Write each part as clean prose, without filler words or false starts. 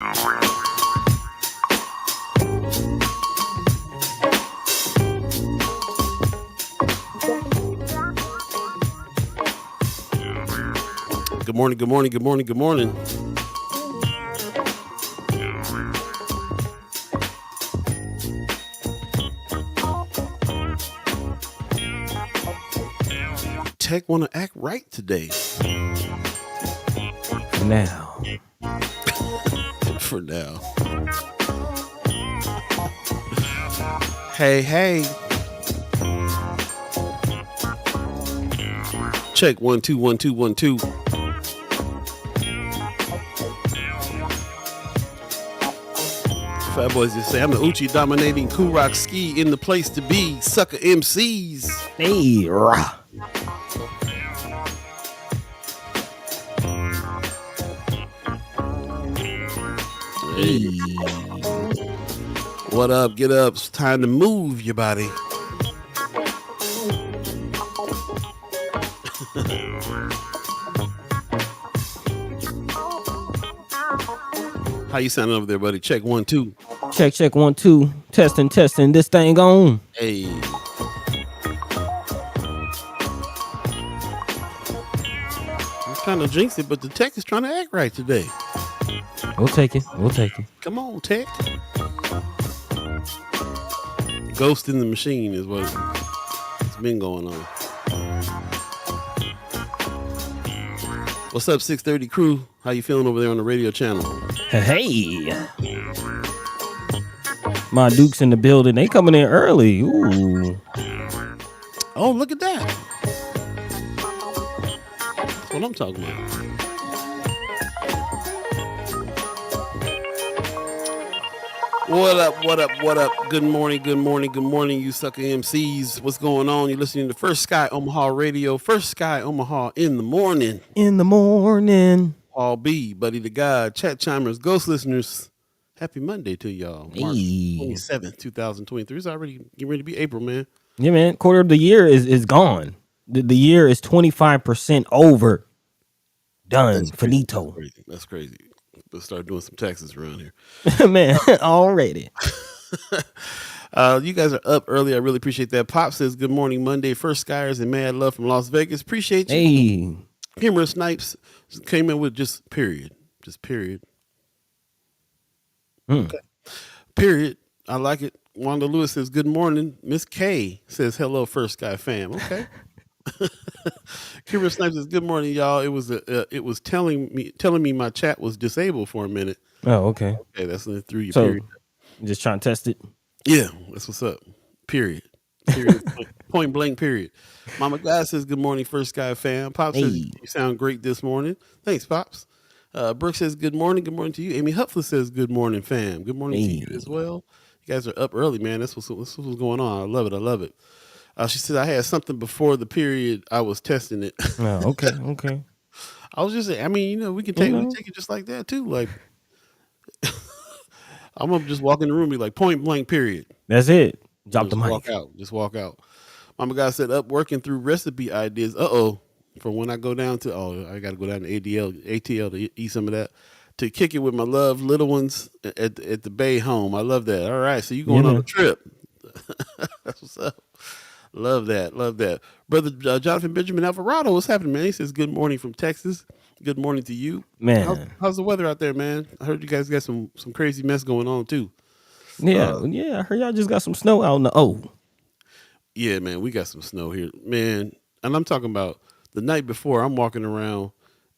Good morning, good morning, good morning, good morning. Tech want to act right today. Now. For now. Hey, hey. Check 1 2 1 2 1 2. Fat boys just say I'm the Uchi dominating Cool Rock Ski in the place to be. Sucker MCs. Hey, rah. Hey. What up? Get up. It's time to move your body. How you sounding over there, buddy? Check 1 2. Check 1 2. Testing. This thing on. Hey. I'm trying to jinx it, but the tech is trying to act right today. We'll take it. Come on, tech. Ghost in the machine is what's been going on. What's up, 630 crew? How you feeling over there on the radio channel? Hey. My Duke's in the building. They coming in early. Ooh. Oh, look at that. That's what I'm talking about. What up? Good morning, you sucker MCs. What's going on? You're listening to First Sky Omaha Radio. First Sky Omaha in the morning. Paul B, Buddi3 Da Gawd, chat chimers, ghost listeners. Happy Monday to y'all. March 27th, 2023. It's already getting ready to be April, man. Yeah, man. Quarter of the year is gone. The year is 25% over. Done. Finito. That's crazy. Let's start doing some taxes around here. Man, already. You guys are up early. I really appreciate that. Pop says, good morning, Monday. First Skyers and mad love from Las Vegas. Appreciate you. Hey. Humorous Snipes came in with just period. Okay. Period. I like it. Wanda Lewis says, good morning. Miss K says, hello, First Sky fam. Okay. Humorous Snipes says, good morning, y'all. It was telling me my chat was disabled for a minute. Oh, okay. Okay, that's through your so, period. Just trying to test it? Yeah, that's what's up. Period. Point blank, period. Mama Guy says, good morning, First Sky fam. Pops says, you sound great this morning. Thanks, Pops. Brooke says, good morning to you. Amy Hupfler says, good morning, fam. Good morning to you as well. You guys are up early, man. That's what's going on. I love it. She said, I had something before the period. I was testing it. Oh, okay. I was just saying, I mean, we can take it just like that too. Like, I'm gonna just walk in the room and be like, point blank, period. That's it. Drop the mic. Just walk out. Mama Guy said, up working through recipe ideas. For when I go down to, I got to go down to ATL to eat some of that. To kick it with my love, little ones at the Beeee home. I love that. All right, so you going on a trip. That's what's up. Love that. Brother Jonathan Benjamin Alvarado, what's happening, man? He says, good morning from Texas. Good morning to you. Man. How's the weather out there, man? I heard you guys got some crazy mess going on, too. Yeah, I heard y'all just got some snow out in the O. Yeah, man, we got some snow here, man. And I'm talking about the night before, I'm walking around,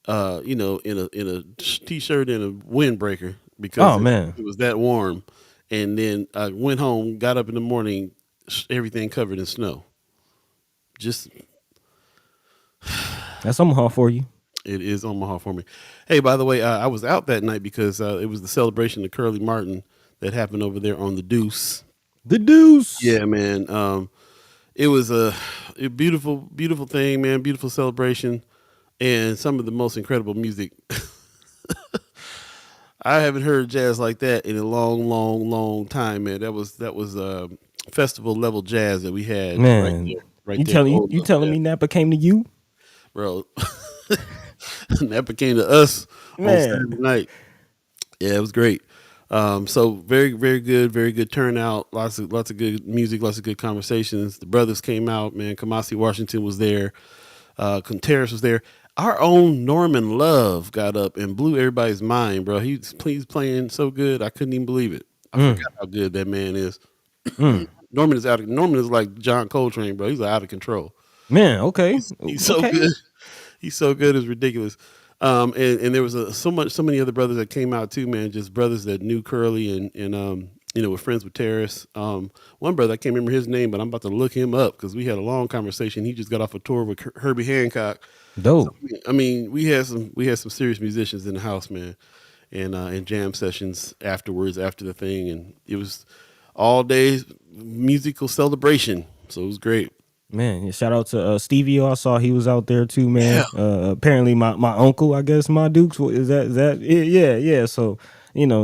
in a t-shirt and a windbreaker because it was that warm. And then I went home, got up in the morning, everything covered in snow. That's Omaha for you. It is Omaha for me. Hey, by the way, I was out that night because it was the celebration of Curly Martin that happened over there on the Deuce. The Deuce. Yeah, man. It was a beautiful, beautiful thing, man. Beautiful celebration and some of the most incredible music. I haven't heard jazz like that in a long time, man. That was festival level jazz that we had. Man, right there. You telling me Napa came to you? Bro, Napa came to us on Saturday night. Yeah, it was great. So very good turnout. Lots of good music, lots of good conversations. The brothers came out, man. Kamasi Washington was there. Contreras was there. Our own Norman Love got up and blew everybody's mind, bro. He's playing so good, I couldn't even believe it. I Mm, forgot how good that man is. mm. Norman is like John Coltrane, bro. He's out of control. Man, okay, He's so okay. good. He's so good, it's ridiculous. And there was so many other brothers that came out too, man. Just brothers that knew Curly and were friends with Terrace. One brother I can't remember his name, but I'm about to look him up because we had a long conversation. He just got off a tour with Herbie Hancock. So, Dope. I mean, we had some serious musicians in the house, man, and jam sessions after the thing, and it was all day musical celebration. So it was great. Man, yeah, shout out to Stevie. I saw he was out there too, Yeah, man. Apparently, my uncle, I guess, my Dukes, is that yeah, yeah. So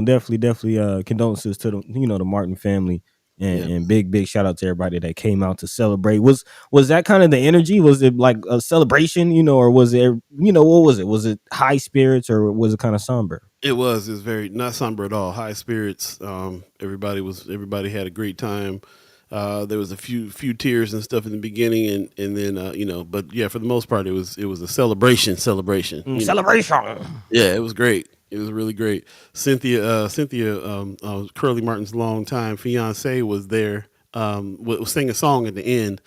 definitely condolences to the Martin family, yeah. and big shout out to everybody that came out to celebrate. Was that kind of the energy? Was it like a celebration, or was it what was it? Was it high spirits or was it kind of somber? It was very not somber at all. High spirits. Everybody had a great time. There was a few tears and stuff in the beginning, and then but yeah, for the most part, it was a celebration. Celebration. Yeah, it was great. It was really great. Cynthia, Curly Martin's longtime fiance was there. Was singing a song at the end.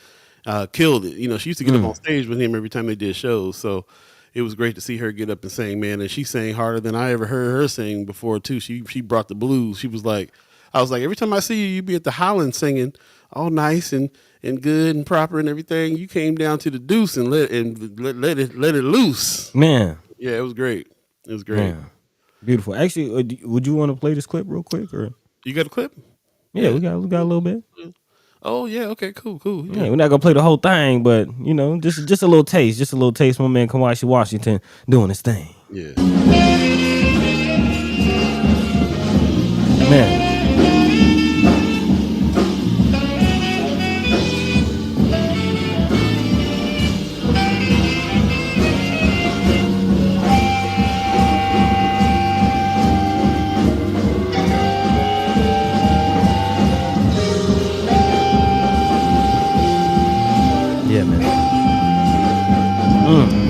Killed it. She used to get up on Mm. stage with him every time they did shows. So it was great to see her get up and sing, man. And she sang harder than I ever heard her sing before too. She brought the blues. I was like, every time I see you, you be at the Highland singing, all nice and good and proper and everything. You came down to the deuce and let it loose. Man, Yeah, it was great. It was great. man, beautiful. Actually, would you want to play this clip real quick or? You got a clip? Yeah, Yeah. we got a little bit. Oh yeah. Okay. Cool. Yeah, Yeah. we're not gonna play the whole thing, but just a little taste, just a little taste. My man Kawashi Washington doing his thing, Yeah. man. Yeah, man. Mm.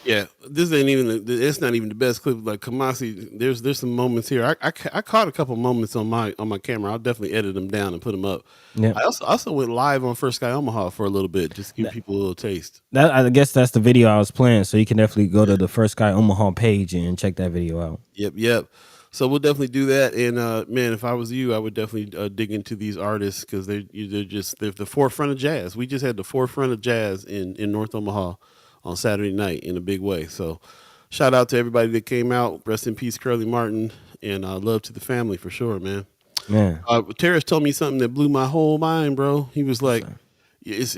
Yeah, this ain't even. It's not even the best clip. Like Kamasi, there's some moments here. I caught a couple moments on my camera. I'll definitely edit them down and put them up. Yeah, I also went live on First Sky Omaha for a little bit, just to give people a little taste. that I guess that's the video I was playing. So you can definitely go to the First Guy Omaha page and check that video out. Yep. So we'll definitely do that. And man, if I was you, I would definitely dig into these artists because they're the forefront of jazz. We just had the forefront of jazz in North Omaha on Saturday night in a big way. So shout out to everybody that came out. Rest in peace, Curly Martin, and love to the family for sure, man. Man, Terrace told me something that blew my whole mind, bro. He was like, it's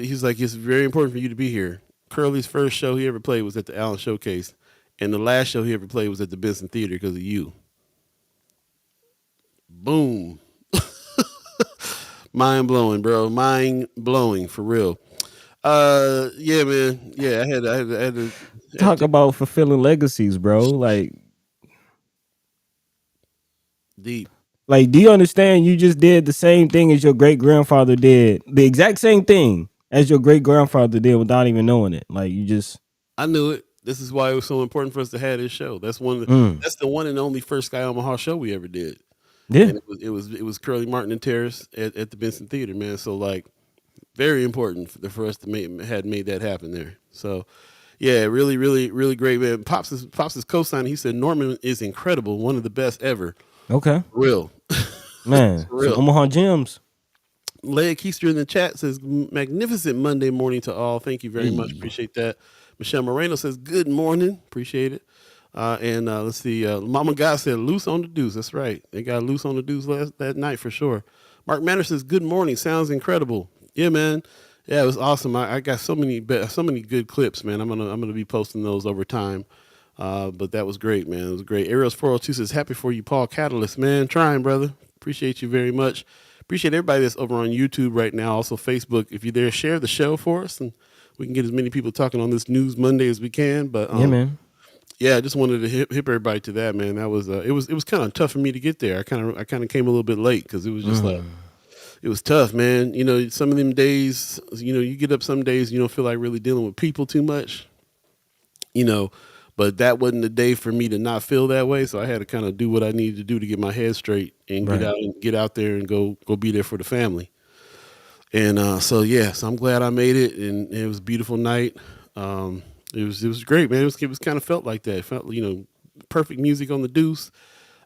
very important for you to be here. Curly's first show he ever played was at the Allen Showcase, and the last show he ever played was at the Benson Theater because of you. Boom. Mind blowing, bro. Mind blowing for real. Yeah, man. Yeah, talk about fulfilling legacies, bro. deep. Like, do you understand? You just did the same thing as your great grandfather did, the exact same thing as your great grandfather did without even knowing it. Like, you just, I knew it. This is why it was so important for us to have this show. mm, That's the one and only first Sky Omaha show we ever did. yeah, And it was Curly Martin and Terrace at the Benson Theater, man. So like very important for us to made that happen there. So yeah, really great, man. Pops is co-signing. He said Norman is incredible, one of the best ever. okay, For real. man. For So real. Omaha Gems. Leia Keister in the chat says magnificent Monday morning to all. Thank you very much. Hey. Appreciate that. Michelle Moreno says good morning. Appreciate it. And let's see. Mama God said loose on the deuce. That's right. They got loose on the deuce that night for sure. Mark Manner says good morning. Sounds incredible. Yeah, man. Yeah, it was awesome. I got so many good clips, man. I'm gonna be posting those over time. But that was great, man. It was great. Ariel's 402 says happy for you, Paul Catalyst, man. Trying, brother. Appreciate you very much. Appreciate everybody that's over on YouTube right now. Also Facebook. If you're there, share the show for us, and we can get as many people talking on this News Monday as we can. But Yeah, man. Yeah, I just wanted to hip everybody to that, man. That was it was kind of tough for me to get there. I kind of came a little bit late because it was just like Mm, it was tough, man. You know, some of them days, you know, you get up some days you don't feel like really dealing with people too much, you know. But that wasn't the day for me to not feel that way, so I had to kind of do what I needed to do to get my head straight and right. get out there and go be there for the family. And so yeah, so I'm glad I made it, and it was a beautiful night. It was great, man. It was kind of felt like that. It felt, you know, perfect music on the deuce.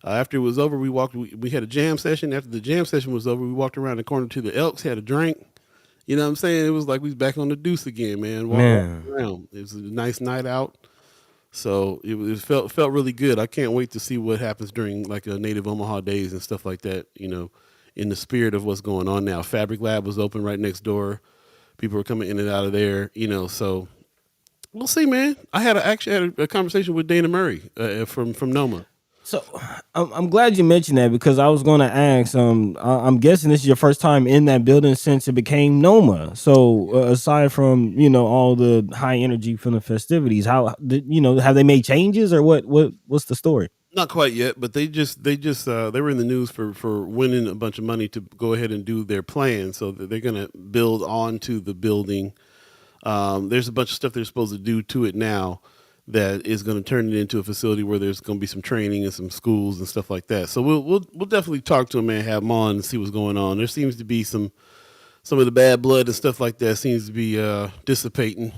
After it was over, we had a jam session. After the jam session was over, we walked around the corner to the Elks, had a drink. You know what I'm saying? It was like we was back on the deuce again, man. Walking Man. around. It was a nice night out. So it felt really good. I can't wait to see what happens during like a Native Omaha days and stuff like that. You know, in the spirit of what's going on now. Fabric Lab was open right next door. People were coming in and out of there. You know, so we'll see, man. Actually had a conversation with Dana Murray from Noma. So I'm glad you mentioned that because I was going to ask. I'm guessing this is your first time in that building since it became Noma. So aside from all the high energy from the festivities, how did have they made changes or what's the story? Not quite yet, but they were in the news for winning a bunch of money to go ahead and do their plan. So that they're going to build onto the building. There's a bunch of stuff they're supposed to do to it now that is going to turn it into a facility where there's going to be some training and some schools and stuff like that. So we'll definitely talk to them and have them on and see what's going on. There seems to be some of the bad blood and stuff like that seems to be dissipating,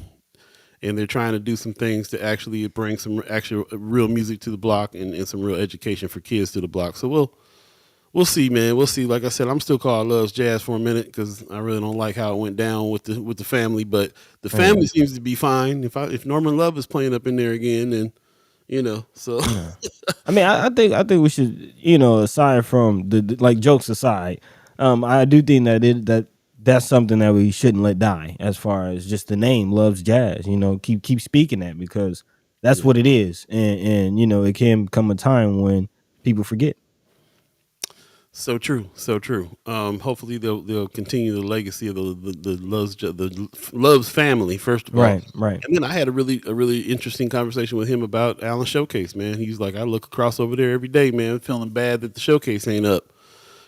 and they're trying to do some things to actually bring some actual real music to the block and some real education for kids to the block. So we'll see, man. We'll see. Like I said, I'm still calling Loves Jazz for a minute because I really don't like how it went down with the family. But the family Yeah. seems to be fine. If Norman Love is playing up in there again, then so Yeah. I mean, I think we should, aside from like jokes aside, I do think that's something that we shouldn't let die. As far as just the name Loves Jazz, keep speaking that because that's yeah. what it is, and it can come a time when people forget. So true, so true. Hopefully they'll continue the legacy of the Loves family first of all, Right, right. and then I had a really interesting conversation with him about Allen Showcase. Man, he's like, I look across over there every day, man, feeling bad that the showcase ain't up.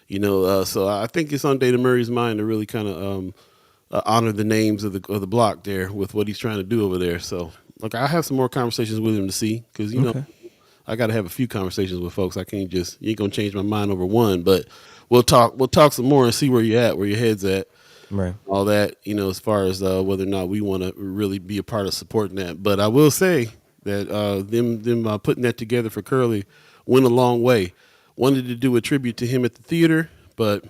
So I think it's on Dana Murray's mind to really kind of honor the names of the block there with what he's trying to do over there. So like I have some more conversations with him to see because Okay. I got to have a few conversations with folks. I can't just you ain't gonna change my mind over one, but we'll talk some more and see where you're at, where your head's at, Right. all that as far as whether or not we want to really be a part of supporting that. But I will say that them putting that together for Curly went a long way. Wanted to do a tribute to him at the theater, but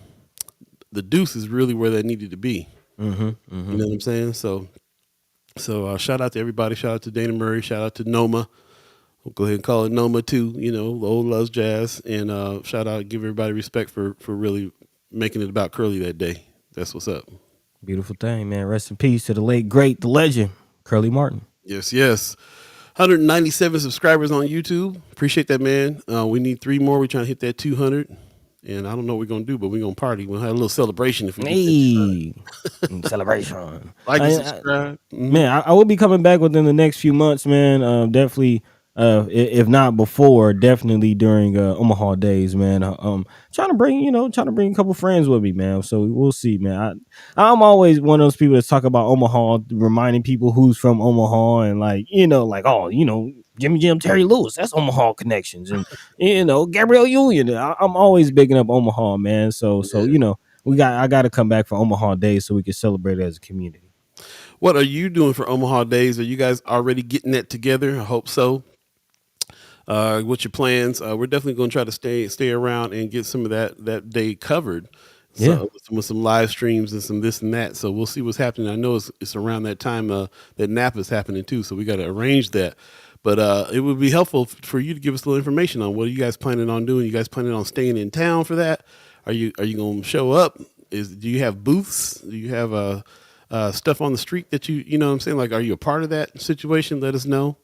the Deuce is really where that needed to be. Mm-hmm. You Mm-hmm. know what I'm saying? So shout out to everybody. Shout out to Dana Murray. Shout out to Noma. We'll go ahead and call it Noma too. Old Loves Jazz, and shout out, give everybody respect for really making it about Curly that day. That's what's up. Beautiful thing, man. Rest in peace to the late great, the legend, Curly Martin. Yes, yes. 197 subscribers on YouTube. Appreciate that, man. We need 3 more. We're trying to hit that 200. And I don't know what we're gonna do, but we're gonna party. We'll have a little celebration if we get that 200. Hey, celebration. Like and I, subscribe. Man, I will be coming back within the next few months, man. Definitely, if not before, definitely during Omaha days, man. Trying to bring a couple friends with me, man. So we'll see, man. I'm always one of those people that talk about Omaha, reminding people who's from Omaha, and Jimmy Jim, Terry Lewis, that's Omaha connections, and Gabrielle Union. I'm always bigging up Omaha, man. So Yeah. I got to come back for Omaha days so we can celebrate it as a community. What are you doing for Omaha Days? Are you guys already getting that together? I hope so. What's your plans? We're definitely going to try to stay around and get some of that day covered. Yeah. So with some live streams and some this and that. So we'll see what's happening. I know it's around that time that nap is happening too. So we got to arrange that. But it would be helpful for you to give us a little information on what are you guys planning on doing. You guys planning on staying in town for that? Are you going to show up? Do you have booths? Do you have stuff on the street that you know what I'm saying? Like, are you a part of that situation? Let us know.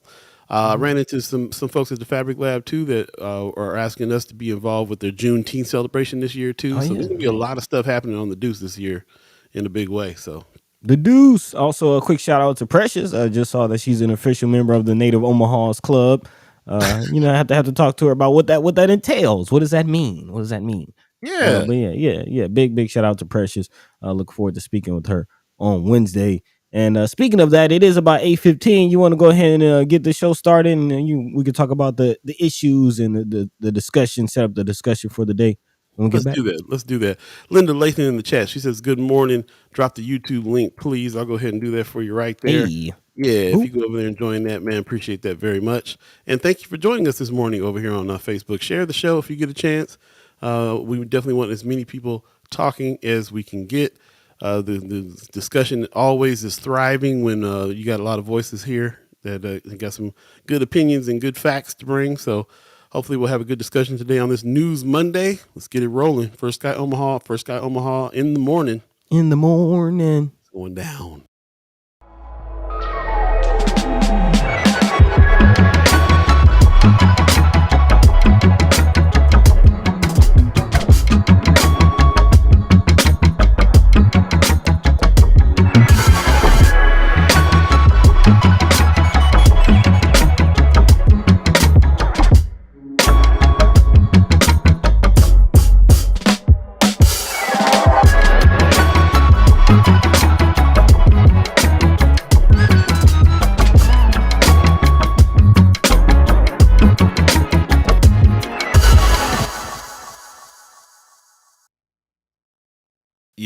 I ran into some folks at the Fabric Lab too that are asking us to be involved with their Juneteenth celebration this year too. Oh So yeah. there's gonna be a lot of stuff happening on the Deuce this year in a big way. So The Deuce. Also, a quick shout out to Precious. I just saw that she's an official member of the Native Omaha's Club. I have to talk to her about what that entails. What does that mean? What does that mean? Yeah. But yeah. Big shout out to Precious. Look forward to speaking with her on Wednesday. And speaking of that, it is about 8:15. You want to go ahead and get the show started, and we can talk about the issues and the discussion, set up the discussion for the day when we get back. Let's do that. Linda Lathan in the chat. She says, "Good morning. Drop the YouTube link, please." I'll go ahead and do that for you right there. Hey. Yeah, if you go over there and join that, man, appreciate that very much. And thank you for joining us this morning over here on Facebook. Share the show if you get a chance. We definitely want as many people talking as we can get. The discussion always is thriving when you got a lot of voices here that got some good opinions and good facts to bring. So hopefully we'll have a good discussion today on this News Monday. Let's get it rolling. First Sky Omaha in the morning. In the morning. It's going down.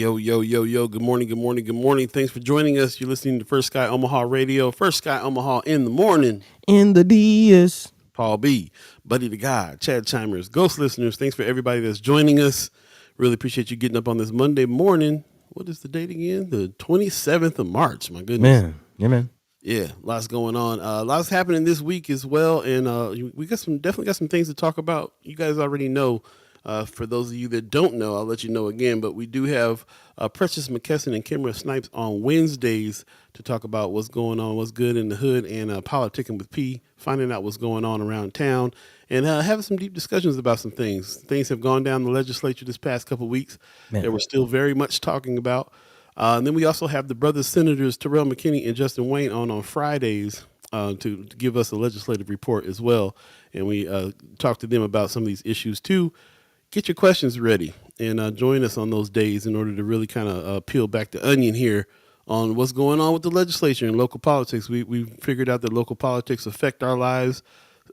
Yo. Good morning. Thanks for joining us. You're listening to First Sky Omaha Radio. First Sky Omaha in the morning. In the DS. Paul B, Buddi3 Da Gawd, Chad Chimers, Ghost listeners. Thanks for everybody that's joining us. Really appreciate you getting up on this Monday morning. What is the date again? The 27th of March. My goodness. Man. Yeah, man. Yeah, lots going on. Lots happening this week as well. And we definitely got some things to talk about. You guys already know. For those of you that don't know, I'll let you know again, but we do have Precious McKesson and Kimra Snipes on Wednesdays to talk about what's going on, what's good in the hood, and politicking with P, finding out what's going on around town, and having some deep discussions about some things. Things have gone down the legislature this past couple of weeks that we're still very much talking about. And then we also have the brothers senators Terrell McKinney and Justin Wayne on Fridays to give us a legislative report as well. And we talk to them about some of these issues too. Get your questions ready and join us on those days in order to really kind of peel back the onion here on what's going on with the legislature and local politics. We figured out that local politics affect our lives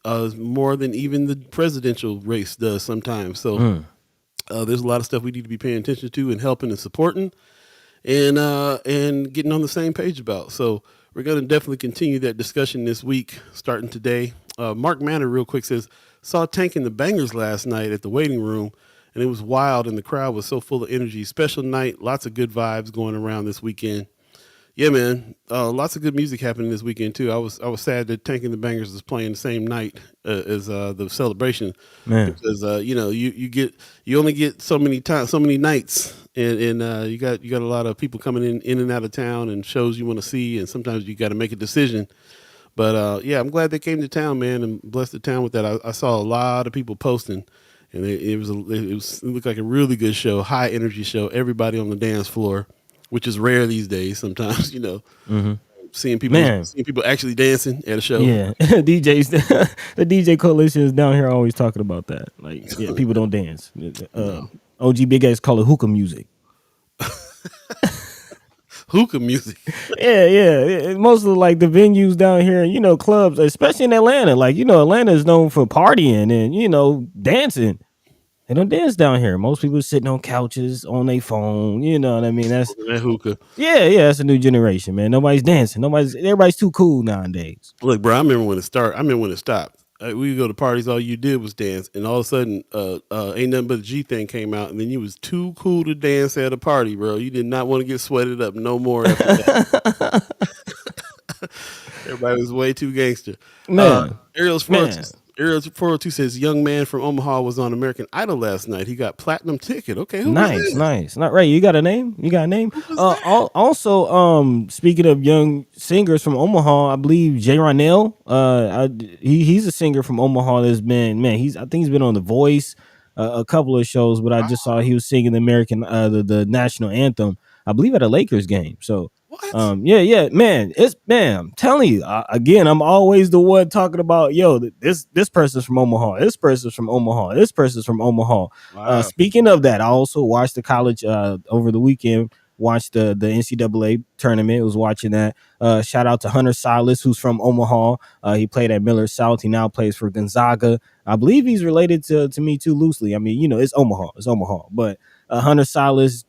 more than even the presidential race does sometimes. So there's a lot of stuff we need to be paying attention to and helping and supporting and getting on the same page about. So we're going to definitely continue that discussion this week, starting today. Mark Manor real quick says, saw Tank and the Bangers last night at the waiting room, and it was wild, and the crowd was so full of energy. Special night, lots of good vibes going around this weekend. Yeah, man, lots of good music happening this weekend too. I was sad that Tank and the Bangers was playing the same night as the celebration, man, because you only get so many nights, and you got a lot of people coming in and out of town and shows you want to see, and sometimes you got to make a decision. But yeah, I'm glad they came to town, man, and blessed the town with that. I saw a lot of people posting, and it looked like a really good show, high energy show. Everybody on the dance floor, which is rare these days. Sometimes, seeing people actually dancing at a show. Yeah, DJs, the DJ coalition is down here always talking about that. Like, yeah, people don't dance. OG Big X call it hookah music. Hookah music. Yeah. Most of the venues down here, clubs, especially in Atlanta. Atlanta is known for partying and, dancing. They don't dance down here. Most people sitting on couches on their phone. You know what I mean? That's that hookah. Yeah. That's a new generation, man. Nobody's dancing. Everybody's too cool nowadays. Look, bro, I remember when it started. I remember when it stopped. We go to parties, all you did was dance, and all of a sudden, Ain't Nothing But a G Thing came out, and then you was too cool to dance at a party, bro. You did not want to get sweated up no more after that. Everybody was way too gangster. Man. Ariel's 402 says, young man from Omaha was on American Idol last night. He got platinum ticket. Okay, who was this? Nice. Not right. You got a name? Also, speaking of young singers from Omaha, I believe Jay Ronell, he's a singer from Omaha that's been, I think he's been on The Voice, a couple of shows, but I just saw he was singing the national anthem, I believe at a Lakers game. So What? Yeah, man. I'm telling you again. I'm always the one talking about this person's from Omaha. This person's from Omaha. This person's from Omaha. Wow. Speaking of that, I also watched the college over the weekend. Watched the NCAA tournament. Was watching that. Shout out to Hunter Silas, who's from Omaha. He played at Miller South. He now plays for Gonzaga. I believe he's related to me too loosely. I mean, it's Omaha. It's Omaha, but. Hunter Silas,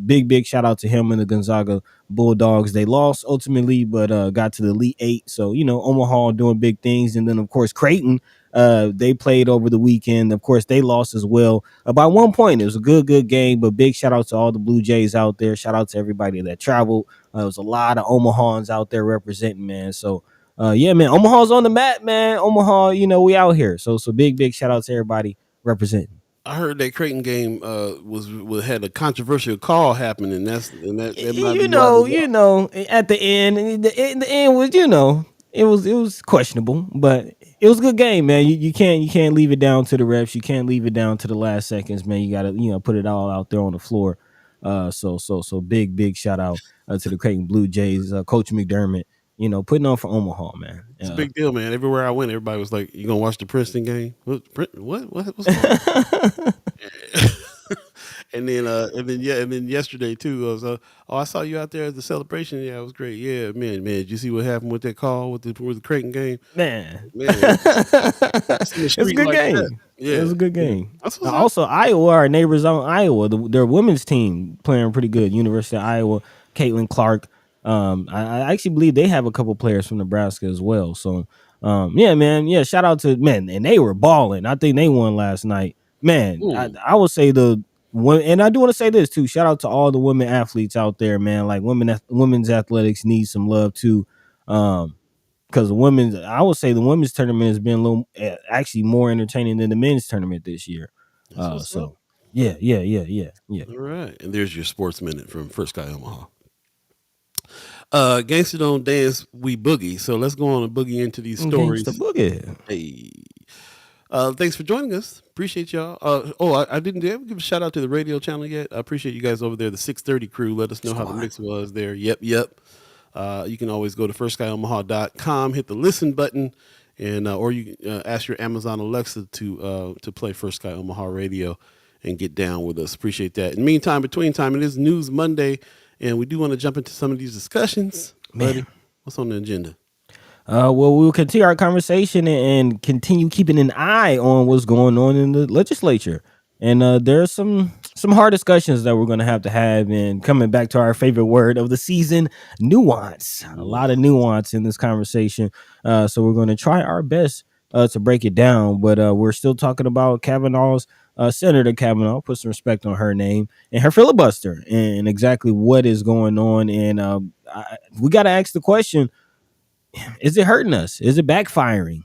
big shout out to him and the Gonzaga Bulldogs. They lost ultimately, but got to the Elite Eight. So, Omaha doing big things. And then, of course, Creighton, they played over the weekend. Of course, they lost as well. By 1 point, it was a good game, but big shout out to all the Blue Jays out there. Shout out to everybody that traveled. There was a lot of Omahans out there representing, man. So, yeah, man, Omaha's on the map, man. Omaha, we out here. So big shout out to everybody representing. I heard that Creighton game had a controversial call happen, and that might be why they lost. At the end, the end was, it was questionable, but it was a good game, man. You can't leave it down to the refs. You can't leave it down to the last seconds, man. You gotta put it all out there on the floor. So big shout out to the Creighton Blue Jays, Coach McDermott. Putting on for Omaha, man. It's a big deal, man. Everywhere I went, everybody was like, "You gonna watch the Princeton game? What's going on?" and then yesterday too, I was I saw you out there at the celebration. Yeah, it was great. Yeah, man. Did you see what happened with that call with the Creighton game? Man, it's a good game. Yeah, it was a good game. Yeah. Also, Iowa, our neighbors on Iowa, their women's team playing pretty good. University of Iowa, Caitlin Clark. I actually believe they have a couple players from Nebraska as well. So, yeah, man. Yeah, shout out to, man. And they were balling. I think they won last night. Man, I would say and I do want to say this too. Shout out to all the women athletes out there, man. Like women's athletics needs some love too. Because I would say the women's tournament has been a little actually more entertaining than the men's tournament this year. So yeah. All right, and there's your sports minute from First Sky Omaha. Gangsta don't dance, we boogie. So let's go on and boogie into these stories. Gangsta boogie. Hey. Thanks for joining us. Appreciate y'all. I didn't give a shout out to the radio channel yet. I appreciate you guys over there, the 630 crew. Let us know how the mix was there. Yep. You can always go to firstskyOmaha.com, hit the listen button, and or you ask your Amazon Alexa to play First Sky Omaha Radio and get down with us. Appreciate that. In the meantime, between time, it is News Monday, and we do want to jump into some of these discussions. Buddy, what's on the agenda? Well, we'll continue our conversation and continue keeping an eye on what's going on in the legislature. And there's some hard discussions that we're going to have, and coming back to our favorite word of the season, nuance. A lot of nuance in this conversation. So we're going to try our best to break it down. But we're still talking about Kavanaugh's Senator Kavanaugh, put some respect on her name, and her filibuster and exactly what is going on. And we got to ask the question, is it hurting us? Is it backfiring?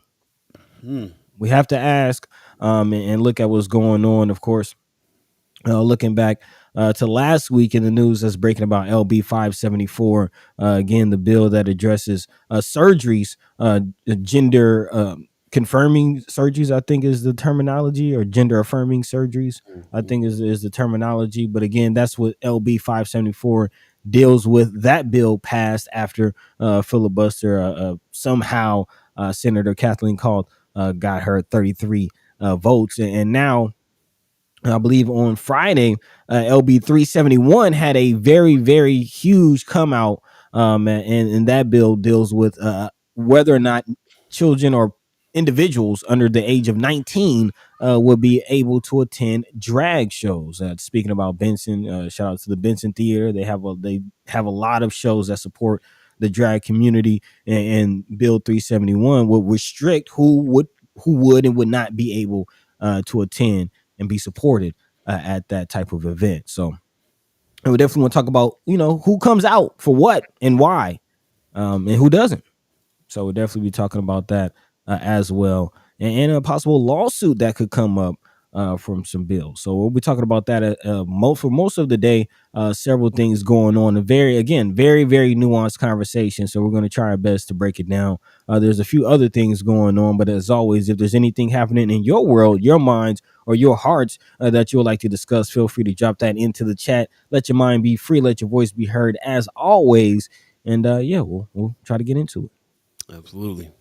We have to ask and look at what's going on. Of course, looking back to last week in the news that's breaking about LB 574, again, the bill that addresses surgeries, gender confirming surgeries, I think is the terminology, or gender affirming surgeries, I think is the terminology. But again, that's what LB 574 deals with. That bill passed after filibuster. Somehow Senator Kathleen Call got her 33 votes. And now I believe on Friday, LB 371 had a very, very huge come out. And that bill deals with whether or not children or individuals under the age of 19 would be able to attend drag shows. Speaking about Benson, shout out to the Benson Theater. They have a lot of shows that support the drag community, and Bill 371 would restrict who would and would not be able to attend and be supported at that type of event. So we definitely want to talk about, who comes out for what and why, and who doesn't. So we'll definitely be talking about that as well, and a possible lawsuit that could come up from some bills. So we'll be talking about that for most of the day. Several things going on. Very very nuanced conversation. So we're going to try our best to break it down. There's a few other things going on, but as always, if there's anything happening in your world, your minds, or your hearts that you would like to discuss, feel free to drop that into the chat. Let your mind be free. Let your voice be heard as always. And we'll try to get into it. Absolutely.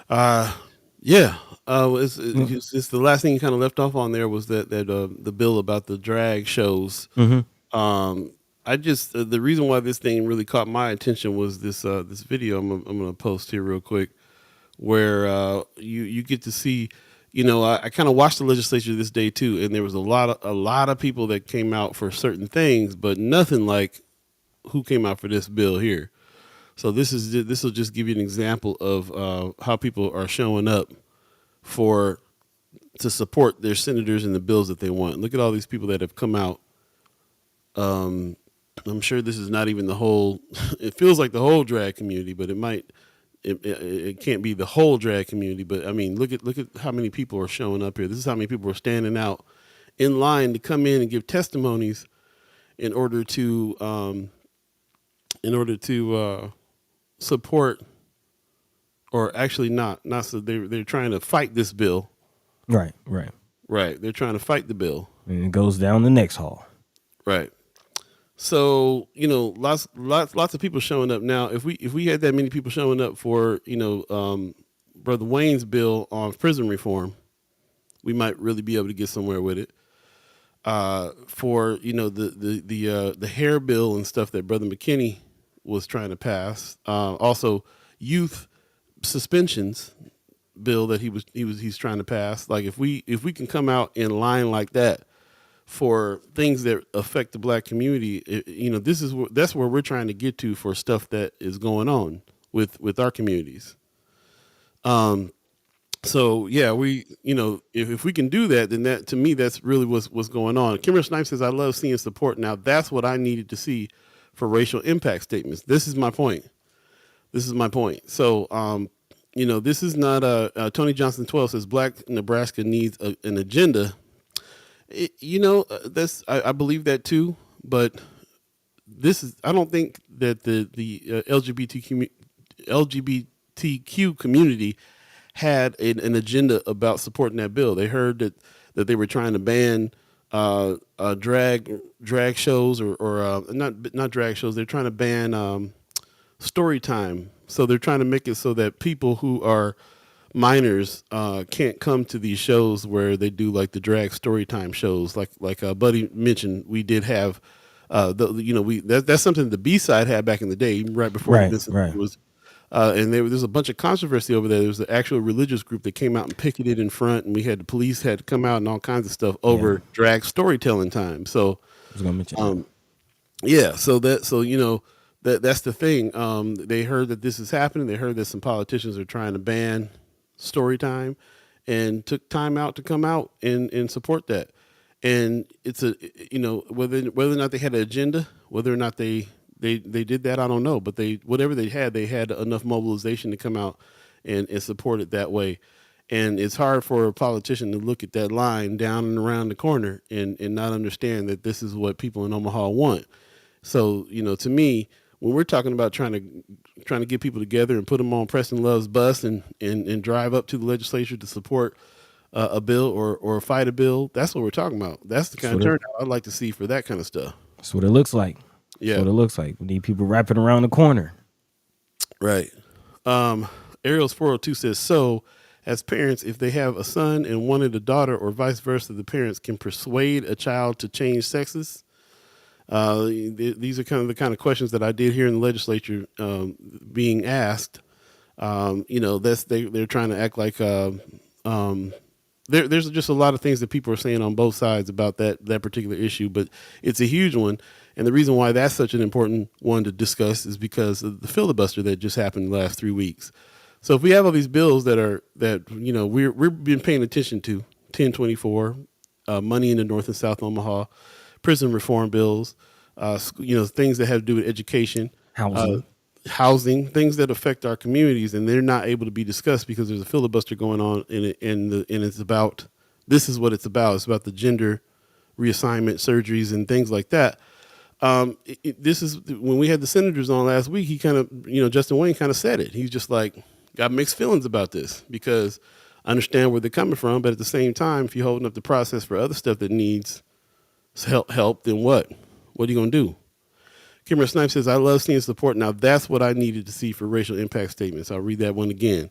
Yeah. It's the last thing you kind of left off on there was that the bill about the drag shows. Mm-hmm. I just the reason why this thing really caught my attention was this video I'm going to post here real quick, where you get to see. I kind of watched the legislature this day too, and there was a lot of people that came out for certain things, but nothing like who came out for this bill here. So this will just give you an example of how people are showing up to support their senators and the bills that they want. Look at all these people that have come out. I'm sure this is not even the whole. It feels like the whole drag community, but it might. It can't be the whole drag community. But I mean, look at how many people are showing up here. This is how many people are standing out in line to come in and give testimonies in order to support, or actually not so they're trying to fight this bill. Right. They're trying to fight the bill, and it goes down the next hall. Right. So lots of people showing up now. If we had that many people showing up for Brother Wayne's bill on prison reform, we might really be able to get somewhere with it. For the hair bill and stuff that Brother McKinney was trying to pass. Also, youth suspensions bill that he's trying to pass. Like if we can come out in line like that for things that affect the black community, that's where we're trying to get to for stuff that is going on with our communities. So yeah, if we can do that, then that to me that's really what's going on. Kimber Snipes says, "I love seeing support." Now that's what I needed to see for racial impact statements. This is my point. So this is not Tony Johnson 12 says Black Nebraska needs an agenda. I believe that too, but I don't think that the LGBTQ community had an agenda about supporting that bill. They heard that they were trying to ban drag shows or not drag shows. They're trying to ban story time. So they're trying to make it so that people who are minors can't come to these shows where they do like the drag story time shows. Like Buddi mentioned, we did have that's something the Beeee side had back in the day, right before this was. And there's a bunch of controversy over there. There was an actual religious group that came out and picketed in front, and we had the police had to come out and all kinds of stuff over drag storytelling time. So, I was gonna mention that's the thing. They heard that this is happening. They heard that some politicians are trying to ban story time, and took time out to come out and support that. And it's whether or not they had an agenda, whether or not they did that, I don't know. But whatever they had enough mobilization to come out and support it that way. And it's hard for a politician to look at that line down and around the corner and not understand that this is what people in Omaha want. So, to me, when we're talking about trying to get people together and put them on Preston Love's bus and drive up to the legislature to support a bill or fight a bill, that's what we're talking about. That's the kind of turnout I'd like to see for that kind of stuff. That's what it looks like. Yeah. That's what it looks like. We need people wrapping around the corner. Right. Ariel's 402 says, so as parents, if they have a son and wanted a daughter or vice versa, the parents can persuade a child to change sexes. These are the kind of questions that I did hear in the legislature being asked. They're trying to act like there's just a lot of things that people are saying on both sides about that particular issue, but it's a huge one. And the reason why that's such an important one to discuss is because of the filibuster that just happened the last 3 weeks. So if we have all these bills that we've been paying attention to, 1024, money in the North and South Omaha, prison reform bills, things that have to do with education, housing, things that affect our communities, and they're not able to be discussed because there's a filibuster going on and it's about this is what it's about. It's about the gender reassignment surgeries and things like that. This is when we had the senators on last week. He kind of, Justin Wayne kind of said it. He's just like, got mixed feelings about this because I understand where they're coming from, but at the same time, if you're holding up the process for other stuff that needs help, then what? What are you gonna do? Kimber Snipe says, I love seeing support. Now that's what I needed to see for racial impact statements. I'll read that one again.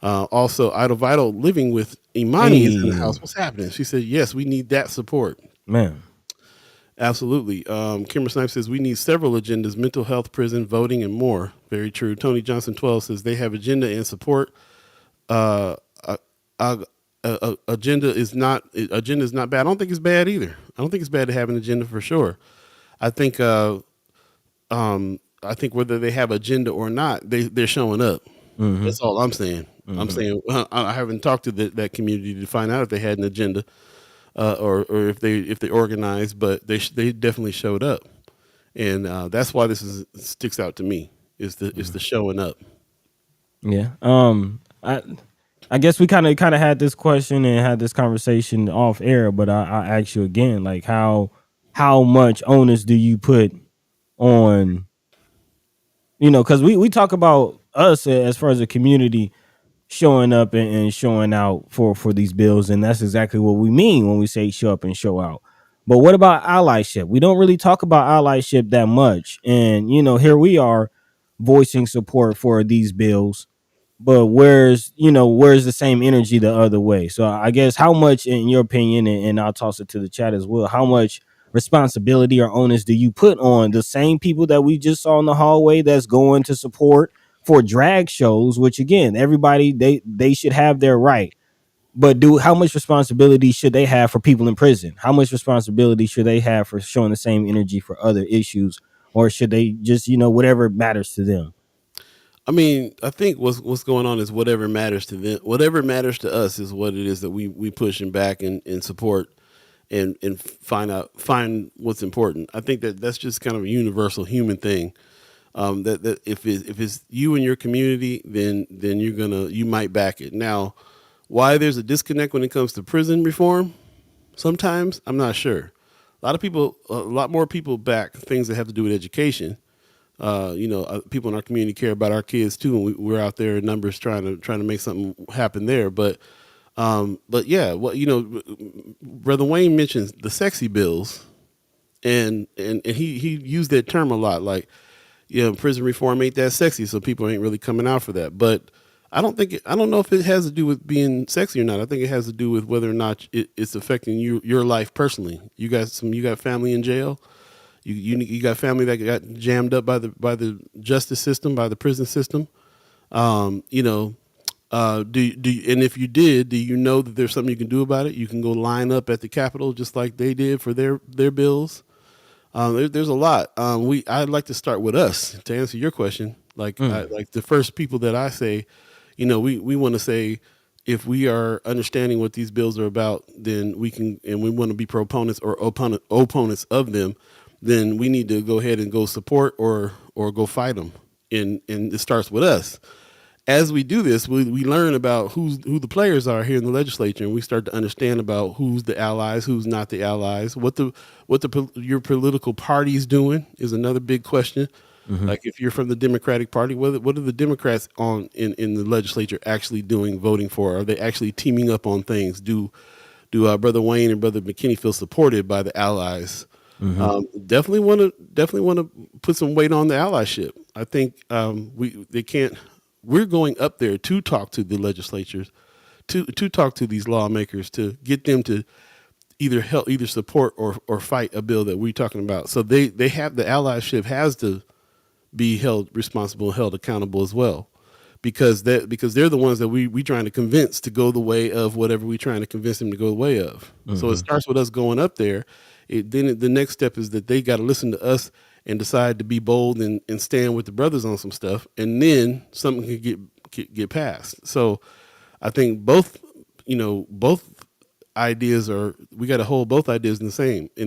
Also, Idle Vital living with Imani is in the house. What's happening? She said, yes, we need that support. Man. Absolutely. Kimber Snipe says, we need several agendas, mental health, prison, voting, and more. Very true. Tony Johnson 12 says they have agenda and support. Agenda is not bad. I don't think it's bad either. I don't think it's bad to have an agenda for sure. I think whether they have agenda or not, they're showing up. Mm-hmm. That's all I'm saying. Mm-hmm. I'm saying I haven't talked to that community to find out if they had an agenda or if they organized, but they definitely showed up, and that's why this sticks out to me. Is the showing up. Yeah. I guess we kind of had this question and had this conversation off air, but I ask you again, like how much onus do you put on, because we talk about us as far as a community showing up and showing out for these bills, and that's exactly what we mean when we say show up and show out. But what about allyship? We don't really talk about allyship that much, and here we are voicing support for these bills, but where's the same energy the other way? So I guess how much, in your opinion, and I'll toss it to the chat as well, how much responsibility or onus do you put on the same people that we just saw in the hallway that's going to support for drag shows, which again, everybody, they should have their right, but how much responsibility should they have for people in prison? How much responsibility should they have for showing the same energy for other issues, or should they just whatever matters to them? I mean, I think what's going on is whatever matters to them, whatever matters to us is what it is that we pushing back and support and find what's important. I think that's just kind of a universal human thing. That if it's you and your community, then you might back it. Now, why there's a disconnect when it comes to prison reform, sometimes I'm not sure. A lot more people back things that have to do with education. People in our community care about our kids too, and we're out there in numbers trying to make something happen there. But yeah, Brother Wayne mentions the sexy bills, and he used that term a lot, like, prison reform ain't that sexy, so people ain't really coming out for that. But I don't know if it has to do with being sexy or not. I think it has to do with whether or not it's affecting your life personally. You got family in jail. You got family that got jammed up by the justice system, by the prison system. And if you did, do you know that there's something you can do about it? You can go line up at the Capitol just like they did for their bills. There's a lot. I'd like to start with us to answer your question. Like the first people that I say, we want to say, if we are understanding what these bills are about, then we can, and we want to be proponents or opponents of them, then we need to go ahead and go support or go fight them. And it starts with us. As we do this, we learn about who the players are here in the legislature, and we start to understand about who's the allies, who's not the allies, what your political party is doing is another big question. Mm-hmm. Like if you're from the Democratic Party, what are the Democrats in the legislature actually doing, voting for? Are they actually teaming up on things? Do Brother Wayne and Brother McKinney feel supported by the allies? Mm-hmm. Definitely want to put some weight on the allyship. I think we're going up there to talk to the legislatures, to talk to these lawmakers, to get them to either support or fight a bill that we're talking about. So they have, the allyship has to be held responsible, held accountable as well, because they're the ones that we trying to convince to go the way of whatever we're trying to convince them to go the way of. Mm-hmm. So it starts with us going up there. Then the next step is that they got to listen to us and decide to be bold and stand with the brothers on some stuff, and then something can get passed. So I think both ideas we got to hold both ideas in the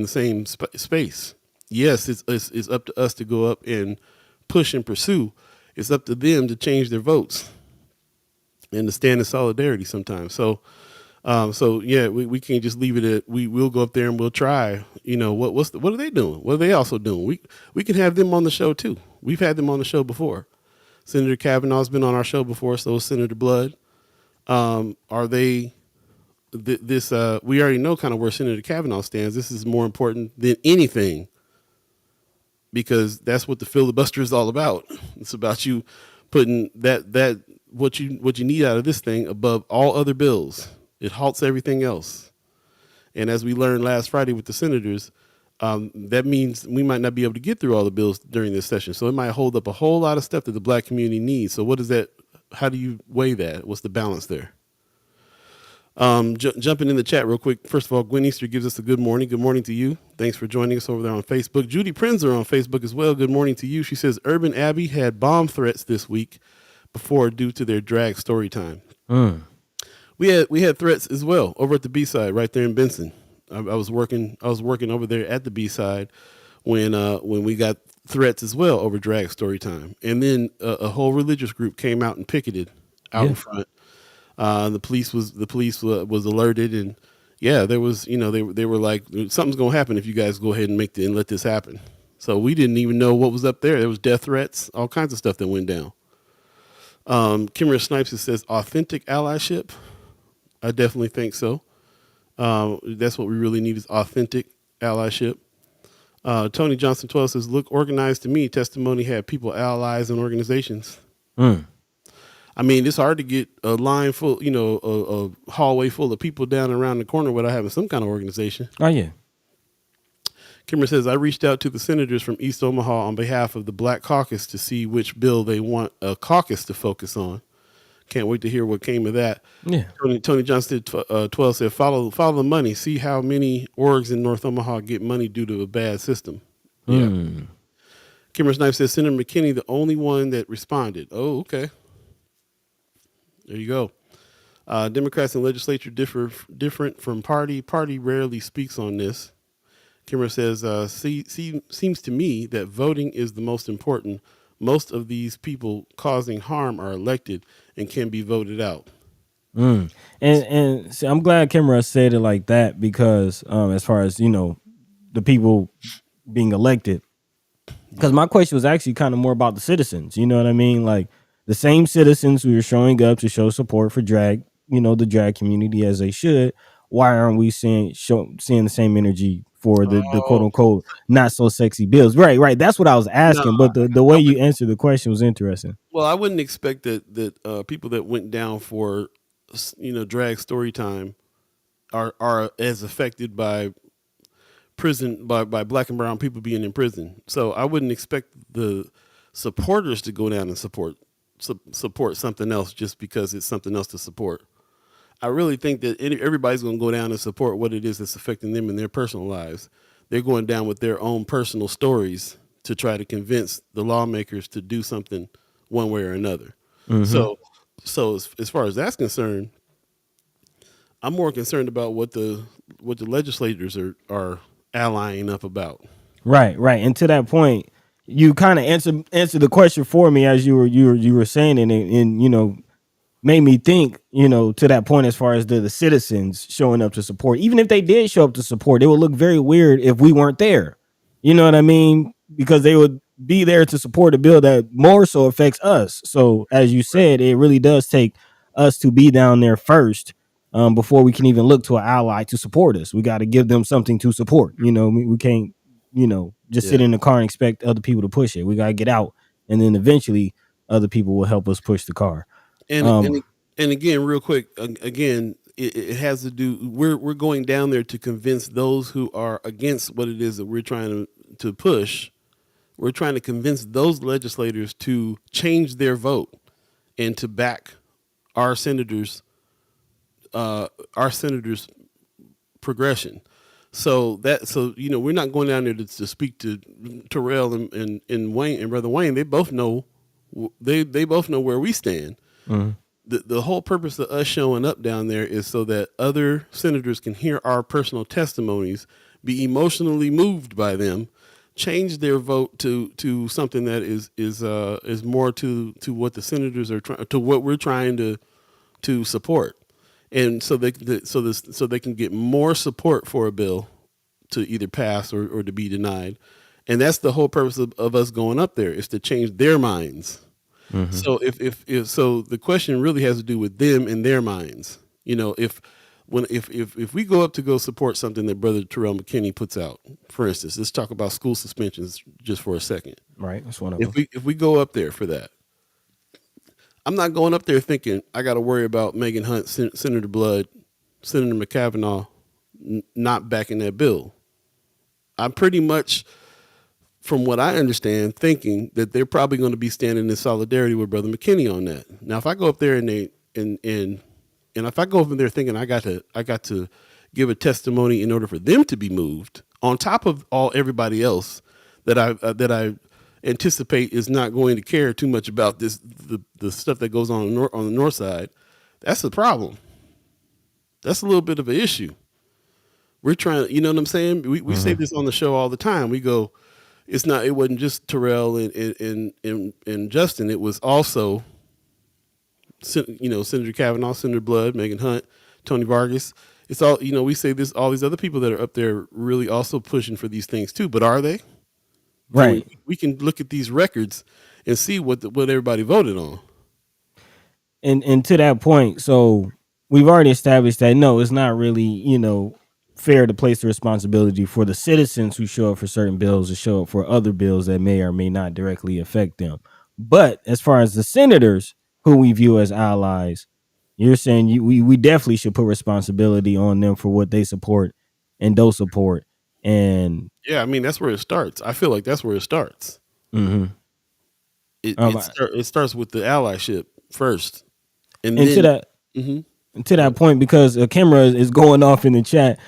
same space. Yes, it's up to us to go up and push and pursue. It's up to them to change their votes and to stand in solidarity sometimes. So So yeah, we can't just leave it at we'll go up there and we'll try. What are they doing? What are they also doing? We can have them on the show too. We've had them on the show before. Senator Kavanaugh's been on our show before, so is Senator Blood. Are they this? We already know kind of where Senator Kavanaugh stands. This is more important than anything because that's what the filibuster is all about. It's about you putting that what you need out of this thing above all other bills. It halts everything else. And as we learned last Friday with the senators, that means we might not be able to get through all the bills during this session. So it might hold up a whole lot of stuff that the black community needs. So what is that? How do you weigh that? What's the balance there? Jumping in the chat real quick. First of all, Gwen Easter gives us a good morning. Good morning to you. Thanks for joining us over there on Facebook. Judy Prinzer on Facebook as well. Good morning to you. She says Urban Abbey had bomb threats this week before due to their drag story time. We had threats as well over at the B side right there in Benson. I was working over there at the B side when we got threats as well over drag story time. And then a whole religious group came out and picketed out in front. The police was alerted, and yeah, there was they were like, something's gonna happen if you guys go ahead and let this happen. So we didn't even know what was up there. There was death threats, all kinds of stuff that went down. Kimra Snipes says authentic allyship. I definitely think so. That's what we really need is authentic allyship. Tony Johnson 12 says, look organized to me. Testimony had people, allies, and organizations. I mean, it's hard to get a line full, a hallway full of people down around the corner without having some kind of organization. Oh, yeah. Kimmer says, I reached out to the senators from East Omaha on behalf of the Black Caucus to see which bill they want a caucus to focus on. Can't wait to hear what came of that. Yeah. Tony Johnson 12 said, follow the money. See how many orgs in North Omaha get money due to a bad system. Yeah. Kimmer Snipe says, Senator McKinney, the only one that responded. Oh, okay. There you go. Democrats and legislature different from party. Party rarely speaks on this. Kimmer says, seems to me that voting is the most important. Most of these people causing harm are elected and can be voted out. And see, I'm glad Kimra said it like that because as far as, the people being elected, because my question was actually kind of more about the citizens. You know what I mean? Like the same citizens who are showing up to show support for drag, the drag community as they should. Why aren't we seeing the same energy for the quote unquote not so sexy bills? Right. That's what I was asking. No, but the way you answered the question was interesting. Well, I wouldn't expect that people that went down for drag story time are as affected by prison by black and brown people being in prison. So I wouldn't expect the supporters to go down and support something else just because it's something else to support. I really think that everybody's going to go down and support what it is that's affecting them in their personal lives. They're going down with their own personal stories to try to convince the lawmakers to do something one way or another. So as far as that's concerned, I'm more concerned about what the legislators are allying up about. Right. And to that point, you kind of answered the question for me as you were saying it, and made me think, to that point as far as the citizens showing up to support. Even if they did show up to support, it would look very weird if we weren't there. You know what I mean? Because they would be there to support a bill that more so affects us. So as you said, it really does take us to be down there first before we can even look to an ally to support us. We got to give them something to support. We can't, just sit in the car and expect other people to push it. We got to get out, and then eventually other people will help us push the car. And again, real quick, it has to do. We're going down there to convince those who are against what it is that we're trying to push. We're trying to convince those legislators to change their vote and to back our senators' progression. So we're not going down there to speak to Terrell and Wayne and Brother Wayne. They both know where we stand. The whole purpose of us showing up down there is so that other senators can hear our personal testimonies, be emotionally moved by them, change their vote to something that is more to what the senators are trying to what we're trying to support. and so they can get more support for a bill to either pass or to be denied. And that's the whole purpose of us going up there, is to change their minds. So if so, the question really has to do with them and their minds. You know, if we go up to go support something that Brother Terrell McKinney puts out, for instance, let's talk about school suspensions just for a second. Right, that's one of them. If we go up there for that, I'm not going up there thinking I got to worry about Megan Hunt, Senator Blood, Senator McCavanagh not backing that bill. I'm pretty much, from what I understand, thinking that they're probably going to be standing in solidarity with Brother McKinney on that. Now, if I go up there and if I go over there thinking I got to give a testimony in order for them to be moved, on top of everybody else that I anticipate is not going to care too much about the stuff that goes on the north side, that's a problem. That's a little bit of an issue. We're trying, you know what I'm saying? We say this on the show all the time. We go, it wasn't just Terrell and Justin. It was also, Senator Kavanaugh, Senator Blood, Megan Hunt, Tony Vargas. It's all, we say this, all these other people that are up there really also pushing for these things too. But are they? Right. We can look at these records and see what everybody voted on. And to that point, so we've already established that no, it's not really, fair to place the responsibility for the citizens who show up for certain bills to show up for other bills that may or may not directly affect them. But as far as the senators who we view as allies, you're saying we definitely should put responsibility on them for what they support and don't support. And yeah, I mean, that's where it starts. I feel like that's where it starts. It starts with the allyship first. And then, to that, to that point, because a camera is going off in the chat,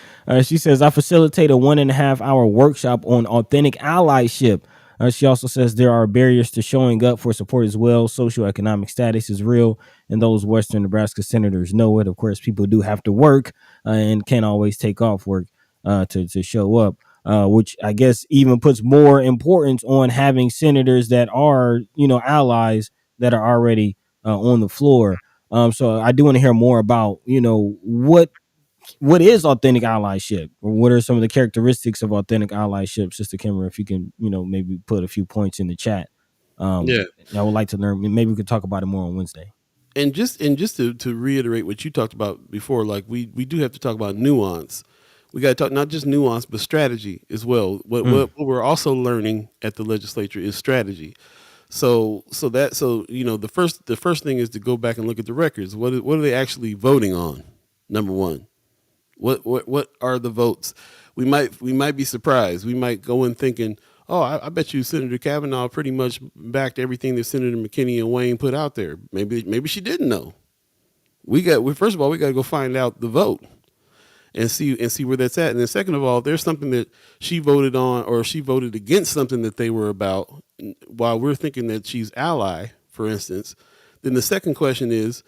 she says, I facilitate a 1.5 hour workshop on authentic allyship. She also says there are barriers to showing up for support as well. Socioeconomic status is real, and those Western Nebraska senators know it. Of course, people do have to work and can't always take off work to show up, which I guess even puts more importance on having senators that are, allies that are already on the floor. So I do want to hear more about, what is authentic allyship, or what are some of the characteristics of authentic allyship, Sister Kimmer, if you can, maybe put a few points in the chat. I would like to learn. Maybe we could talk about it more on Wednesday. And just to reiterate what you talked about before, like we do have to talk about nuance. We got to talk not just nuance, but strategy as well. What we're also learning at the legislature is strategy. So the first thing is to go back and look at the records. What are they actually voting on? Number one, what are the votes? We might be surprised. We might go in thinking, oh, I bet you Senator Kavanaugh pretty much backed everything that Senator McKinney and Wayne put out there. Maybe she didn't know. First of all, we got to go find out the vote and see where that's at. And then second of all, if there's something that she voted on or she voted against something that they were about, while we're thinking that she's ally, for instance, then the second question is,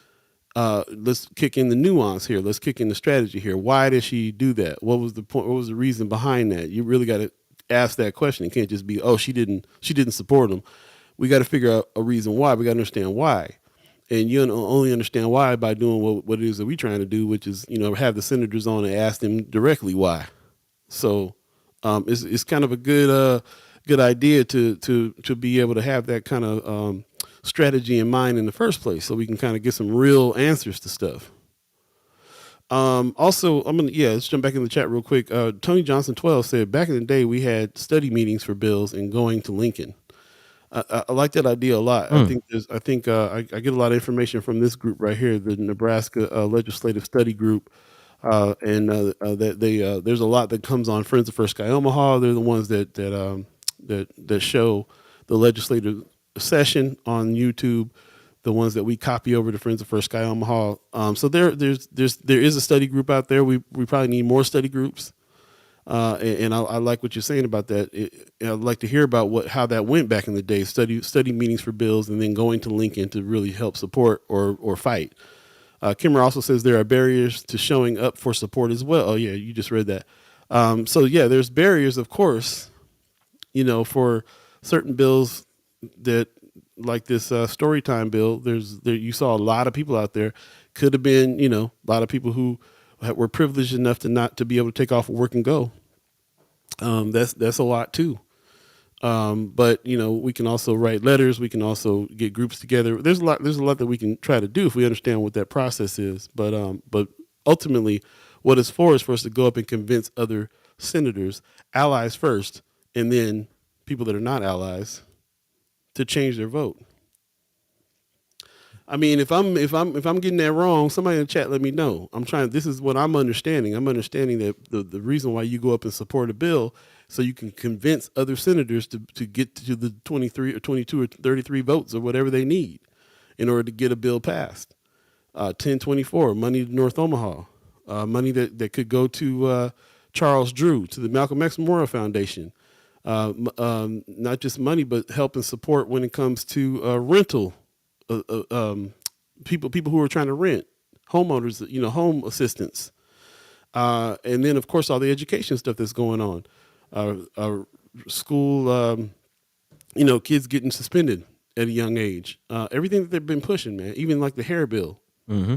let's kick in the nuance here. Let's kick in the strategy here. Why did she do that? What was the point? What was the reason behind that? You really got to ask that question. It can't just be, oh, she didn't support them. We got to figure out a reason why. We got to understand why. And you only understand why by doing what it is that we're trying to do, which is, have the senators on and ask them directly why. So it's kind of a good idea to be able to have that kind of strategy in mind in the first place, so we can kind of get some real answers to stuff. Also, let's jump back in the chat real quick. Tony Johnson 12 said, back in the day, we had study meetings for bills and going to Lincoln. I like that idea a lot. I think I get a lot of information from this group right here, the Nebraska Legislative Study Group, and there's a lot that comes on Friends of First Sky Omaha. They're the ones that show the legislative session on YouTube, the ones that we copy over to Friends of First Sky Omaha. So there is a study group out there. We probably need more study groups. And I like what you're saying about that. I'd like to hear about how that went back in the day. Study meetings for bills, and then going to Lincoln to really help support or fight. Kimmer also says there are barriers to showing up for support as well. Oh yeah, you just read that. So yeah, there's barriers, of course. For certain bills that, like this story time bill, you saw a lot of people out there Could have been, a lot of people who were privileged enough to not to be able to take off work and go. That's a lot too. But we can also write letters. We can also get groups together. There's a lot that we can try to do if we understand what that process is. But ultimately, what it's for is for us to go up and convince other senators, allies first, and then people that are not allies, to change their vote. I mean, if I'm getting that wrong, somebody in the chat let me know. This is what I'm understanding. I'm understanding that the reason why you go up and support a bill so you can convince other senators to get to the 23 or 22 or 33 votes or whatever they need in order to get a bill passed. 1024, money to North Omaha, money that could go to Charles Drew, to the Malcolm X Memorial Foundation. Not just money, but help and support when it comes to rental. People who are trying to rent, homeowners, home assistance, and then of course all the education stuff that's going on, school, kids getting suspended at a young age, everything that they've been pushing, man, even like the hair bill. Mm-hmm.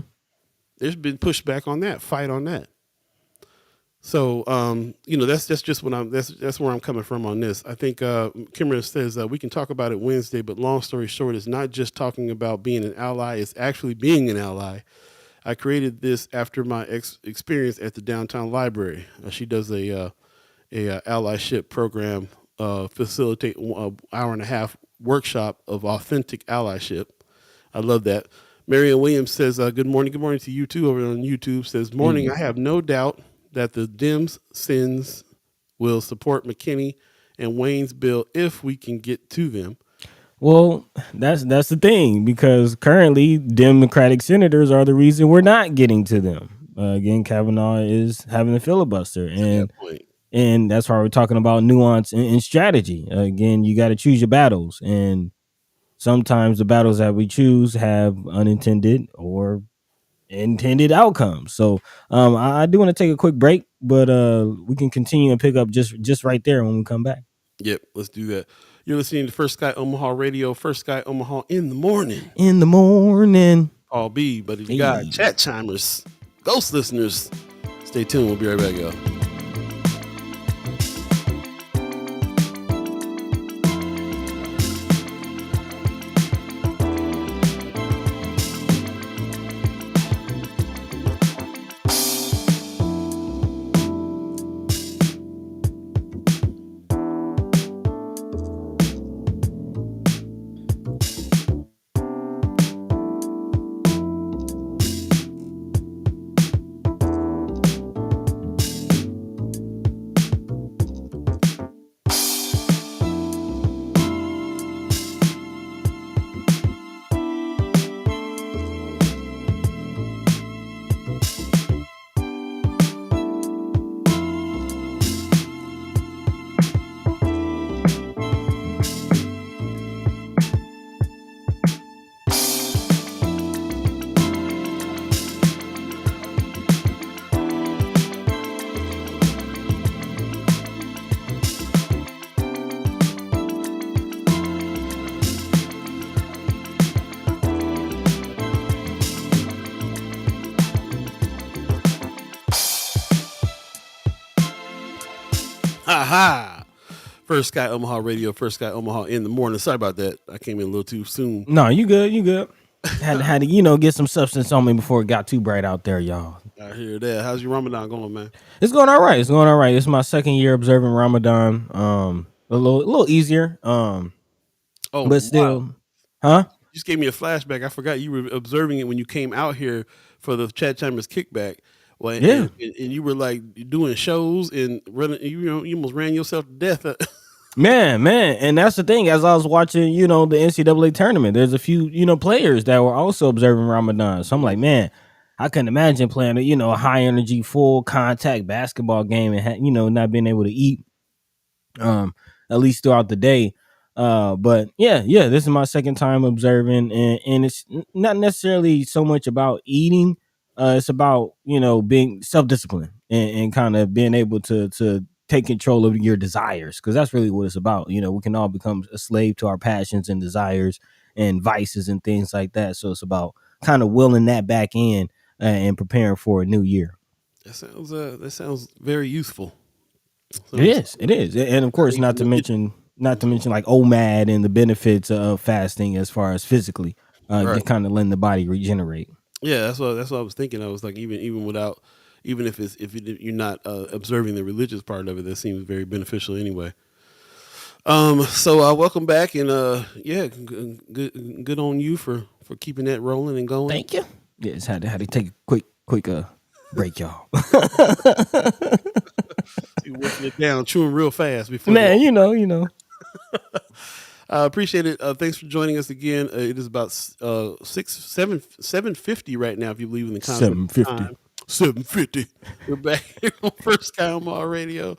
There's been pushback on that, fight on that. So, that's just that's where I'm coming from on this. I think Kimmerer says we can talk about it Wednesday, but long story short, it's not just talking about being an ally; it's actually being an ally. I created this after my experience at the downtown library. She does a allyship program, facilitate an hour and a half workshop of authentic allyship. I love that. Marion Williams says, good morning to you too over on YouTube. Says, morning, I have no doubt that the Dems sins will support McKinney and Wayne's bill if we can get to them. Well, that's the thing, because currently Democratic senators are the reason we're not getting to them. Again, Kavanaugh is having a filibuster, and that's why we're talking about nuance and strategy. Again, you got to choose your battles, and sometimes the battles that we choose have unintended or intended outcomes. So I do want to take a quick break, but we can continue and pick up just right there when we come back. Yep, let's do that. You're listening to First Sky Omaha Radio, First Sky Omaha in the morning. Paul B, but if you got chat chimers, ghost listeners, stay tuned. We'll be right back, y'all. Ha! First Sky Omaha Radio, First Sky Omaha in the morning. Sorry about that. I came in a little too soon. No, you good. had to get some substance on me before it got too bright out there, y'all. I hear that. How's your Ramadan going, man? It's going all right. It's my second year observing Ramadan. A little easier. But still, wow. Huh? You just gave me a flashback. I forgot you were observing it when you came out here for the Chat Chambers kickback. Well, yeah, and you were like doing shows and running. You almost ran yourself to death. man, and that's the thing. As I was watching, the NCAA tournament, there's a few, players that were also observing Ramadan. So I'm like, man, I couldn't imagine playing a high energy, full contact basketball game and not being able to eat, at least throughout the day. But yeah, this is my second time observing, and it's not necessarily so much about eating. It's about being self-disciplined and kind of being able to take control of your desires, because that's really what it's about. We can all become a slave to our passions and desires and vices and things like that. So it's about kind of willing that back in and preparing for a new year. That sounds very useful. It is, and of course, not to mention like OMAD and the benefits of fasting as far as physically, Right. kind of letting the body regenerate. Yeah, that's what I was thinking. I was like, even without, even if you're not observing the religious part of it, that seems very beneficial anyway. So welcome back, and yeah, good on you for keeping that rolling and going. Thank you. Yes, had to take a quick break, y'all. You working it down, chewing real fast before. Man, you know. Appreciate it. Thanks for joining us again. It is about 7:50 right now, if you believe in the concept. 7:50. 7:50. We're back here on First Sky Omaha Radio,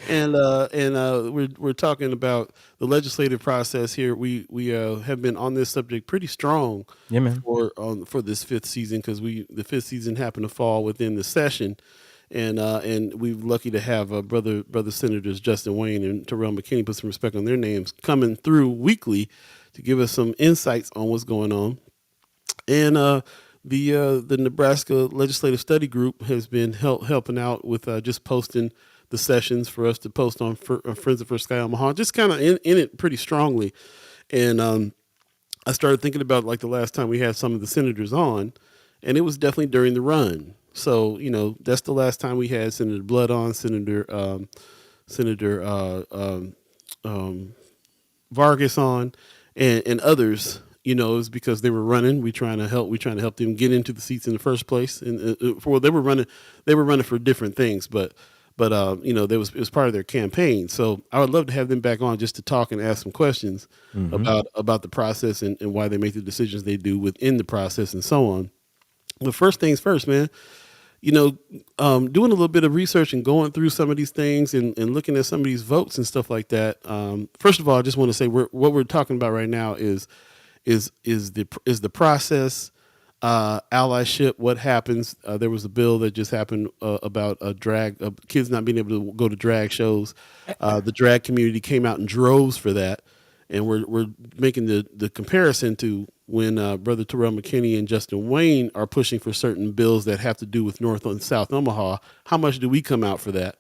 and we're talking about the legislative process here. We have been on this subject pretty strong. Yeah, man. For this fifth season, because the fifth season happened to fall within the session. And we're lucky to have brother senators Justin Wayne and Terrell McKinney, put some respect on their names, coming through weekly to give us some insights on what's going on. And the Nebraska Legislative Study Group has been helping out with just posting the sessions for us to post on Friends of First Sky Omaha, just kind of in it pretty strongly. And I started thinking about like the last time we had some of the senators on, and it was definitely during the run. So, that's the last time we had Senator Blood on, Senator Vargas on, and others. It was because they were running. We trying to help them get into the seats in the first place. And they were running for different things, but it was part of their campaign. So I would love to have them back on just to talk and ask some questions about the process and why they make the decisions they do within the process and so on. But first things first, man. Doing a little bit of research and going through some of these things and looking at some of these votes and stuff like that. First of all, I just want to say what we're talking about right now is the process, allyship. What happens? There was a bill that just happened about kids not being able to go to drag shows. The drag community came out in droves for that, and we're making the comparison to when Brother Terrell McKinney and Justin Wayne are pushing for certain bills that have to do with North and South Omaha. How much do we come out for that?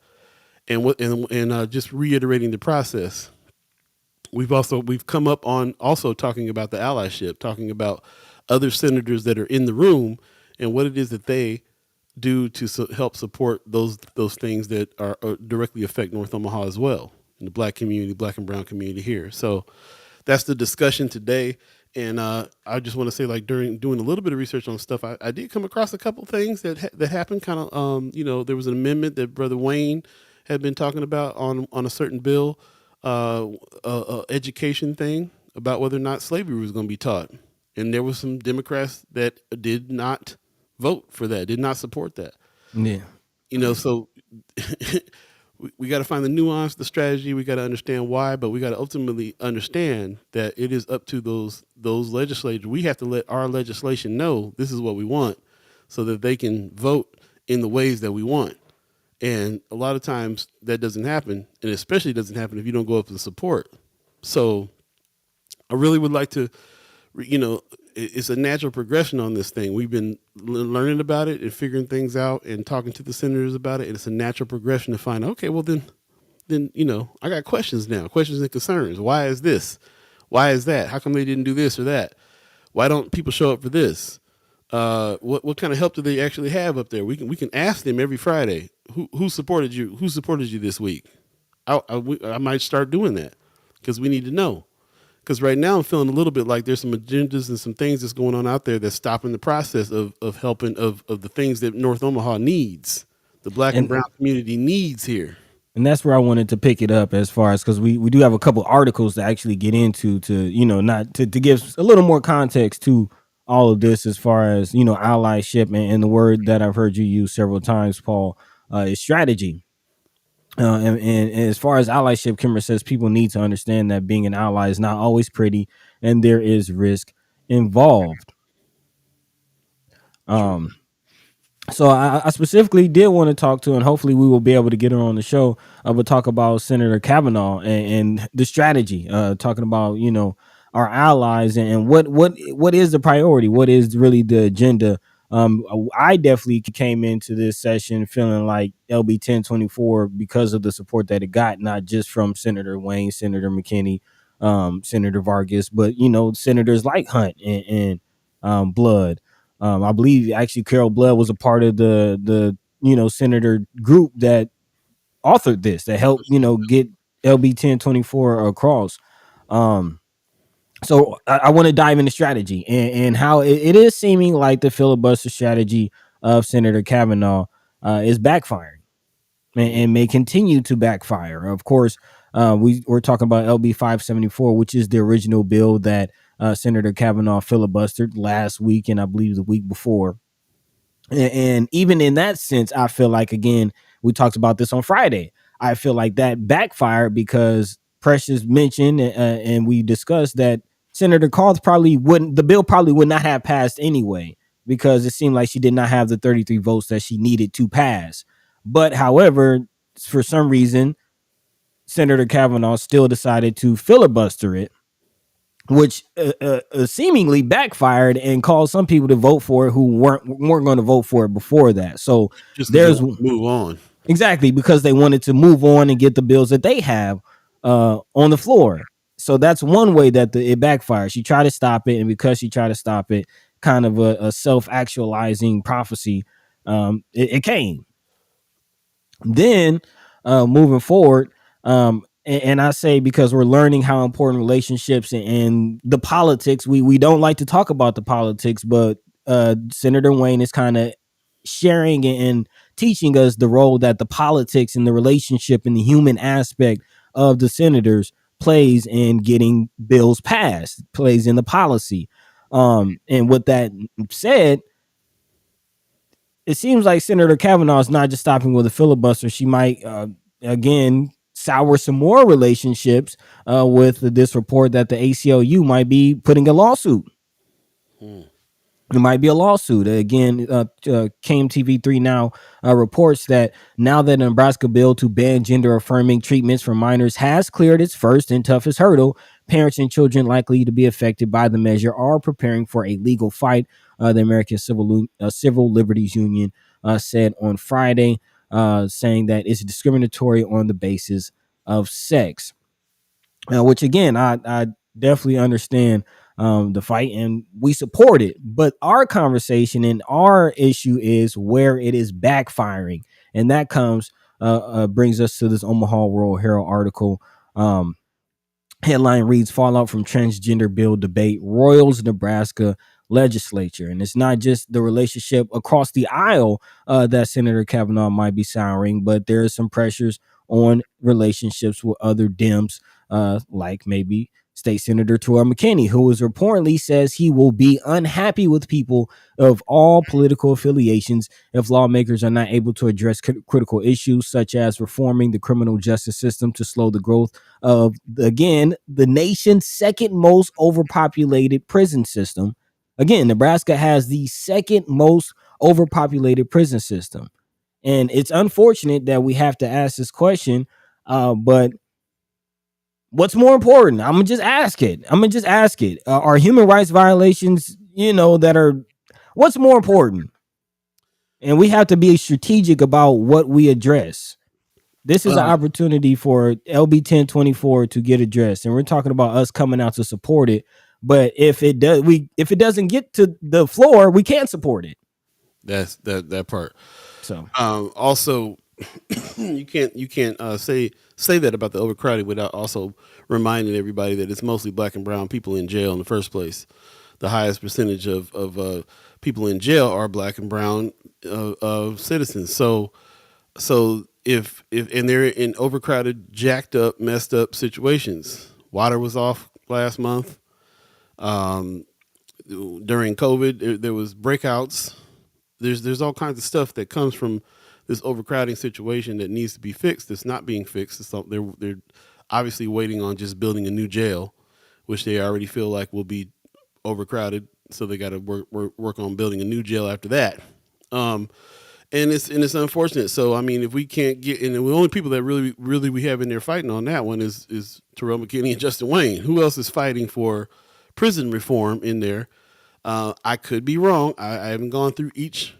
And just reiterating the process. We've come up on also talking about the allyship, talking about other senators that are in the room and what it is that they do to help support those things that are directly affect North Omaha as well, and the black community, black and brown community here. So that's the discussion today. And I just want to say, like, during doing a little bit of research on stuff, I did come across a couple things that happened. Kind of, there was an amendment that Brother Wayne had been talking about on a certain bill, education thing about whether or not slavery was going to be taught. And there was some Democrats that did not vote for that, did not support that. Yeah. So we got to find the nuance, the strategy. We got to understand why, but we got to ultimately understand that it is up to those legislators. We have to let our legislation know this is what we want so that they can vote in the ways that we want. And a lot of times that doesn't happen, and especially doesn't happen if you don't go up and support. So I really would like to, it's a natural progression on this thing. We've been learning about it and figuring things out and talking to the senators about it. And it's a natural progression to find, okay, well then, I got questions now, questions and concerns. Why is this? Why is that? How come they didn't do this or that? Why don't people show up for this? What kind of help do they actually have up there? We can ask them every Friday. Who supported you? Who supported you this week? I might start doing that because we need to know. Because right now I'm feeling a little bit like there's some agendas and some things that's going on out there that's stopping the process of helping of the things that North Omaha needs, the black and brown community needs here. And that's where I wanted to pick it up as far as, because we do have a couple articles to actually get into to give a little more context to all of this as far as, allyship and the word that I've heard you use several times, Paul, is strategy. And as far as allyship, Kimber says people need to understand that being an ally is not always pretty and there is risk involved. So I specifically did want to talk to, and hopefully we will be able to get her on the show, but talk about Senator Kavanaugh and the strategy, talking about, our allies, and what is the priority, what is really the agenda. I definitely came into this session feeling like LB 1024 because of the support that it got, not just from Senator Wayne, Senator McKinney, Senator Vargas, but senators like Hunt and Blood. I believe actually Carol Blood was a part of the senator group that authored this, that helped get LB 1024 across. Um, so I want to dive into strategy and how it is seeming like the filibuster strategy of Senator Kavanaugh is backfiring and may continue to backfire. Of course, we're talking about LB 574, which is the original bill that Senator Kavanaugh filibustered last week and I believe the week before. And even in that sense, I feel like, again, we talked about this on Friday. I feel like that backfired because Precious mentioned and we discussed that Senator Carth the bill probably would not have passed anyway, because it seemed like she did not have the 33 votes that she needed to pass. But however, for some reason, Senator Kavanaugh still decided to filibuster it, which seemingly backfired and caused some people to vote for it who weren't going to vote for it before that. So Just there's move on. exactly, because they wanted to move on and get the bills that they have on the floor. So that's one way that it backfired. She tried to stop it, and because she tried to stop it, kind of a self-actualizing prophecy, it came. Then moving forward, and I say because we're learning how important relationships and the politics, we don't like to talk about the politics, but Senator Wayne is kind of sharing and teaching us the role that the politics and the relationship and the human aspect of the senators plays in getting bills passed, plays in the policy. And with that said, it seems like Senator Kavanaugh is not just stopping with a filibuster. She might, again, sour some more relationships with this report that the ACLU might be putting a lawsuit. There might be a lawsuit. Again, KMTV3 now reports that now that the Nebraska bill to ban gender affirming treatments for minors has cleared its first and toughest hurdle, parents and children likely to be affected by the measure are preparing for a legal fight. The American Civil Liberties Union said on Friday, saying that it's discriminatory on the basis of sex. Which again, I definitely understand the fight and we support it. But our conversation and our issue is where it is backfiring, and that brings us to this Omaha World Herald article. Headline reads: Fallout from transgender bill debate roils Nebraska legislature. And it's not just the relationship across the aisle that Senator Kavanaugh might be souring, but there are some pressures on relationships with other Dems, like maybe State Senator Troy McKinney, who is reportedly says he will be unhappy with people of all political affiliations if lawmakers are not able to address critical issues such as reforming the criminal justice system to slow the growth of, again, the nation's second most overpopulated prison system. Again, Nebraska has the second most overpopulated prison system. And it's unfortunate that we have to ask this question, but what's more important? I'm gonna just ask it. Are human rights violations, that are what's more important? And we have to be strategic about what we address. This is an opportunity for LB 1024 to get addressed, and we're talking about us coming out to support it. But if it doesn't get to the floor, we can't support it. That's that part. So also, you can't say that about the overcrowding without also reminding everybody that it's mostly black and brown people in jail in the first place. The highest percentage of people in jail are black and brown citizens. So if and they're in overcrowded, jacked up, messed up situations. Water was off last month. During COVID, there was breakouts. There's all kinds of stuff that comes from this overcrowding situation that needs to be fixed. That's not being fixed. They're obviously waiting on just building a new jail, which they already feel like will be overcrowded. So they got to work on building a new jail after that. and it's unfortunate. So I mean, if we can't get, and the only people that really we have in there fighting on that one is Terrell McKinney and Justin Wayne. Who else is fighting for prison reform in there? I could be wrong. I haven't gone through each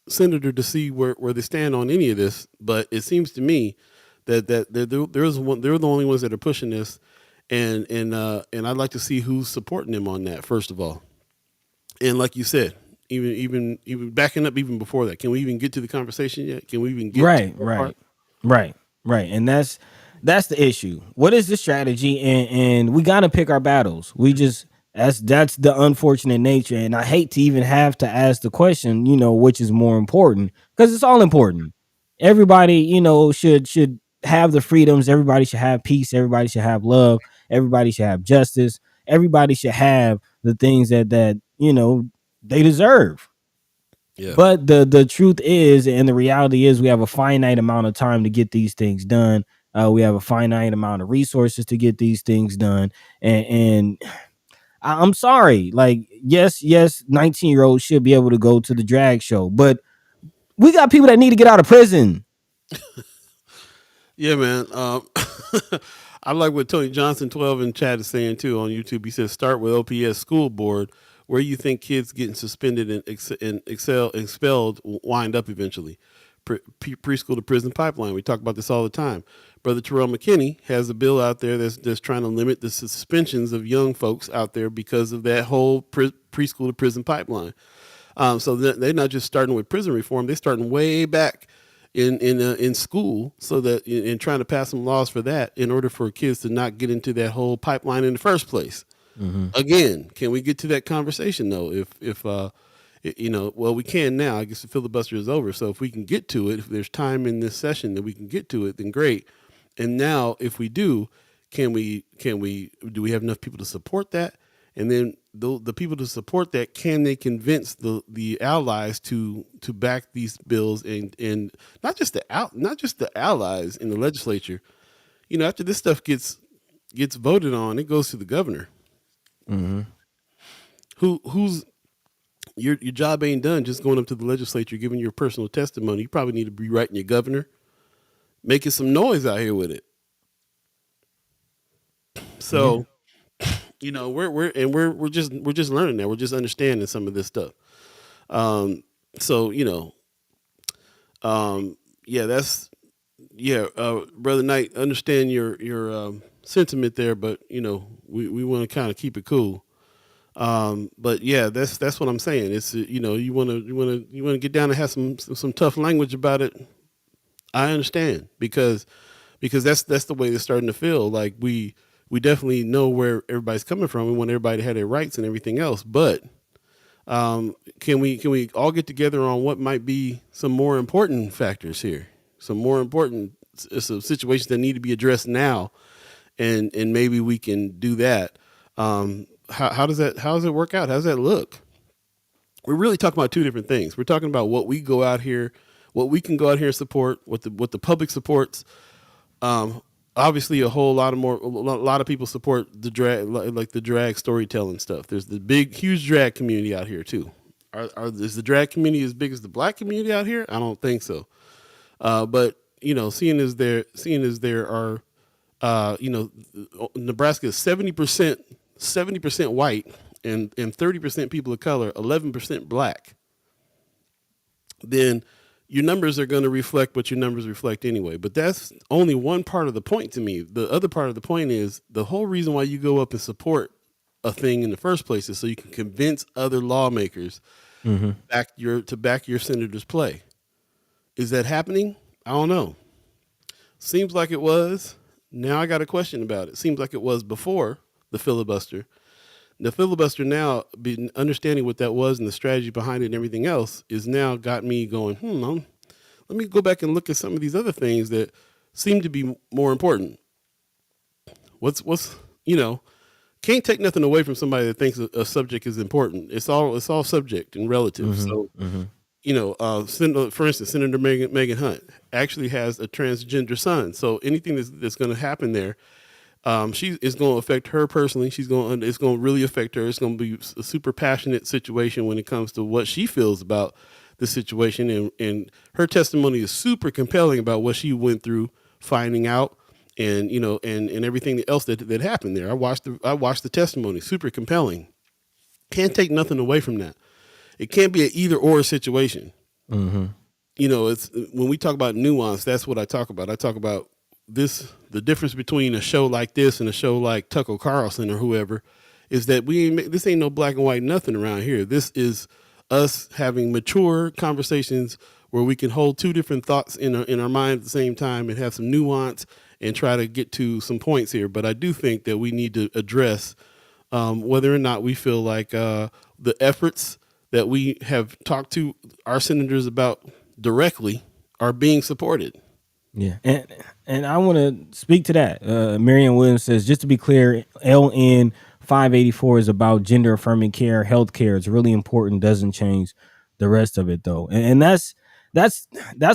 senator to see where they stand on any of this, but it seems to me that they're the only ones that are pushing this, and I'd like to see who's supporting them on that first of all. And like you said, even backing up even before that, can we even get to the conversation yet? Can we even get right? And that's the issue. What is the strategy? And we got to pick our battles. We just that's the unfortunate nature. And I hate to even have to ask the question, which is more important, because it's all important. Everybody, should have the freedoms. Everybody should have peace. Everybody should have love. Everybody should have justice. Everybody should have the things that they deserve. Yeah. But the truth is, and the reality is, we have a finite amount of time to get these things done. We have a finite amount of resources to get these things done. And I'm sorry, like, yes, 19-year-olds should be able to go to the drag show, but we got people that need to get out of prison. Yeah, man. I like what Tony Johnson 12 in chat is saying too on YouTube. He says, start with OPS school board. Where you think kids getting suspended and expelled wind up eventually? Preschool to prison pipeline. We talk about this all the time. Brother Terrell McKinney has a bill out there that's trying to limit the suspensions of young folks out there because of that whole preschool to prison pipeline. So they're not just starting with prison reform; they're starting way back in school, so that in trying to pass some laws for that in order for kids to not get into that whole pipeline in the first place. Mm-hmm. Again, can we get to that conversation though? If well, we can now. I guess the filibuster is over. So if we can get to it, if there's time in this session that we can get to it, then great. And now, if we do, do we have enough people to support that? And then the people to support that, can they convince the allies to back these bills and not just the allies in the legislature? After this stuff gets voted on, it goes to the governor. Mm-hmm. Who's your job ain't done just going up to the legislature giving your personal testimony. You probably need to be writing your governor, making some noise out here with it. So, we're just learning that. We're just understanding some of this stuff. Brother Knight, understand your sentiment there, but we want to kind of keep it cool. But yeah, that's what I'm saying. It's you want to get down and have some tough language about it. I understand because that's the way they're starting to feel. Like we definitely know where everybody's coming from. We want everybody to have their rights and everything else. But can we all get together on what might be some more important factors here? Some more important some situations that need to be addressed now, and maybe we can do that. How does it work out? How does that look? We're really talking about two different things. We're talking about what we can go out here and support, what the public supports. Obviously, a lot of people support the drag, like the drag storytelling stuff. There's the huge drag community out here too. Is the drag community as big as the black community out here? I don't think so. But seeing as there are, Nebraska is 70% white and 30% people of color, 11% black, then your numbers are going to reflect what your numbers reflect anyway. But that's only one part of the point to me. The other part of the point is the whole reason why you go up and support a thing in the first place is so you can convince other lawmakers to back your senator's play. Is that happening? I don't know. Seems like it was. Now I got a question about it. Seems like it was before the filibuster. The filibuster now, understanding what that was and the strategy behind it and everything else, is now got me going, let me go back and look at some of these other things that seem to be more important. What's can't take nothing away from somebody that thinks a subject is important. It's all subject and relative. For instance, Senator Megan Hunt actually has a transgender son. So anything that's going to happen there, she is going to affect her personally. It's going to really affect her. It's going to be a super passionate situation when it comes to what she feels about the situation, and her testimony is super compelling about what she went through finding out, and and everything else that happened there. I watched the testimony, super compelling. Can't take nothing away from that. It can't be an either or situation. Mm-hmm. It's when we talk about nuance, that's what I talk about. I talk about the difference between a show like this and a show like Tucker Carlson or whoever is that this ain't no black and white nothing around here. This is us having mature conversations where we can hold two different thoughts in our mind at the same time and have some nuance and try to get to some points here. But I do think that we need to address whether or not we feel like the efforts that we have talked to our senators about directly are being supported. Yeah, and I want to speak to that. Marianne Williams says, just to be clear, LN 584 is about gender affirming care, health care. It's really important. Doesn't change the rest of it though, and that's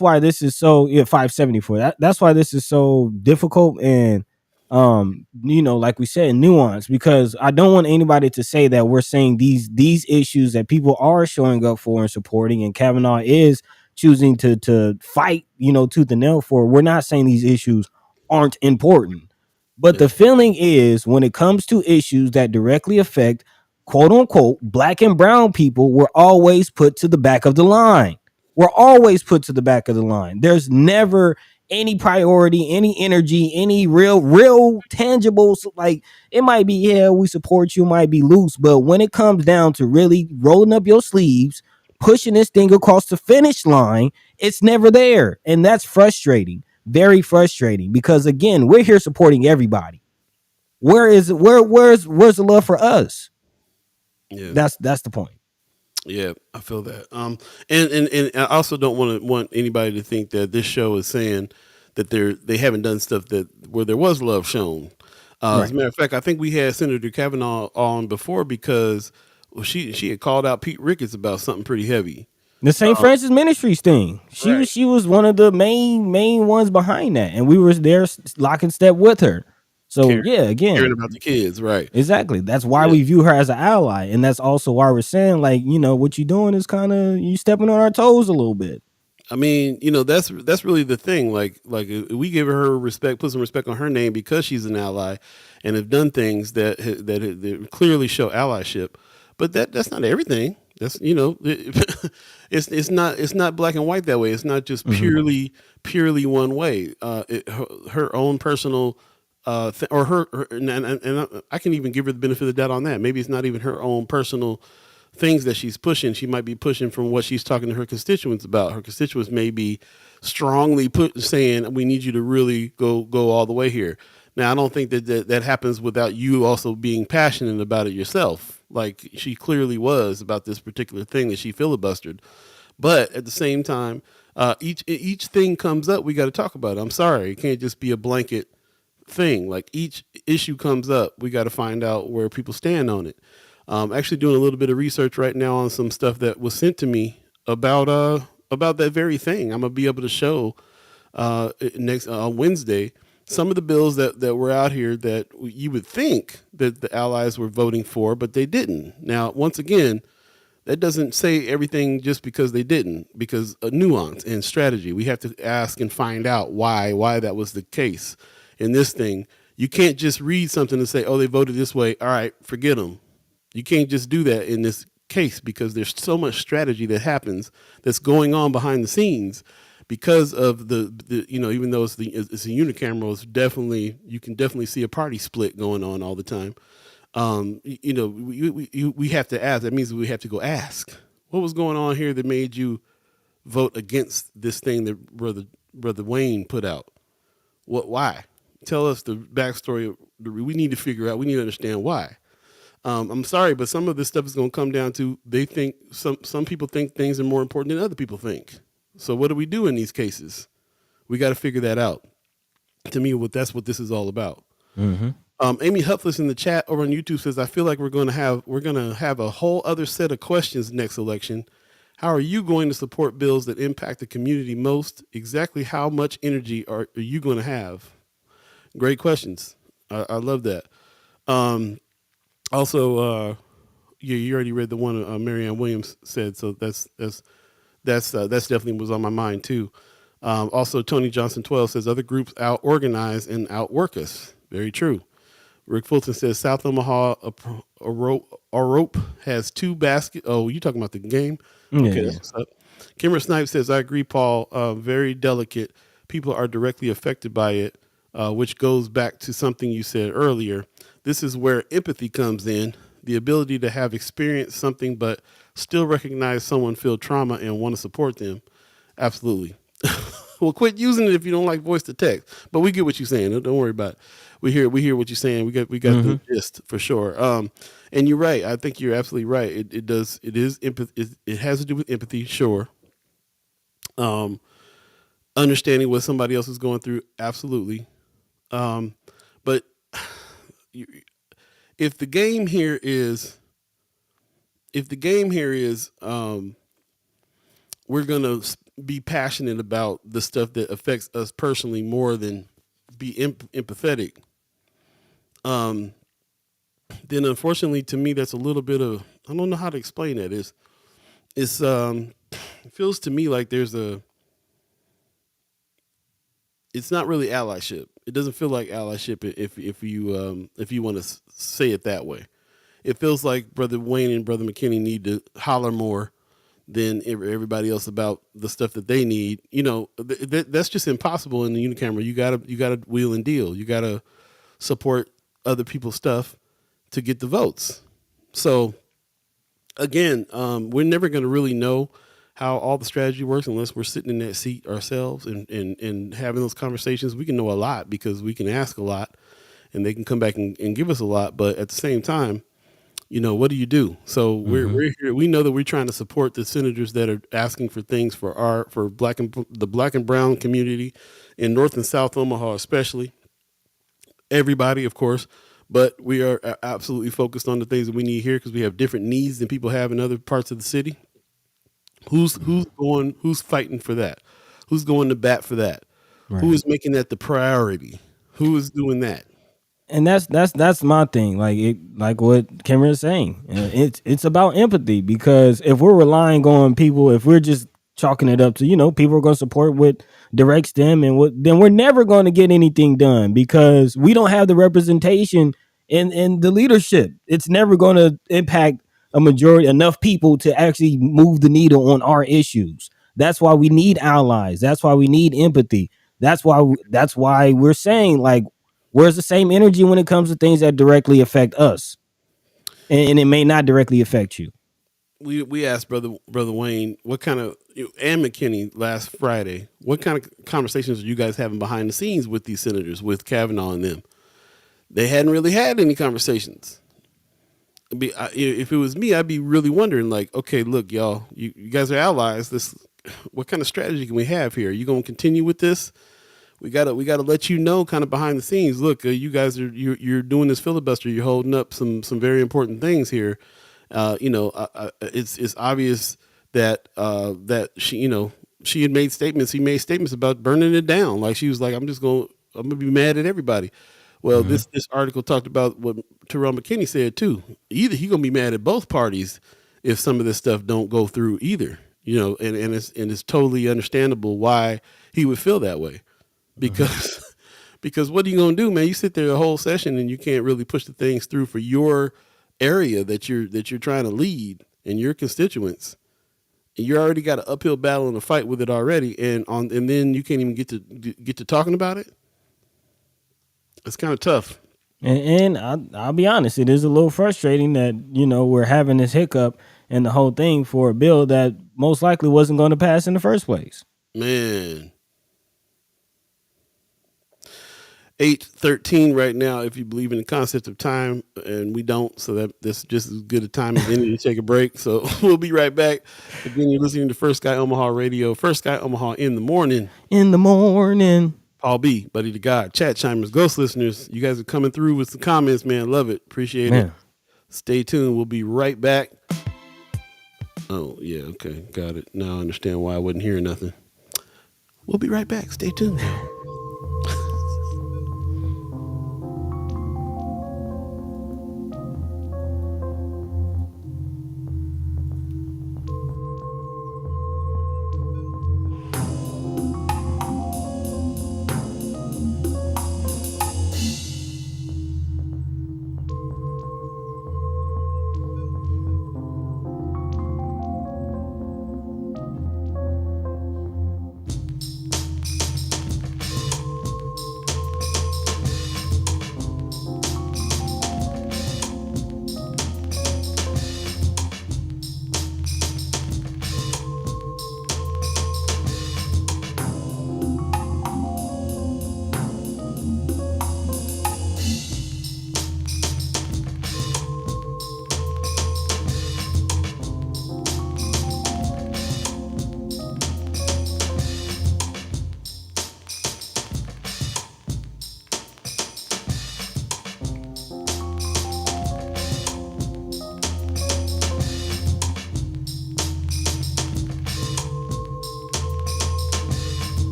why this is so 574. That's why this is so difficult and like we said, nuance, because I don't want anybody to say that we're saying these issues that people are showing up for and supporting, and Kavanaugh is choosing to fight, tooth and nail for. We're not saying these issues aren't important, but the feeling is when it comes to issues that directly affect quote unquote black and brown people, we're always put to the back of the line. We're always put to the back of the line. There's never any priority, any energy, any real tangible, like it might be, yeah, we support you, might be loose, but when it comes down to really rolling up your sleeves, pushing this thing across the finish line, it's never there. And that's frustrating, very frustrating, because again, we're here supporting everybody. Where's the love for us? Yeah. That's the point. Yeah, I feel that. And I also don't want anybody to think that this show is saying that they haven't done stuff where there was love shown. Right. As a matter of fact, I think we had Senator Kavanaugh on before because she had called out Pete Ricketts about something pretty heavy. The St. Francis Ministries thing. She was one of the main ones behind that, and we were there lock and step with her. So caring about the kids, right? Exactly. That's why we view her as an ally, and that's also why we're saying, like, what you're doing is kind of you stepping on our toes a little bit. I mean, that's really the thing. Like we give her respect, put some respect on her name because she's an ally, and have done things that clearly show allyship. But that's not everything. That's it's not black and white that way. It's not just purely one way. Her own personal. Or her and I can even give her the benefit of the doubt on that. Maybe it's not even her own personal things that she's pushing. She might be pushing from what she's talking to her constituents about. Her constituents may be strongly saying, we need you to really go all the way here. Now, I don't think that happens without you also being passionate about it yourself. Like she clearly was about this particular thing that she filibustered. But at the same time, each thing comes up, we got to talk about it. I'm sorry. It can't just be a blanket thing. Like each issue comes up, we got to find out where people stand on it. Actually doing a little bit of research right now on some stuff that was sent to me about that very thing. I'm gonna be able to show next Wednesday some of the bills that were out here that you would think that the allies were voting for, but they didn't. Now, once again, that doesn't say everything just because they didn't, because a nuance and strategy. We have to ask and find out why that was the case. In this thing, you can't just read something and say, oh, they voted this way. All right, forget them. You can't just do that in this case because there's so much strategy that happens that's going on behind the scenes because of the even though it's a unicameral, it's definitely, you can definitely see a party split going on all the time. We have to ask. That means we have to go ask what was going on here that made you vote against this thing that Brother Wayne put out. Why? Tell us the backstory. We need to figure out. We need to understand why. I'm sorry, but some of this stuff is going to come down to they think some people think things are more important than other people think. So what do we do in these cases? We got to figure that out. To me, that's what this is all about. Mm-hmm. Amy Huffless in the chat over on YouTube says, "I feel like we're going to have a whole other set of questions next election. How are you going to support bills that impact the community most? Exactly how much energy are you going to have?" Great questions. I love that. Also, you already read the one Marianne Williams said, so that's that's definitely was on my mind too. Also, Tony Johnson 12 says other groups out organize and outwork us. Very true. Rick Fulton says South Omaha Rope has 2 basket. Oh, you talking about the game? Okay, Yeah. that's what's up. Kimmer Snipes says I agree, Paul. Very delicate. People are directly affected by it, which goes back to something you said earlier. This is where empathy comes in, the ability to have experienced something but still recognize someone feel trauma and want to support them. Absolutely. Well, quit using it if you don't like voice to text. But we get what you're saying. Don't worry about it. We hear what you're saying. We got the gist for sure. And you're right. I think you're absolutely right. It is empathy. It has to do with empathy, sure. Understanding what somebody else is going through, absolutely. But if the game here is we're gonna be passionate about the stuff that affects us personally more than be empathetic, then unfortunately to me that's a little bit of, I don't know how to explain that. It feels to me like it's not really allyship. It doesn't feel like allyship if you want to say it that way. It feels like Brother Wayne and Brother McKinney need to holler more than everybody else about the stuff that they need. That's just impossible in the unicameral. You gotta wheel and deal. You gotta support other people's stuff to get the votes. So again, we're never going to really know how all the strategy works unless we're sitting in that seat ourselves and having those conversations. We can know a lot because we can ask a lot and they can come back and give us a lot. But at the same time, what do you do? So we're here. We know that we're trying to support the senators that are asking for things for the black and brown community in North and South Omaha, especially. Everybody, of course, but we are absolutely focused on the things that we need here because we have different needs than people have in other parts of the city. Who's fighting for that? Who's going to bat for that? Right. Who is making that the priority? Who is doing that? And that's my thing. Like what Cameron is saying, it's about empathy, because if we're relying on people, if we're just chalking it up to people are going to support what directs them then we're never going to get anything done because we don't have the representation in the leadership. It's never going to impact a majority, enough people to actually move the needle on our issues. That's why we need allies. That's why we need empathy. That's why we're saying, like, where's the same energy when it comes to things that directly affect us, and it may not directly affect you. We asked brother Wayne what kind of, and McKinney last Friday, what kind of conversations are you guys having behind the scenes with these senators, with Kavanaugh and them? They hadn't really had any conversations. If it was me, I'd be really wondering, like, okay, look, y'all, you guys are allies. What kind of strategy can we have here? Are you going to continue with this? We gotta let you know, kind of behind the scenes. Look, you guys you're doing this filibuster. You're holding up some very important things here. It's obvious that she had made statements. He made statements about burning it down. Like, she was like, I'm gonna be mad at everybody. Well, this article talked about what Terrell McKinney said too. Either he gonna be mad at both parties if some of this stuff don't go through either. And it's totally understandable why he would feel that way. Because what are you going to do, man? You sit there the whole session and you can't really push the things through for your area that you're trying to lead and your constituents. And you already got an uphill battle and a fight with it already, and then you can't even get to talking about it. It's kind of tough. And I'll be honest, it is a little frustrating that we're having this hiccup and the whole thing for a bill that most likely wasn't going to pass in the first place. Man. 8:13 right now, if you believe in the concept of time, and we don't, so that's just as good a time as any to take a break. So we'll be right back. Again, you're listening to First Sky Omaha Radio, First Sky Omaha in the morning. In the morning. Paul B, Buddi3 Da Gawd, chat chimers, ghost listeners. You guys are coming through with some comments, man. Love it. Appreciate it. Stay tuned. We'll be right back. Oh, yeah. Okay. Got it. Now I understand why I wasn't hearing nothing. We'll be right back. Stay tuned.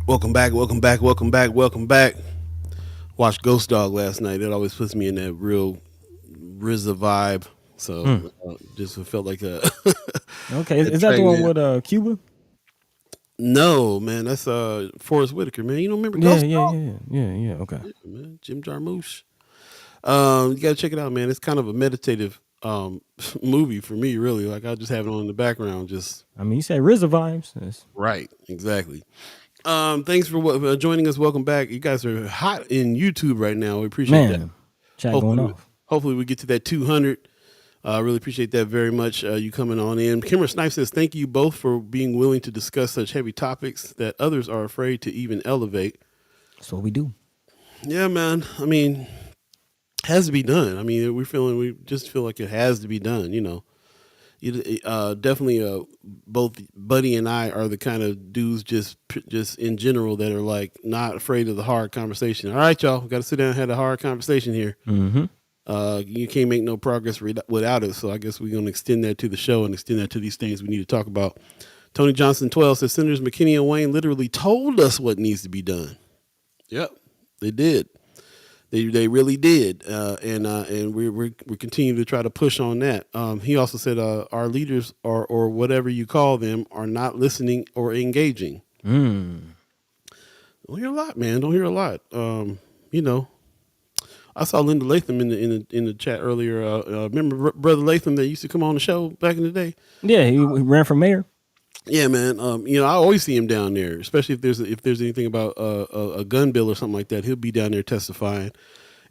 Welcome back, welcome back, welcome back, welcome back. Watched Ghost Dog last night. It always puts me in that real RZA vibe. So just felt like a Okay, is that the one with Cuba? No, man, that's Forrest Whitaker, man. You don't remember Yeah, Ghost Dog? yeah. Okay. Yeah, man, Jim Jarmusch. You gotta check it out, man. It's kind of a meditative movie for me, really. Like I just have it on in the background, just I mean, you said RZA vibes. That's- right, exactly. Thanks for joining us. Welcome back. You guys are hot in YouTube right now. We appreciate that. Man, chat going off. Hopefully we get to that 200. I really appreciate that very much. You coming on in. Kimmer Snipe says, thank you both for being willing to discuss such heavy topics that others are afraid to even elevate. That's what we do. Yeah, man. I mean, has to be done. I mean, we just feel like it has to be done, you know. Definitely both Buddy and I are the kind of dudes just in general that are like not afraid of the hard conversation. All right, y'all, we got to sit down and have a hard conversation here. Mm-hmm. You can't make no progress without it. So I guess we're going to extend that to the show and extend that to these things we need to talk about. Tony Johnson 12 says Senators McKinney and Wayne literally told us what needs to be done. Yep, they did. They really did, and we continue to try to push on that. He also said our leaders or whatever you call them are not listening or engaging. Don't hear a lot, man. Don't hear a lot. You know. I saw Linda Latham in the chat earlier. Remember Brother Latham that used to come on the show back in the day? Yeah, he ran for mayor. Yeah, man. You know, I always see him down there, especially if there's anything about a gun bill or something like that. He'll be down there testifying.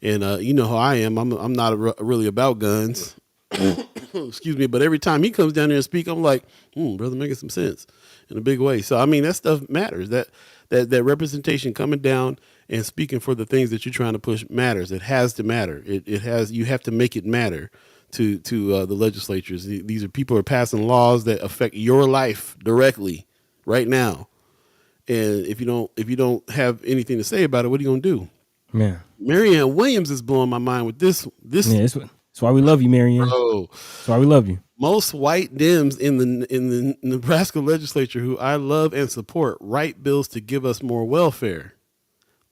And you know how I am. I'm not really about guns. Excuse me, but every time he comes down there and speak, I'm like, brother, making some sense in a big way. So I mean, that stuff matters. That representation coming down and speaking for the things that you're trying to push matters. It has to matter. It has. You have to make it matter to the legislatures. These are people who are passing laws that affect your life directly right now. And if you don't have anything to say about it, what are you gonna do? Man, Marianne Williams is blowing my mind with this. Yeah, that's why we love you, Marianne. Oh, that's why we love you. Most white Dems in the Nebraska legislature, who I love and support, write bills to give us more welfare.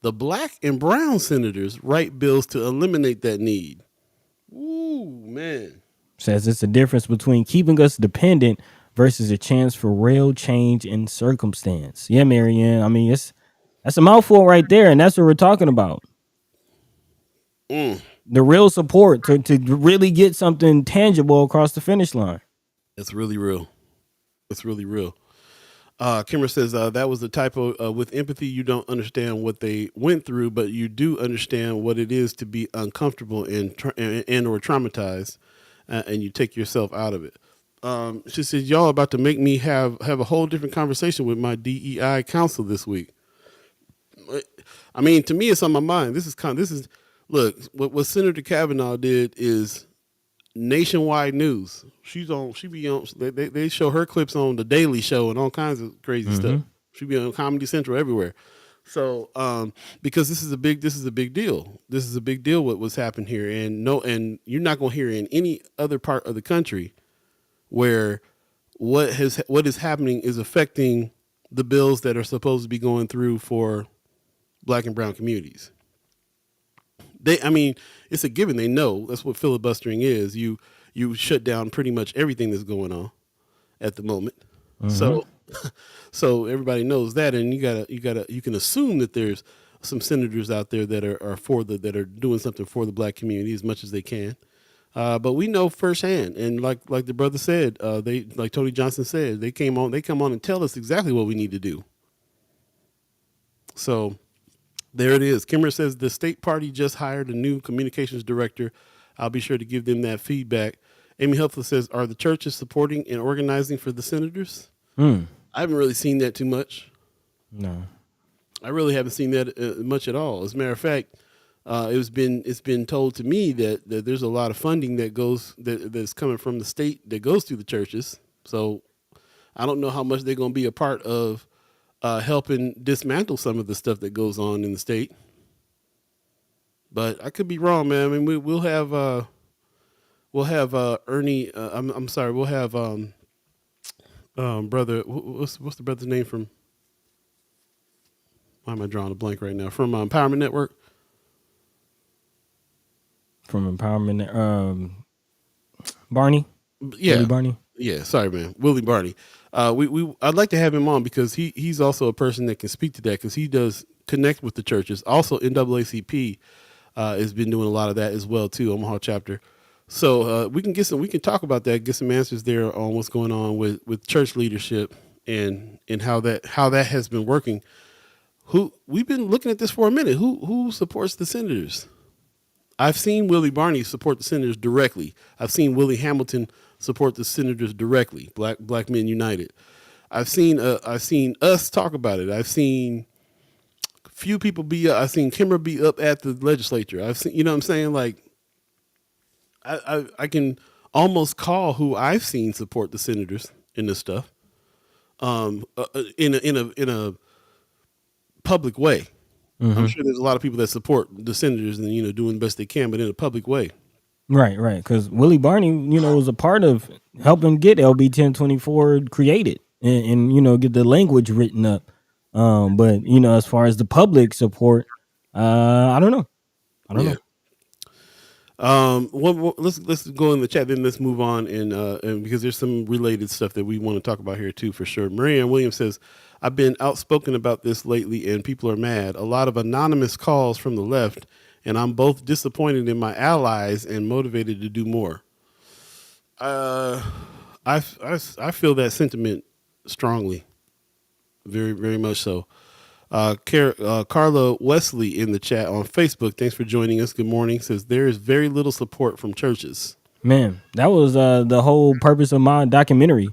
The black and brown senators write bills to eliminate that need. Ooh, man. Says it's a difference between keeping us dependent versus a chance for real change in circumstance. Yeah, Marianne. I mean, that's a mouthful right there, and that's what we're talking about. The real support to really get something tangible across the finish line. It's really real. It's really real. Kimmer says that was the typo. With empathy, you don't understand what they went through, but you do understand what it is to be uncomfortable and or traumatized, and you take yourself out of it. She says, y'all about to make me have a whole different conversation with my DEI counsel this week. I mean, to me, it's on my mind. Look, what Senator Kavanaugh did is nationwide news. They show her clips on the Daily Show and all kinds of crazy stuff. She be on Comedy Central everywhere. So, because this is a big deal. This is a big deal what was happened here, and you're not going to hear in any other part of the country where what is happening is affecting the bills that are supposed to be going through for black and brown communities. It's a given. They know that's what filibustering is. You shut down pretty much everything that's going on at the moment. So everybody knows that, and you can assume that there's some senators out there that are doing something for the black community as much as they can. But we know firsthand, and like the brother said, like Tony Johnson said, they come on and tell us exactly what we need to do. So there it is. Kimmer says the state party just hired a new communications director. I'll be sure to give them that feedback. Amy Helpful says, are the churches supporting and organizing for the senators? I haven't really seen that too much. No, I really haven't seen that much at all. As a matter of fact, it's been told to me that there's a lot of funding that's coming from the state that goes through the churches. So I don't know how much they're going to be a part of helping dismantle some of the stuff that goes on in the state. But I could be wrong, man. I mean, we'll have Ernie. I'm sorry. We'll have brother. What's the brother's name from? Why am I drawing a blank right now? From Empowerment Network. From Empowerment, Barney, Willie Yeah, Barney. yeah. Sorry, man. Willie Barney. I'd like to have him on because he's also a person that can speak to that because he does connect with the churches. Also, NAACP has been doing a lot of that as well too. Omaha chapter. So we can talk about that, get some answers there on what's going on with church leadership and how that has been working. Who we've been looking at this for a minute. Who supports the senators? I've seen Willie Barney support the senators directly. I've seen Willie Hamilton support the senators directly. Black Men United. I've seen us talk about it. I've seen few people be. I've seen Kimber be up at the legislature. I've seen. You know what I'm saying? Like I can almost call who I've seen support the senators in this stuff. In a public way. Mm-hmm. I'm sure there's a lot of people that support the senators and doing the best they can, but in a public way. Right. Because Willie Barney, was a part of helping get LB 1024 created and get the language written up. But as far as the public support, I don't know. Let's go in the chat. Then let's move on and because there's some related stuff that we want to talk about here too for sure. Marianne Williams says, "I've been outspoken about this lately, and people are mad. A lot of anonymous calls from the left, and I'm both disappointed in my allies and motivated to do more." I feel that sentiment strongly, very very much so. Carla Wesley in the chat on Facebook. Thanks for joining us. Good morning. Says there is very little support from churches. Man, that was the whole purpose of my documentary,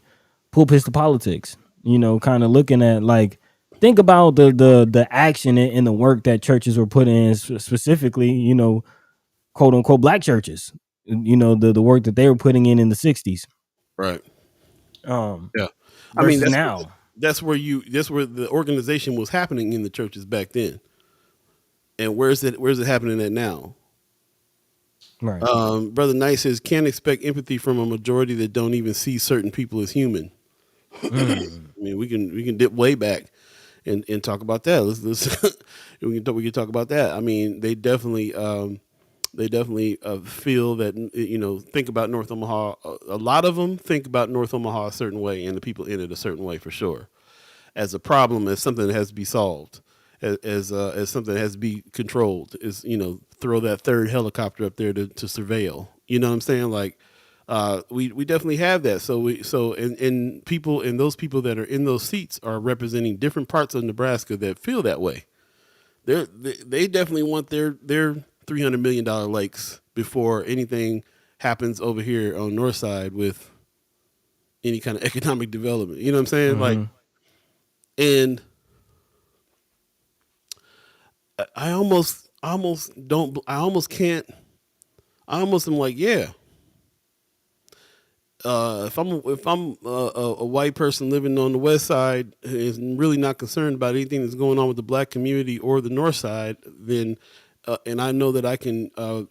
Pulpits to Politics. Kind of looking at like, think about the action and the work that churches were putting in, specifically, quote unquote black churches. The work that they were putting in the 60s. Right. Yeah. I mean, that's where the organization was happening in the churches back then. And where's it happening at now? Right. Brother Knight says, can't expect empathy from a majority that don't even see certain people as human. I mean, we can dip way back and talk about that. Let's we can talk about that. I mean, they definitely feel that, think about North Omaha. A lot of them think about North Omaha a certain way and the people in it a certain way for sure, as a problem, as something that has to be solved, as something that has to be controlled. Is throw that third helicopter up there to surveil. You know what I'm saying? Like we definitely have that. And people and those people that are in those seats are representing different parts of Nebraska that feel that way. They definitely want their $300 million lakes before anything happens over here on North Side with any kind of economic development. You know what I'm saying? Mm-hmm. Like, and I almost am like, yeah. If I'm a white person living on the West Side and is really not concerned about anything that's going on with the black community or the North Side, then and I know that I can, and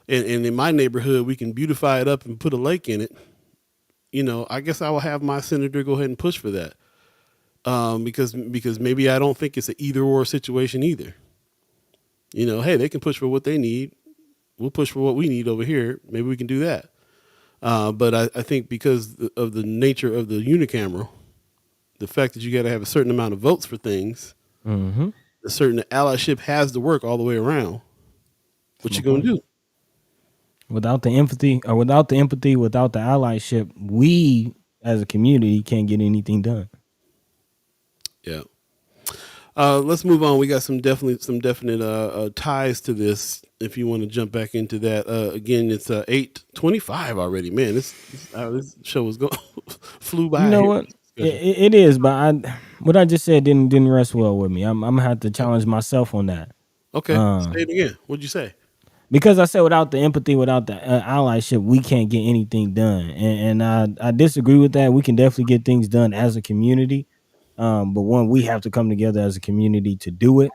in my neighborhood we can beautify it up and put a lake in it. I guess I will have my senator go ahead and push for that, because maybe I don't think it's an either or situation either. Hey, they can push for what they need. We'll push for what we need over here. Maybe we can do that. But I think because of the nature of the unicameral, the fact that you got to have a certain amount of votes for things, mm-hmm. a certain allyship has to work all the way around. What you gonna do? Without the empathy, without the allyship, we as a community can't get anything done. Yeah. Let's move on. We got some definite ties to this. If you want to jump back into that, again, it's 8:25 already. Man, this show was flew by. You know what? It is, but what I just said didn't rest well with me. I'm gonna have to challenge myself on that. Okay, say it again. What'd you say? Because I said without the empathy, without the allyship, we can't get anything done, and I disagree with that. We can definitely get things done as a community. But we have to come together as a community to do it.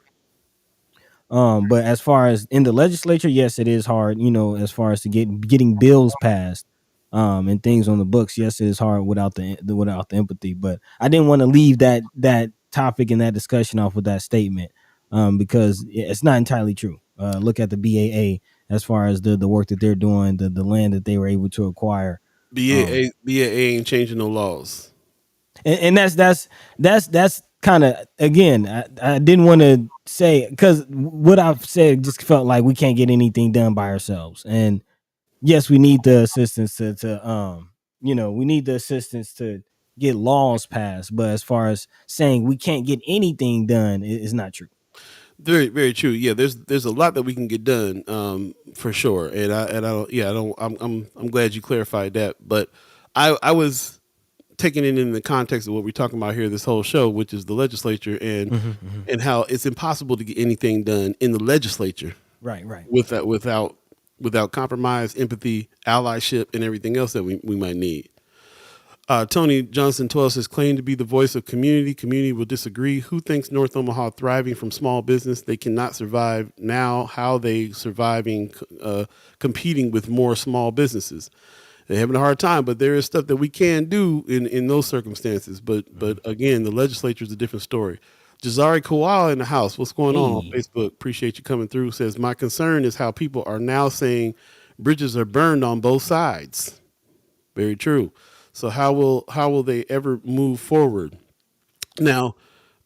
But as far as in the legislature, yes, it is hard, as far as to getting bills passed, and things on the books. Yes, it is hard without the empathy, but I didn't want to leave that topic and that discussion off with that statement, because it's not entirely true. Look at the BAA as far as the work that they're doing, the land that they were able to acquire. BAA ain't changing no laws. And that's kind of, again, I didn't want to say, because what I've said just felt like we can't get anything done by ourselves. And yes, we need the assistance to we need the assistance to get laws passed. But as far as saying we can't get anything done, is not true. Very, very true. Yeah, there's a lot that we can get done, for sure. And I don't. Yeah, I don't. I'm glad you clarified that. But I was taking it in the context of what we're talking about here, this whole show, which is the legislature, and how it's impossible to get anything done in the legislature, Right. without compromise, empathy, allyship, and everything else that we might need. Tony Johnson 12 says, claim to be the voice of community. Community will disagree. Who thinks North Omaha thriving from small business? They cannot survive now. How they surviving, competing with more small businesses? They're having a hard time, but there is stuff that we can do in those circumstances. But again, the legislature is a different story. Jazari Koala in the house. What's going on Facebook? Appreciate you coming through. Says, my concern is how people are now saying bridges are burned on both sides. Very true. So how will they ever move forward? Now,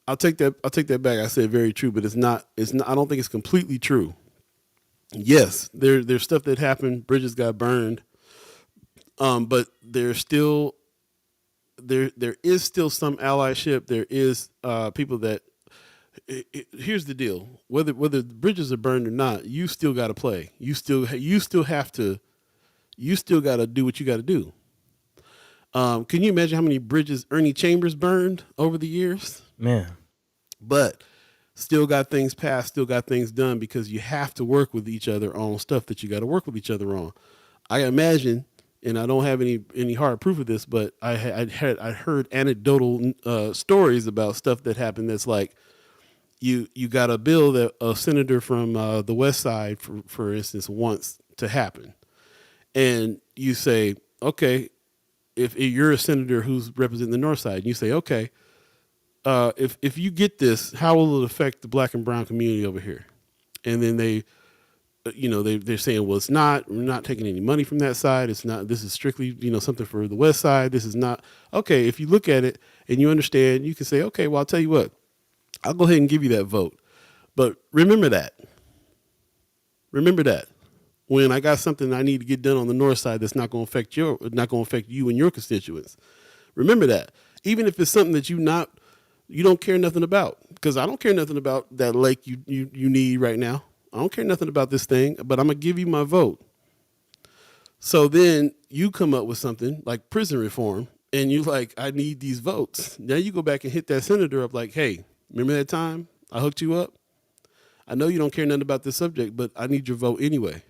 I'll take that back. I said very true, but it's not. I don't think it's completely true. Yes, there's stuff that happened. Bridges got burned, but there is still some allyship. There is people that. Here's the deal: whether the bridges are burned or not, you still got to play. You still have to. You still got to do what you got to do. Can you imagine how many bridges Ernie Chambers burned over the years? Man. But still got things passed, still got things done, because you have to work with each other on stuff that you got to work with each other on. I imagine, and I don't have any hard proof of this, but I heard anecdotal stories about stuff that happened that's like, you got a bill that a senator from the West Side, for instance, wants to happen. And you say, okay, if you're a senator who's representing the North Side, and you say, okay, if you get this, how will it affect the Black and brown community over here? And then they're saying, well, we're not taking any money from that side. It's not, this is strictly, something for the West Side. This is not, okay. If you look at it and you understand, you can say, okay, well, I'll tell you what, I'll go ahead and give you that vote. But remember that when I got something I need to get done on the North Side that's not going to affect you and your constituents. Remember that, even if it's something that you don't care nothing about, because I don't care nothing about that lake you need right now. I don't care nothing about this thing, but I'm gonna give you my vote. So then you come up with something like prison reform, and you like, I need these votes. Now you go back and hit that senator up like, hey, remember that time I hooked you up? I know you don't care nothing about this subject, but I need your vote anyway.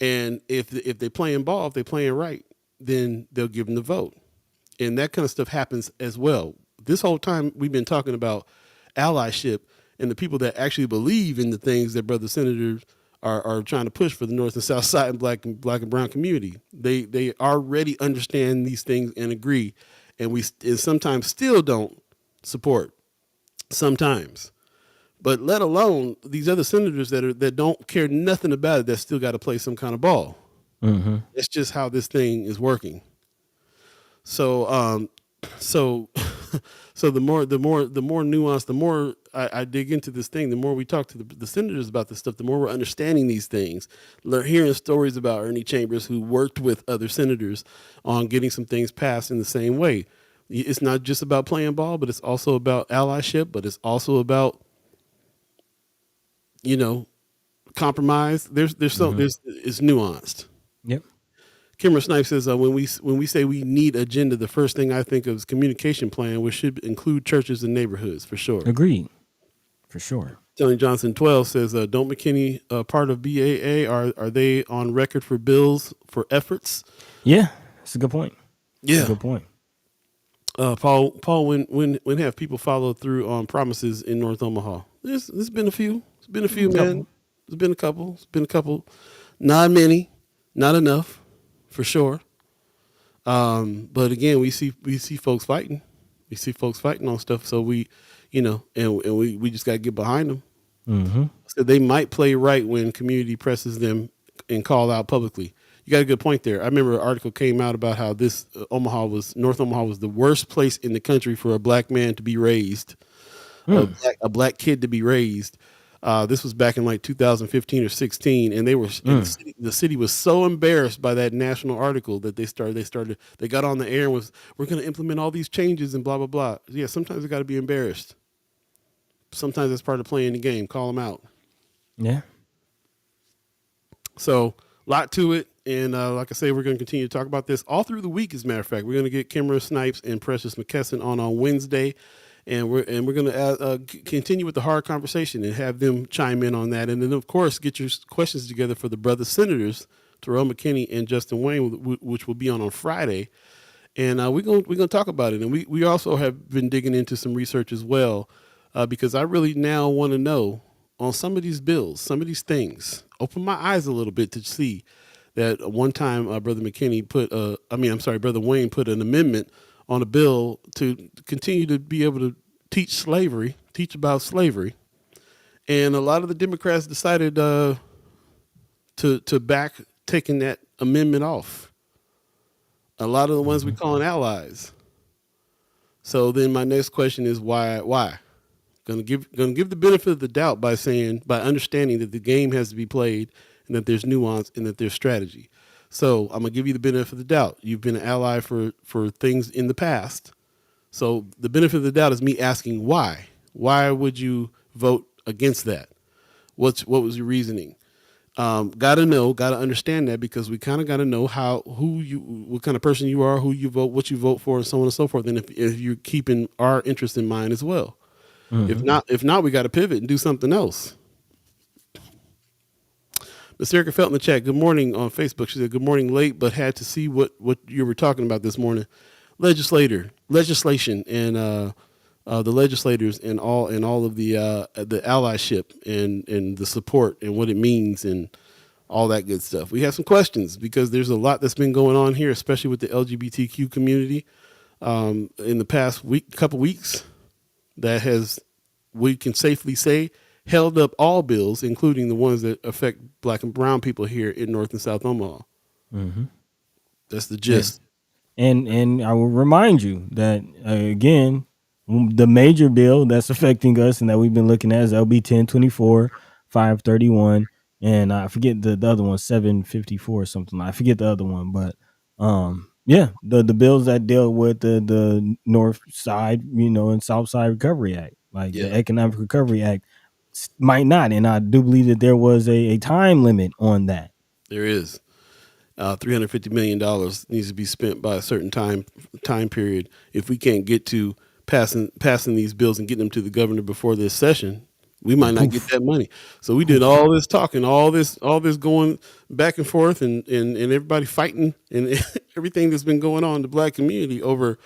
And if they playing ball, if they playing right, then they'll give them the vote. And that kind of stuff happens as well. This whole time we've been talking about allyship and the people that actually believe in the things that brother senators are trying to push for the North and South Side and black and brown community. They already understand these things and agree, and sometimes still don't support. Sometimes. But let alone these other senators that don't care nothing about it, that still got to play some kind of ball. Mm-hmm. It's just how this thing is working. So the more nuanced, the more I dig into this thing, the more we talk to the senators about this stuff, the more we're understanding these things. Hearing stories about Ernie Chambers, who worked with other senators on getting some things passed in the same way. It's not just about playing ball, but it's also about allyship, but it's also about compromise. It's nuanced. Yep. Kimmer Snipe says, when we say we need agenda, the first thing I think of is communication plan, which should include churches and neighborhoods, for sure. Agreed. For sure. Tony Johnson 12 says, don't McKinney part of BAA? Are they on record for bills for efforts? Yeah, that's a good point. Yeah. That's a good point. Paul, when have people followed through on promises in North Omaha? There's been a few. It's been a few, man. There's been a couple. Not many. Not enough, for sure. But again, we see folks fighting. We see folks fighting on stuff, so we, and we just got to get behind them. Mm-hmm. So they might play right when community presses them and call out publicly. You got a good point there. I remember an article came out about how this North Omaha was the worst place in the country for a black man to be raised, a black kid to be raised. This was back in like 2015 or 16, and the city was so embarrassed by that national article that they got on the air and we're going to implement all these changes and blah blah blah. Yeah, sometimes they got to be embarrassed. Sometimes that's part of playing the game. Call them out. Yeah. So a lot to it, and like I say, we're going to continue to talk about this all through the week. As a matter of fact, we're going to get Kimra Snipes and Precious McKesson on Wednesday. And we're going to continue with the hard conversation and have them chime in on that. And then, of course, get your questions together for the brother senators, Terrell McKinney and Justin Wayne, which will be on Friday. And we're going to talk about it. And we also have been digging into some research as well, because I really now want to know on some of these bills, some of these things, open my eyes a little bit to see that one time Brother Wayne put an amendment on a bill to continue to be able to teach about slavery. And a lot of the Democrats decided to back taking that amendment off. A lot of the ones we call allies. So then my next question is why? Gonna give the benefit of the doubt by understanding that the game has to be played and that there's nuance and that there's strategy. So I'm gonna give you the benefit of the doubt. You've been an ally for things in the past. So the benefit of the doubt is me asking why. Why would you vote against that? What was your reasoning? Gotta understand that, because we kind of gotta know what kind of person you are, who you vote, what you vote for, and so on and so forth. And if you're keeping our interest in mind as well. Mm-hmm. If not, we got to pivot and do something else. Miss Erica felt in the chat. Good morning on Facebook. She said, "Good morning, late, but had to see what you were talking about this morning. Legislation, and the legislators and all of the allyship and the support and what it means and all that good stuff. We have some questions because there's a lot that's been going on here, especially with the LGBTQ community in the past couple weeks. That has, we can safely say, held up all bills, including the ones that affect Black and brown people here in North and South Omaha. Mm-hmm. That's the gist. And I will remind you that, again, the major bill that's affecting us and that we've been looking at is LB 1024, 531, and I forget the other one, 754 or something. I forget the other one, but yeah, the bills that deal with the North Side, and South Side Recovery Act, the Economic Recovery Act, might not. And I do believe that there was a time limit on that. There is. $350 million needs to be spent by a certain time period. If we can't get to passing these bills and getting them to the governor before this session, we might not get that money. So we did all this talking, all this going back and forth, and everybody fighting and everything that's been going on in the Black community over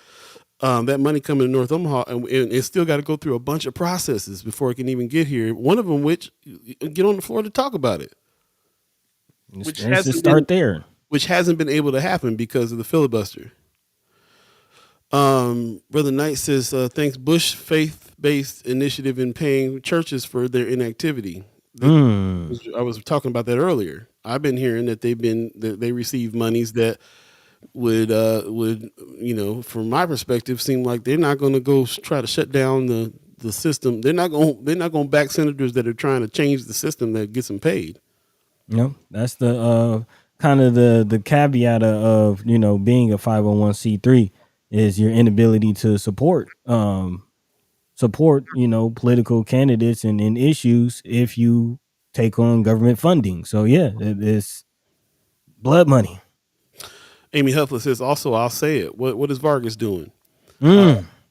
that money coming to North Omaha, and it still got to go through a bunch of processes before it can even get here. One of them, which get on the floor to talk about it, which hasn't been able to happen because of the filibuster. Brother Knight says, thanks Bush faith-based initiative in paying churches for their inactivity. I was talking about that earlier. I've been hearing that they receive monies that would from my perspective, seem like they're not going to go try to shut down the system. They're not going to back senators that are trying to change the system that gets them paid. No, that's the kind of the caveat of being a 501c3 is your inability to support political candidates and issues if you take on government funding. So yeah, it's blood money. Amy Huffler says, also, I'll say it. What is Vargas doing?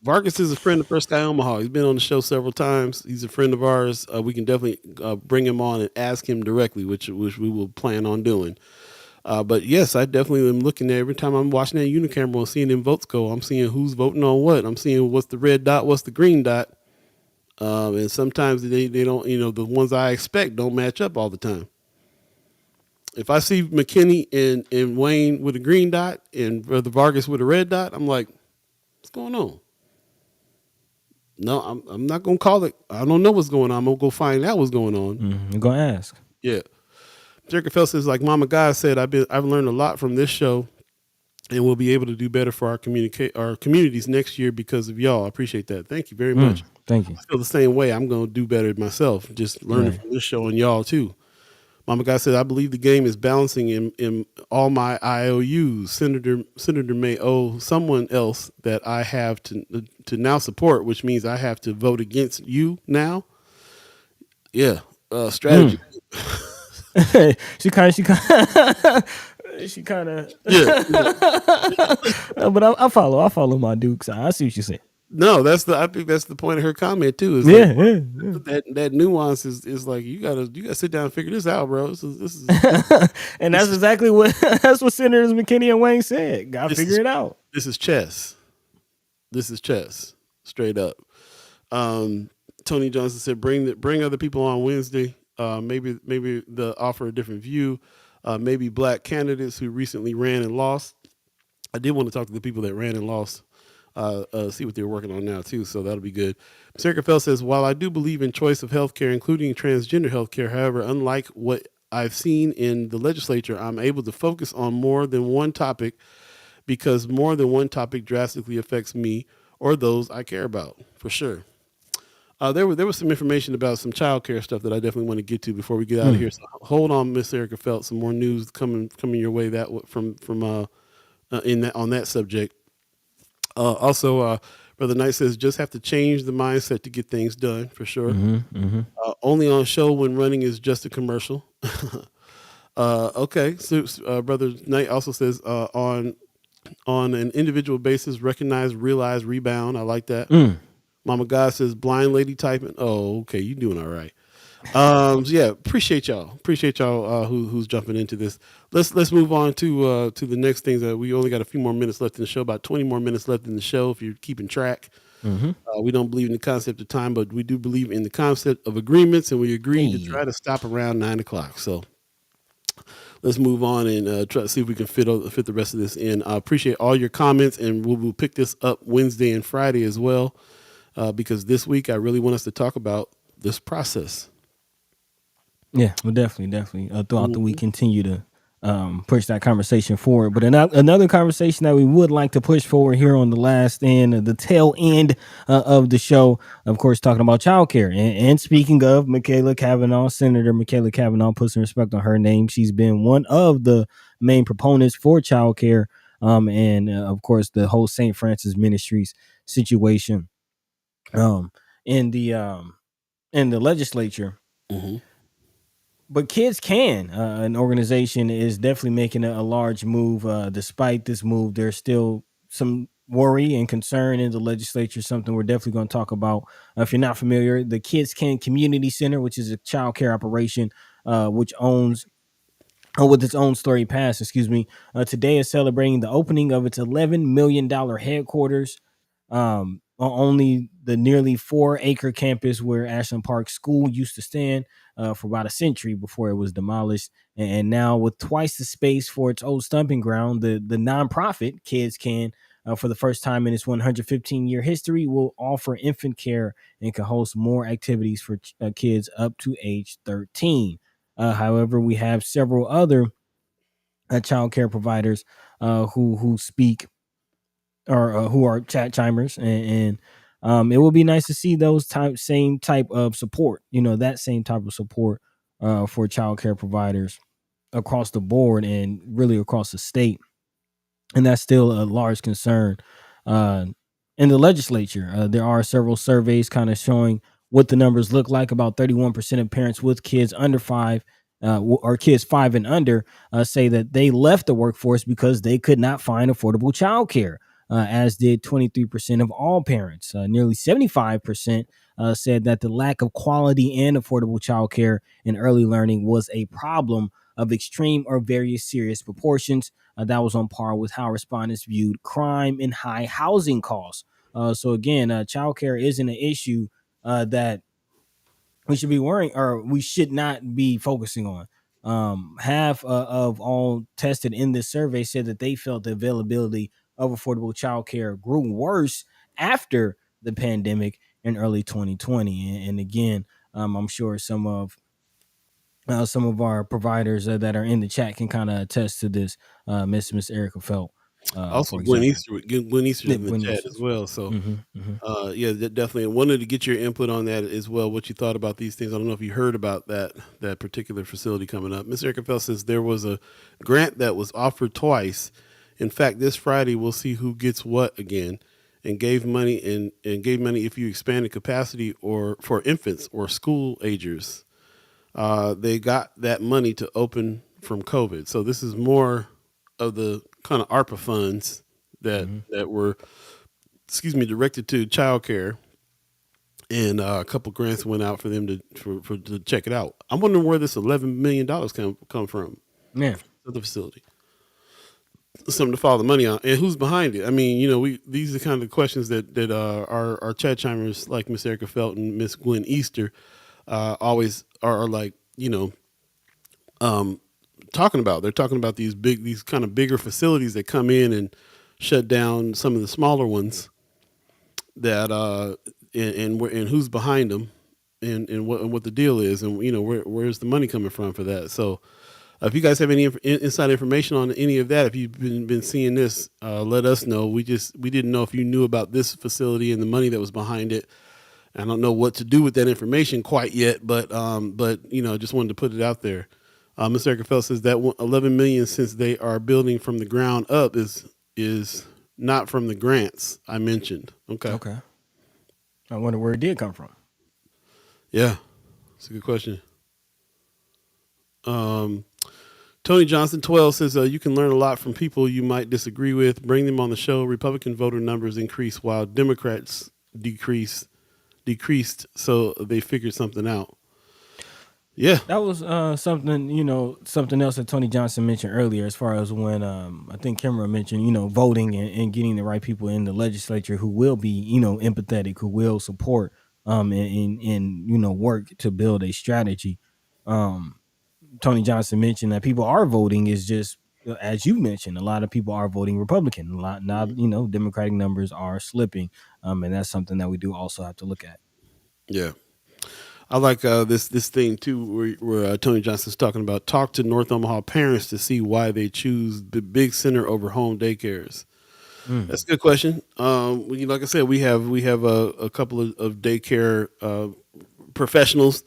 Vargas is a friend of Sky Omaha. He's been on the show several times. He's a friend of ours. We can definitely bring him on and ask him directly, which we will plan on doing. But yes, I definitely am looking at every time I'm watching that unicamera and seeing them votes go. I'm seeing who's voting on what. I'm seeing what's the red dot, what's the green dot. And sometimes they don't, the ones I expect don't match up all the time. If I see McKinney and Wayne with a green dot and Brother Vargas with a red dot, I'm like, what's going on? No, I'm not gonna call it. I don't know what's going on. I'm gonna go find out what's going on. I'm gonna ask. Yeah. Jerker Fell says, like Mama God said, I've learned a lot from this show, and we'll be able to do better for our communities next year because of y'all. I appreciate that. Thank you very much. Thank you. I feel the same way. I'm gonna do better myself, just learning Right. from this show and y'all too. Mama God said, I believe the game is balancing in all my IOUs. Senator may owe someone else that I have to now support, which means I have to vote against you now. Yeah, strategy. she kind of she kind of Yeah, but I follow my Dukes. I see what you say. no, I think that's the point of her comment too. Is Yeah, like that nuance is like you gotta sit down and figure this out, bro. This is and that's exactly what that's what Senators McKinney and Wayne said. Gotta figure it out. This is chess. This is chess, straight up. Tony Johnson said, bring other people on Wednesday. Maybe they'll offer a different view. Maybe black candidates who recently ran and lost. I did want to talk to the people that ran and lost. See what they're working on now too. So that'll be good. Sarah Fell says, while I do believe in choice of healthcare, including transgender healthcare, however, unlike what I've seen in the legislature, I'm able to focus on more than one topic because more than one topic drastically affects me or those I care about, for sure. There was some information about some childcare stuff that I definitely want to get to before we get out of here. So hold on, Miss Erica Felt, some more news coming your way from in that on that subject. Also, Brother Knight says just have to change the mindset to get things done, for sure. Only on show when running is just a commercial. Okay, so Brother Knight also says on an individual basis, recognize, realize, rebound. I like that. Mama God says blind lady typing. Oh, okay, you doing all right. So yeah, appreciate y'all. Who's jumping into this. Let's move on to the next things. That we only got a few more minutes left in the show. About 20 more minutes left in the show. If you're keeping track, we don't believe in the concept of time, but we do believe in the concept of agreements, and we agreed to try to stop around 9:00. So let's move on and try to see if we can fit the rest of this in. I appreciate all your comments, and we'll pick this up Wednesday and Friday as well, because this week I really want us to talk about this process. Yeah, well, definitely. Throughout the week, continue to push that conversation forward. But another conversation that we would like to push forward here on the last end, the tail end of the show, of course, talking about childcare. And speaking of Michaela Cavanaugh, Senator Michaela Cavanaugh, put some respect on her name. She's been one of the main proponents for childcare, and of course, the whole St. Francis Ministries situation in the legislature. But Kids Can, an organization, is definitely making a large move. Despite this move, there's still some worry and concern in the legislature, something we're definitely going to talk about. If you're not familiar, the Kids Can Community Center, which is a child care operation, which owns with its own story pass, today is celebrating the opening of its $11 million headquarters on only the nearly 4-acre campus where Ashland Park School used to stand for about a century before it was demolished. And now with twice the space for its old stomping ground, the nonprofit Kids Can, for the first time in its 115-year history, will offer infant care and can host more activities for kids up to age 13. However, we have several other child care providers who speak or who are chat chimers, and it will be nice to see those same type of support, that same type of support for childcare providers across the board and really across the state. And that's still a large concern in the legislature. There are several surveys kind of showing what the numbers look like. About 31% of parents with kids under 5 or kids 5 and under say that they left the workforce because they could not find affordable childcare. As did 23% of all parents. Nearly 75% said that the lack of quality and affordable childcare in early learning was a problem of extreme or very serious proportions. That was on par with how respondents viewed crime and high housing costs. So again, childcare isn't an issue that we should be worrying, or we should not be focusing on. Half of all tested in this survey said that they felt the availability of affordable childcare grew worse after the pandemic, in early 2020. And again, I'm sure some of our providers that are in the chat can kind of attest to this. Miss Erica Felt, Also, for example. Gwen Easter's Yeah, in the when chat this as is, well. So, mm-hmm. yeah, definitely. I wanted to get your input on that as well. What you thought about these things. I don't know if you heard about that particular facility coming up. Miss Erica Felt says there was a grant that was offered twice. In fact, this Friday we'll see who gets what again, and gave money and gave money if you expanded capacity or for infants or school agers. They got that money to open from COVID. So this is more of the kind of ARPA funds Mm-hmm. that were, directed to childcare, and a couple grants went out for them to check it out. I'm wondering where this $11 million come from Yeah. for the facility. Something to follow the money on, and who's behind it. I mean, we these are kind of the questions that our chat chimers like Miss Erica Felt and Miss Gwen Easter always are like talking about. They're talking about these kind of bigger facilities that come in and shut down some of the smaller ones that and who's behind them, and what the deal is, and where's the money coming from for that. So if you guys have any inside information on any of that, if you've been seeing this, let us know. We didn't know if you knew about this facility and the money that was behind it. I don't know what to do with that information quite yet, but just wanted to put it out there. Mr. Erica Felt says that 11 million, since they are building from the ground up, is not from the grants I mentioned. Okay. I wonder where it did come from. Yeah, it's a good question. Tony Johnson 12 says you can learn a lot from people you might disagree with. Bring them on the show. Republican voter numbers increase while Democrats decreased, so they figured something out. Yeah, that was something else that Tony Johnson mentioned earlier, as far as when I think Kimra mentioned, voting and getting the right people in the legislature who will be, empathetic, who will support and work to build a strategy. Tony Johnson mentioned that people are voting is just, as you mentioned, a lot of people are voting Republican. A lot now, Democratic numbers are slipping, and that's something that we do also have to look at. Yeah. I like this thing too, where Tony Johnson's talking about talk to North Omaha parents to see why they choose the big center over home daycares. That's a good question. Like I said, we have a couple of daycare professionals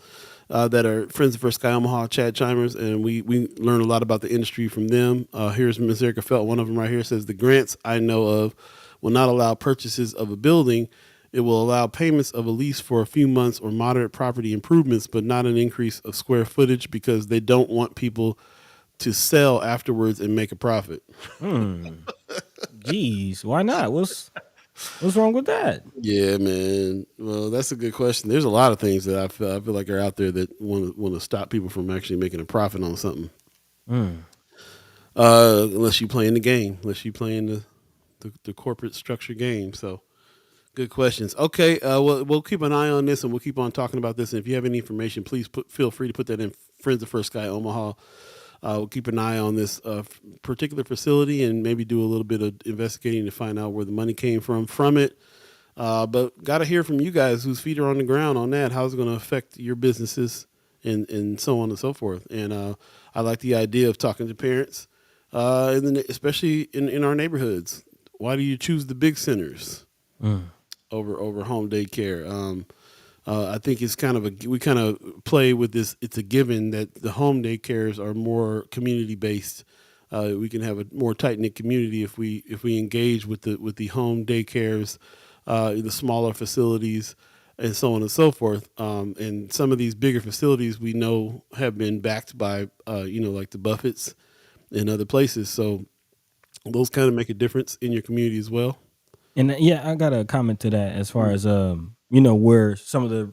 that are friends of Sky Omaha chat chimers, and we learn a lot about the industry from them. Here's Ms. Erica Felt. One of them right here says the grants I know of will not allow purchases of a building. It will allow payments of a lease for a few months or moderate property improvements, but not an increase of square footage because they don't want people to sell afterwards and make a profit. Jeez, why not? What's wrong with that? Yeah, man. Well, that's a good question. There's a lot of things that I feel like are out there that want to stop people from actually making a profit on something. Unless you playing the game, unless you playing the corporate structure game. So. Good questions. Okay, we'll keep an eye on this, and we'll keep on talking about this. And if you have any information, please feel free to put that in Friends of Sky Omaha. We'll keep an eye on this particular facility and maybe do a little bit of investigating to find out where the money came from it. But got to hear from you guys whose feet are on the ground on that. How's it going to affect your businesses and so on and so forth. And I like the idea of talking to parents, especially in our neighborhoods. Why do you choose the big centers? Over home daycare. I think it's we kind of play with this. It's a given that the home daycares are more community based. We can have a more tight knit community if we engage with the home daycares, the smaller facilities, and so on and so forth. And some of these bigger facilities we know have been backed by like the Buffetts and other places. So those kind of make a difference in your community as well. And yeah, I got a comment to that as far as where some of the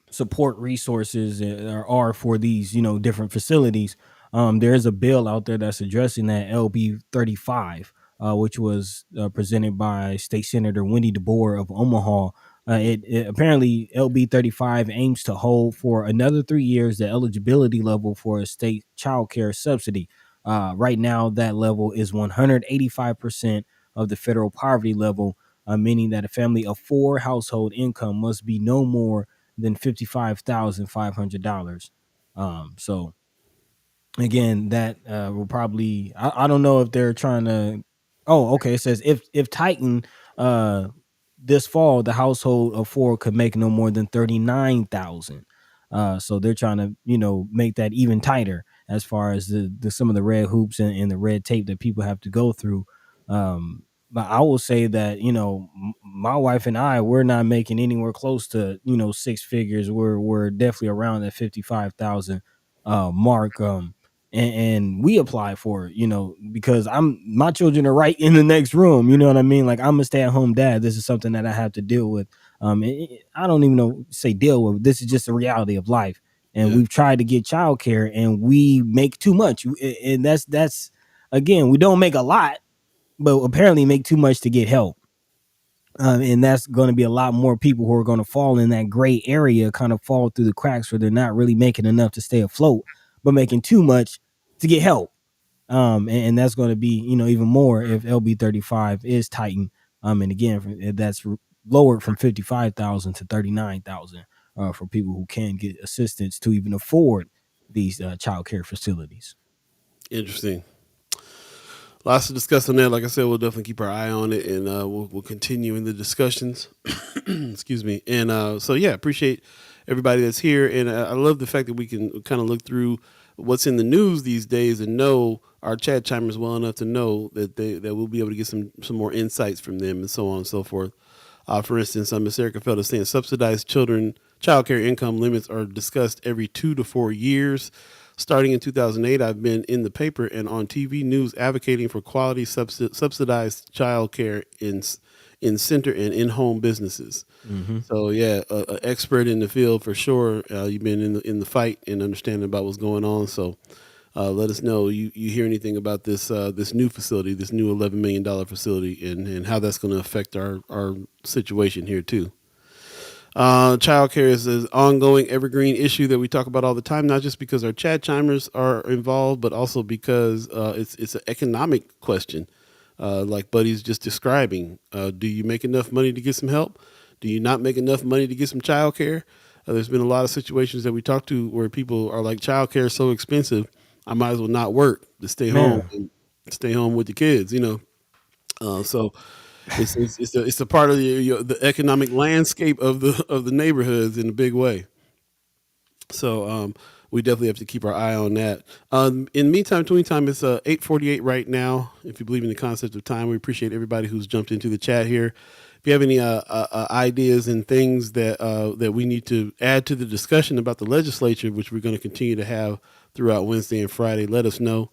support resources are for these different facilities. There is a bill out there that's addressing that, LB 35, which was presented by State Senator Wendy DeBoer of Omaha. It apparently LB 35 aims to hold for another 3 years the eligibility level for a state child care subsidy. Right now, that level is 185% of the federal poverty level. meaning that a family of 4 household income must be no more than $55,500. So again, that will probably, I don't know if they're trying to. Oh, okay. It says if Titan this fall, the household of 4 could make no more than 39,000. So they're trying to, make that even tighter as far as the some of the red hoops and the red tape that people have to go through. But I will say that, my wife and I, we're not making anywhere close to, 6 figures. We're definitely around that 55,000 mark. And we apply for it, because my children are right in the next room. You know what I mean? Like, I'm a stay-at-home dad. This is something that I have to deal with. I don't even know say deal with. This is just the reality of life. And Yeah. we've tried to get childcare, and we make too much. And that's again, we don't make a lot, but apparently make too much to get help. And that's going to be a lot more people who are going to fall in that gray area, kind of fall through the cracks where they're not really making enough to stay afloat, but making too much to get help. And that's going to be, even more if LB 35 is tightened. And again, that's lowered from 55,000 to 39,000 for people who can get assistance to even afford these child care facilities. Interesting. Lots to discuss on that. Like I said, we'll definitely keep our eye on it, and we'll continue in the discussions. Excuse me. And so, yeah, appreciate everybody that's here. And I love the fact that we can kind of look through what's in the news these days and know our chat chimers well enough to know that that we'll be able to get some more insights from them and so on and so forth. For instance, Miss Erica Feld is saying subsidized child care income limits are discussed every 2 to 4 years. Starting in 2008, I've been in the paper and on TV news advocating for quality subsidized child care in center and in-home businesses. Mm-hmm. So yeah, an expert in the field for sure. You've been in the fight and understanding about what's going on. So let us know you hear anything about this new facility, this new $11 million facility, and how that's going to affect our situation here too. Childcare is an ongoing evergreen issue that we talk about all the time, not just because our chat chimers are involved, but also because it's an economic question. Like Buddy's just describing, do you make enough money to get some help? Do you not make enough money to get some childcare? There's been a lot of situations that we talk to where people are like, childcare is so expensive, I might as well not work to stay home and stay home with the kids, so. It's a part of the economic landscape of the neighborhoods in a big way. So we definitely have to keep our eye on that. In the meantime, between time, it's 8:48 right now. If you believe in the concept of time, we appreciate everybody who's jumped into the chat here. If you have any ideas and things that we need to add to the discussion about the legislature, which we're going to continue to have throughout Wednesday and Friday, let us know.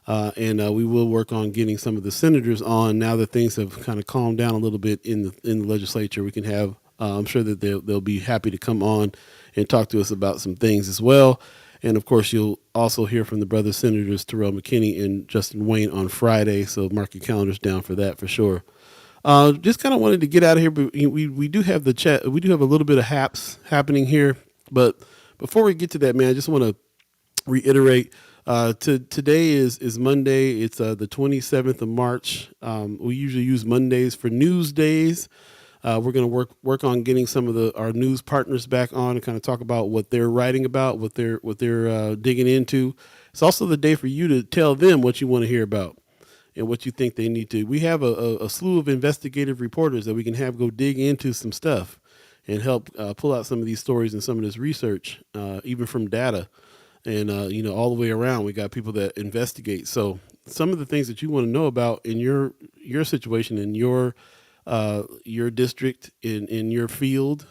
And we will work on getting some of the senators on now that things have kind of calmed down a little bit in the legislature. We can have, I'm sure that they'll be happy to come on and talk to us about some things as well. And of course, you'll also hear from the brother senators Terrell McKinney and Justin Wayne on Friday. So mark your calendars down for that for sure. Just kind of wanted to get out of here, but we do have the chat. We do have a little bit of haps happening here. But before we get to that, man, I just want to reiterate. Today is Monday. It's the 27th of March. We usually use Mondays for news days. We're going to work on getting some of our news partners back on and kind of talk about what they're writing about, what they're digging into. It's also the day for you to tell them what you want to hear about and what you think they need to. We have a slew of investigative reporters that we can have go dig into some stuff and help pull out some of these stories and some of this research, even from data. And, all the way around, we got people that investigate. So some of the things that you want to know about in your situation, in your district, in your field,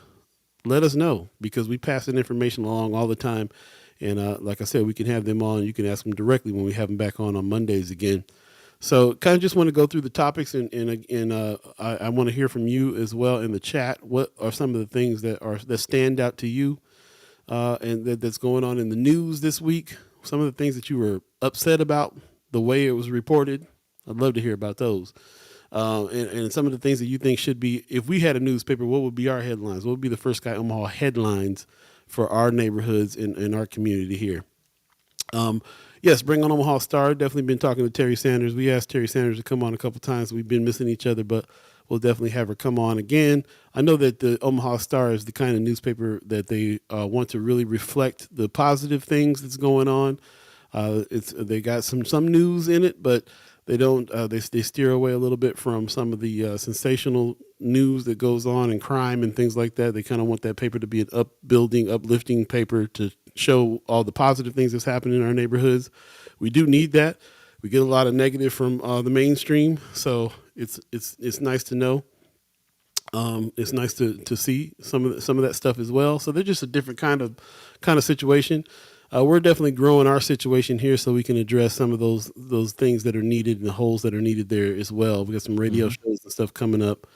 let us know, because we pass that information along all the time. And like I said, we can have them on. You can ask them directly when we have them back on Mondays again. So kind of just want to go through the topics, and I want to hear from you as well in the chat. What are some of the things that stand out to you? And that's going on in the news this week. Some of the things that you were upset about, the way it was reported. I'd love to hear about those. And some of the things that you think should be, if we had a newspaper, what would be our headlines? What would be the first Sky Omaha headlines for our neighborhoods and our community here? Yes, bring on Omaha Star. Definitely been talking to Terry Sanders. We asked Terry Sanders to come on a couple times. We've been missing each other, but we'll definitely have her come on again. I know that the Omaha Star is the kind of newspaper that they want to really reflect the positive things that's going on. They got some news in it, but they don't. They steer away a little bit from some of the sensational news that goes on and crime and things like that. They kind of want that paper to be an upbuilding, uplifting paper to show all the positive things that's happening in our neighborhoods. We do need that. We get a lot of negative from the mainstream, so it's nice to know. It's nice to see some of that stuff as well. So they're just a different kind of situation. We're definitely growing our situation here so we can address some of those things that are needed and the holes that are needed there as well. We got some radio shows and stuff coming up,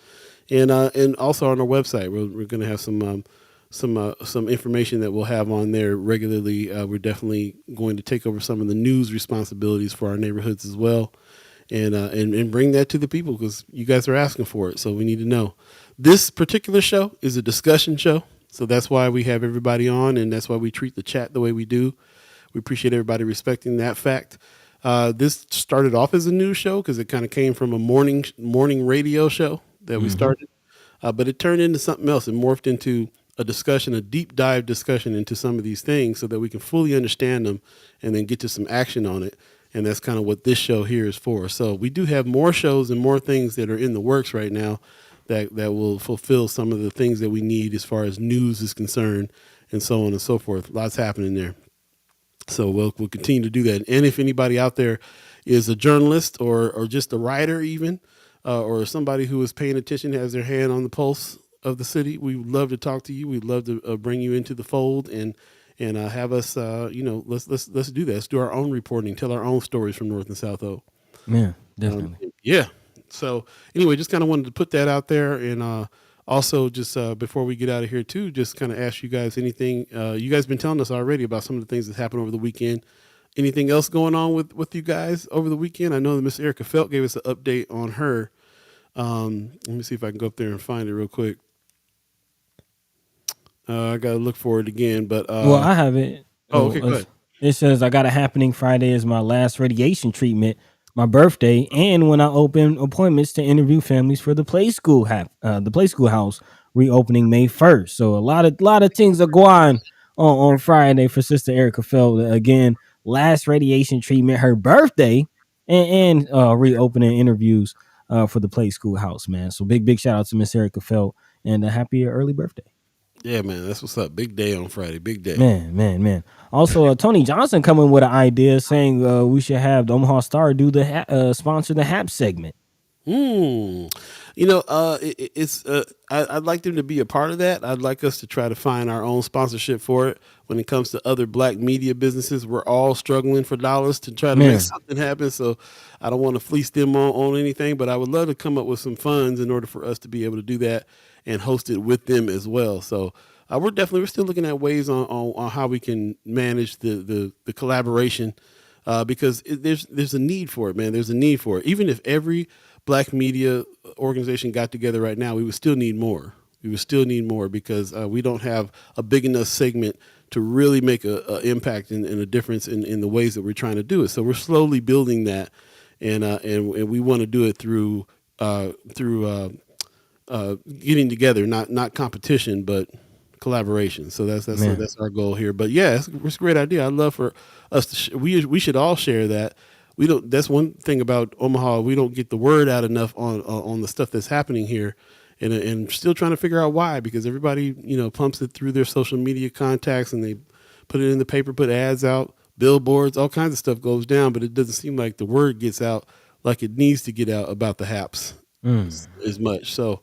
and also on our website we're going to have some information that we'll have on there regularly. We're definitely going to take over some of the news responsibilities for our neighborhoods as well, and bring that to the people because you guys are asking for it. So we need to know. This particular show is a discussion show. So that's why we have everybody on, and that's why we treat the chat the way we do. We appreciate everybody respecting that fact. This started off as a news show because it kind of came from a morning radio show that we started, but it turned into something else. It morphed into a discussion, a deep dive discussion into some of these things so that we can fully understand them and then get to some action on it. And that's kind of what this show here is for. So we do have more shows and more things that are in the works right now that will fulfill some of the things that we need as far as news is concerned and so on and so forth. Lots happening there. So we'll continue to do that. And if anybody out there is a journalist or just a writer even, or somebody who is paying attention, has their hand on the pulse of the city, we would love to talk to you. We'd love to bring you into the fold and have us, let's do that. Let's do our own reporting, tell our own stories from North and South O. Yeah, definitely. Yeah. So anyway, just kind of wanted to put that out there, and also just before we get out of here too, just kind of ask you guys anything. You guys been telling us already about some of the things that happened over the weekend. Anything else going on with you guys over the weekend? I know that Miss Erica Felt gave us an update on her. Let me see if I can go up there and find it real quick. I gotta look for it again, but Well, I have it. Oh, okay, go ahead. It says I got a happening Friday as my last radiation treatment, my birthday, and when I open appointments to interview families for the play school house reopening May 1st. So a lot of things are going on Friday for Sister Erica Feld. Again, last radiation treatment, her birthday, and reopening interviews for the play school house, man. So big shout out to Miss Erica Feld and a happy early birthday. Yeah, man, that's what's up. Big day on Friday. Big day. Man. Also, Tony Johnson coming with an idea saying we should have the Omaha Star do the sponsor the HAP segment. I'd like them to be a part of that. I'd like us to try to find our own sponsorship for it. When it comes to other black media businesses, we're all struggling for dollars to try to make something happen. So I don't want to fleece them on anything, but I would love to come up with some funds in order for us to be able to do that and host it with them as well. So we're still looking at ways on how we can manage the collaboration because there's a need for it, man. There's a need for it. Even if every black media organization got together right now, we would still need more. We would still need more because we don't have a big enough segment to really make a impact and a difference in the ways that we're trying to do it. So we're slowly building that, and we want to do it through getting together, not competition, but collaboration. So that's our goal here. But yeah, it's a great idea. I'd love for us to we should all share that. We don't. That's one thing about Omaha. We don't get the word out enough on the stuff that's happening here, and still trying to figure out why. Because everybody pumps it through their social media contacts, and they put it in the paper, put ads out, billboards, all kinds of stuff goes down. But it doesn't seem like the word gets out like it needs to get out about the HAPs as much. So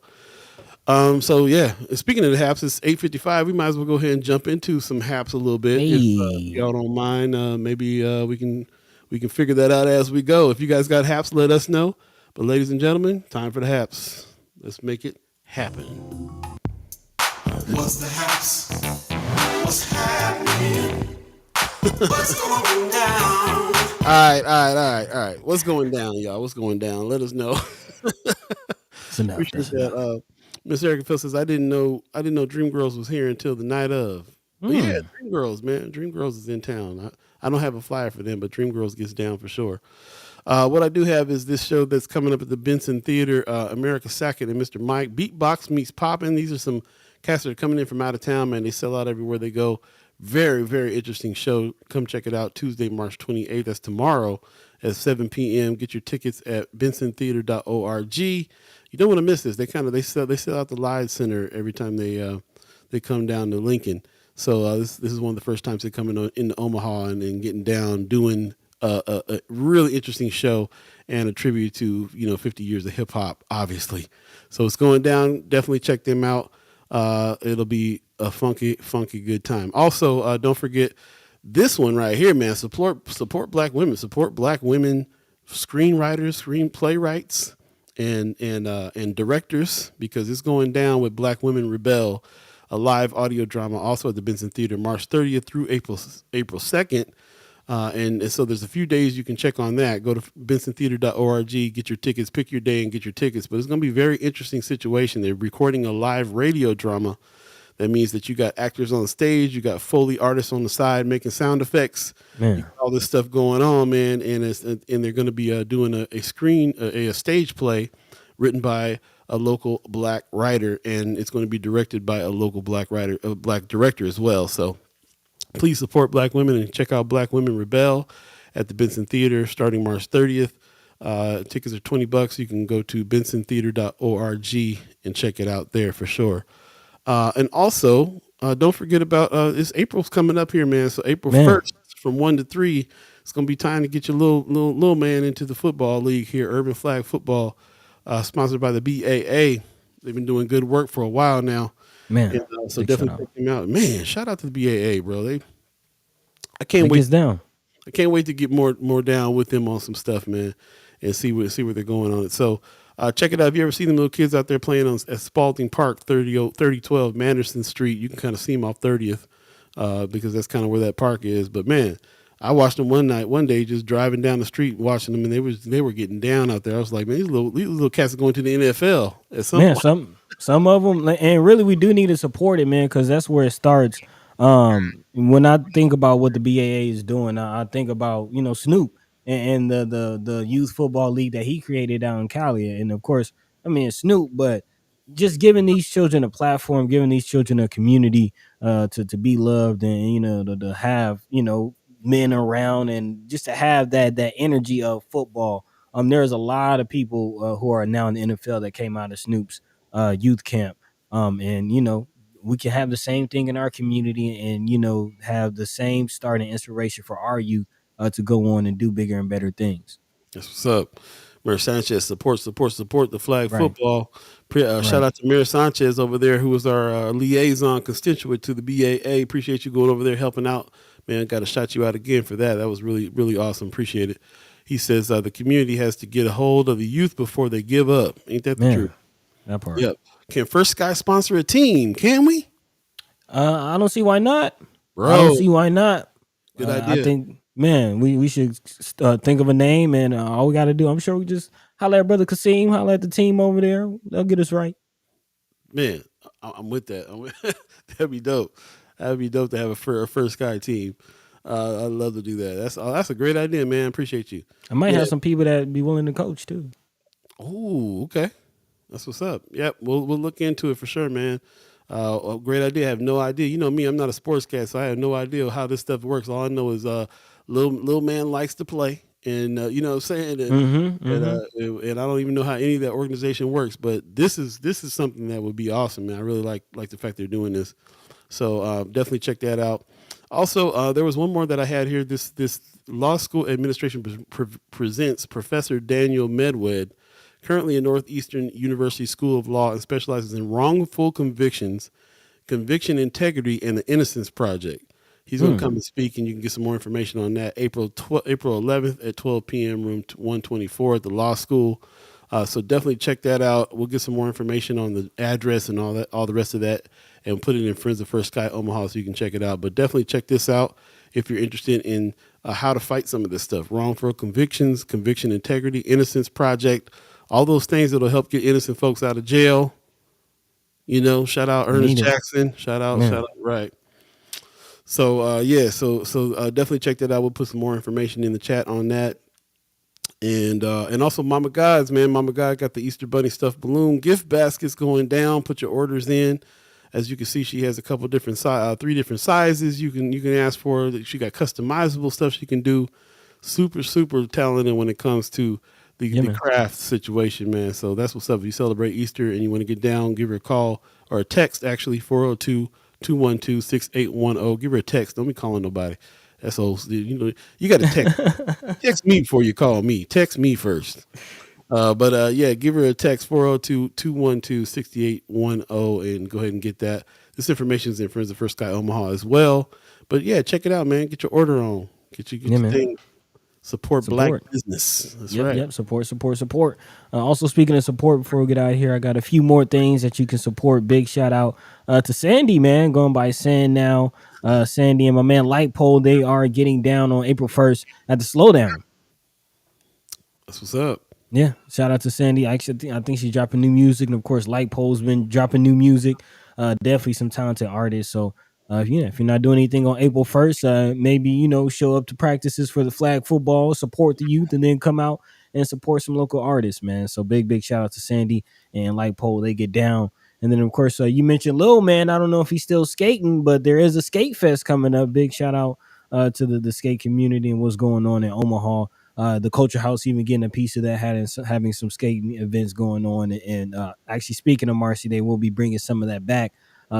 yeah. Speaking of the HAPs, it's 8:55. We might as well go ahead and jump into some HAPs a little bit. Hey. If y'all don't mind, maybe we can figure that out as we go. If you guys got HAPs, let us know. But ladies and gentlemen, time for the HAPs. Let's make it happen. What's the HAPs? What's happening? What's going down? All right. What's going down, y'all? What's going down? Let us know. Appreciate that. Miss Erica Phil says, I didn't know Dreamgirls was here until the night of. But yeah, Dream Girls, man. Dream Girls is in town. I don't have a flyer for them, but Dream Girls gets down for sure. What I do have is this show that's coming up at the Benson Theater, America Sackett and Mr. Mike. Beatbox meets poppin'. These are some cats that are coming in from out of town, man. They sell out everywhere they go. Very, very interesting show. Come check it out Tuesday, March 28th. That's tomorrow at 7 p.m. Get your tickets at bensontheater.org. You don't want to miss this. They sell out the Live Center every time they come down to Lincoln. So this is one of the first times they're coming into Omaha and getting down, doing a really interesting show and a tribute to 50 years of hip hop, obviously. So it's going down. Definitely check them out. It'll be a funky good time. Also, don't forget this one right here, man. Support black women. Support black women screenwriters, screenplaywrights, and directors, because it's going down with Black Women Rebel, a live audio drama, also at the Benson Theater, March 30th through April 2nd. And so there's a few days you can check on that. Go to bensontheater.org, get your tickets, pick your day and get your tickets. But it's going to be a very interesting situation. They're recording a live radio drama. That means that you got actors on the stage, you got Foley artists on the side making sound effects, all this stuff going on, man. And they're going to be doing a stage play written by a local black writer, and it's going to be directed by a local black director as well. So please support black women and check out Black Women Rebel at the Benson Theater starting March 30th. Tickets are $20. You can go to bensontheater.org and check it out there for sure. And also, don't forget about this April's coming up here, man. So April 1st from 1 to 3, it's going to be time to get your little man into the football league here, Urban Flag Football, sponsored by the Beeee. They've been doing good work for a while now. Man, and, so definitely check them out. Man, shout out to the Beeee, bro. I can't wait. Down. I can't wait to get more down with them on some stuff, man, and see where they're going on it. So check it out. If you ever see them little kids out there playing at Spalding Park, 3012 Manderson Street, you can kind of see them off 30th because that's kind of where that park is. But man, I watched them one day, just driving down the street, watching them, and they were getting down out there. I was like, man, these little cats are going to the NFL at some point. Some of them, and really we do need to support it, man, because that's where it starts. When I think about what the BAA is doing, I think about Snoop and the youth football league that he created down in Cali, and of course, I mean Snoop, but just giving these children a platform, giving these children a community to be loved, and to have men around, and just to have that energy of football. There's a lot of people who are now in the NFL that came out of Snoop's youth camp, and we can have the same thing in our community, and have the same start and inspiration for our youth to go on and do bigger and better things. That's what's up. Mayor Sanchez, support the flag football. Shout out to Mayor Sanchez over there, who was our liaison constituent to the BAA. Appreciate you going over there helping out, man. Got to shout you out again for that. That was really, really awesome. Appreciate it. He says the community has to get a hold of the youth before they give up. Ain't that the truth? That part. Yep. Can First Sky sponsor a team? Can we? I don't see why not. Bro. I don't see why not. Good idea. I think, man, we should think of a name, and all we got to do, I'm sure we just holler at Brother Kasim, holler at the team over there. They'll get us right. Man, I'm with that. That'd be dope. That'd be dope to have a First Sky team. I'd love to do that. That's a great idea, man. Appreciate you. I might have some people that be willing to coach too. Oh, okay. That's what's up. Yep, we'll look into it for sure, man. A great idea. I have no idea. You know me, I'm not a sports cat, so I have no idea how this stuff works. All I know is little man likes to play, and you know what I'm saying. And I don't even know how any of that organization works. But this is something that would be awesome, man. I really like the fact they're doing this. So definitely check that out. Also, there was one more that I had here. This law school administration presents Professor Daniel Medwed, currently in Northeastern University School of Law, and specializes in wrongful convictions, conviction integrity, and the Innocence Project. He's going to come and speak, and you can get some more information on that April 11th at 12 p.m. room 124 at the law school. So definitely check that out. We'll get some more information on the address and all the rest of that, and put it in Friends of First Sky Omaha so you can check it out. But definitely check this out if you're interested in how to fight some of this stuff. Wrongful convictions, conviction integrity, Innocence Project, all those things that'll help get innocent folks out of jail. You know, shout out Ernest Jackson. Shout out, right. So so definitely check that out. We'll put some more information in the chat on that. And also Mama God's, man. Mama God got the Easter Bunny stuffed balloon gift baskets going down. Put your orders in. As you can see, she has a couple different three different sizes you can ask for. She got customizable stuff she can do. Super talented when it comes to the craft situation, man. So that's what's up. If you celebrate Easter and you want to get down, give her a call or a text, actually, 402-212-6810. Give her a text. Don't be calling nobody. That's old. You got to text. Text me before you call me. Text me first. But give her a text, 402-212-6810, and go ahead and get that. This information is in Friends of First Sky Omaha as well. But yeah, check it out, man. Get your order on. Get your thing. Support black business. That's right. Yep. Support. Also, speaking of support, before we get out of here, I got a few more things that you can support. Big shout out to Sandy, man, going by Sand now. Sandy and my man Lightpole, they are getting down on April 1st at the Slowdown. That's what's up. Yeah, shout out to Sandy. I think she's dropping new music, and of course, Lightpole's been dropping new music. Definitely some talented artists. So, if you're not doing anything on April 1st, maybe show up to practices for the flag football, support the youth, and then come out and support some local artists, man. So, big shout out to Sandy and Lightpole. They get down. And then, of course, you mentioned Lil Man. I don't know if he's still skating, but there is a skate fest coming up. Big shout out to the skate community and what's going on in Omaha. The Culture House even getting a piece of that, having some skating events going on. And actually, speaking of Marcy, they will be bringing some of that back.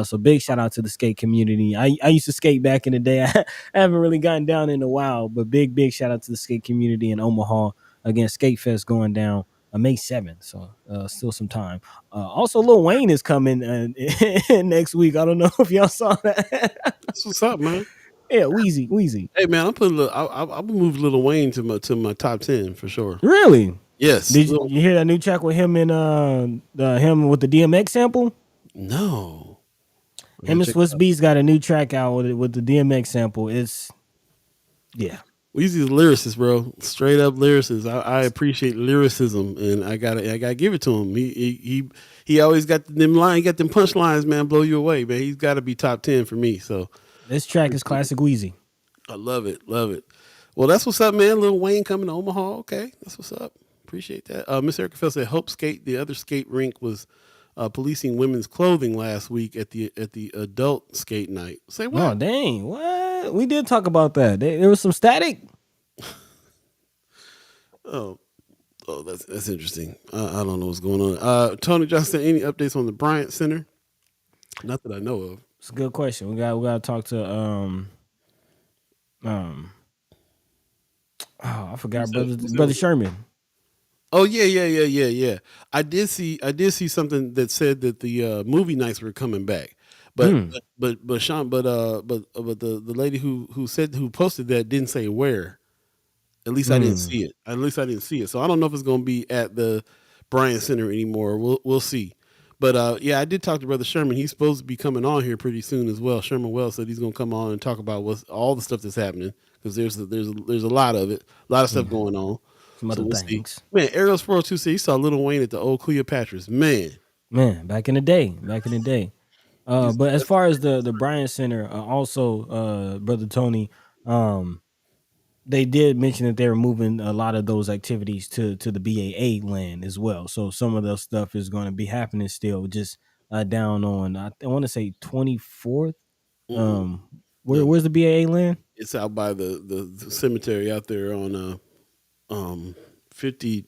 So big shout out to the skate community. I used to skate back in the day. I haven't really gotten down in a while, but big shout out to the skate community in Omaha. Again, Skate Fest going down May 7th, so still some time. Also, Lil Wayne is coming next week. I don't know if y'all saw that. That's what's up, man. Yeah, Wheezy. Hey, man, I'll move Lil Wayne to my top 10 for sure. Really? Yes. Did you hear that new track with him and him with the DMX sample? No. Him and Swiss Beats got a new track out with the DMX sample. It's Weezy's a lyricist, bro. Straight up lyricist. I appreciate lyricism, and I gotta give it to him. He always got them punchlines, man. Blow you away, man. He's got to be top 10 for me. So this track is classic Wheezy. I love it. Well, that's what's up, man. Lil Wayne coming to Omaha. Okay, that's what's up. Appreciate that. Miss Erica Fell said Hope Skate, the other skate rink, was policing women's clothing last week at the adult skate night. Say what? Oh dang! What? We did talk about that. There was some static. Oh, that's interesting. I don't know what's going on. Tony Johnson, any updates on the Bryant Center? Not that I know of. It's a good question. We got to talk to I forgot brother Sherman. Oh yeah. I did see something that said that the movie nights were coming back, but Sean, but the lady who posted that didn't say where. At least I didn't see it. So I don't know if it's going to be at the Bryant Center anymore. We'll see. But I did talk to Brother Sherman. He's supposed to be coming on here pretty soon as well. Sherman Wells said he's going to come on and talk about all the stuff that's happening, because there's a lot of it, a lot of stuff going on. Some other things. Man, Ariel's 402 said he saw Lil Wayne at the old Cleopatra's. Man, back in the day. But as far as the Bryant Center, also Brother Tony, they did mention that they were moving a lot of those activities to the BAA land as well. So some of the stuff is going to be happening still, just down on I want to say 24th. Where's the BAA land? It's out by the cemetery out there on 50.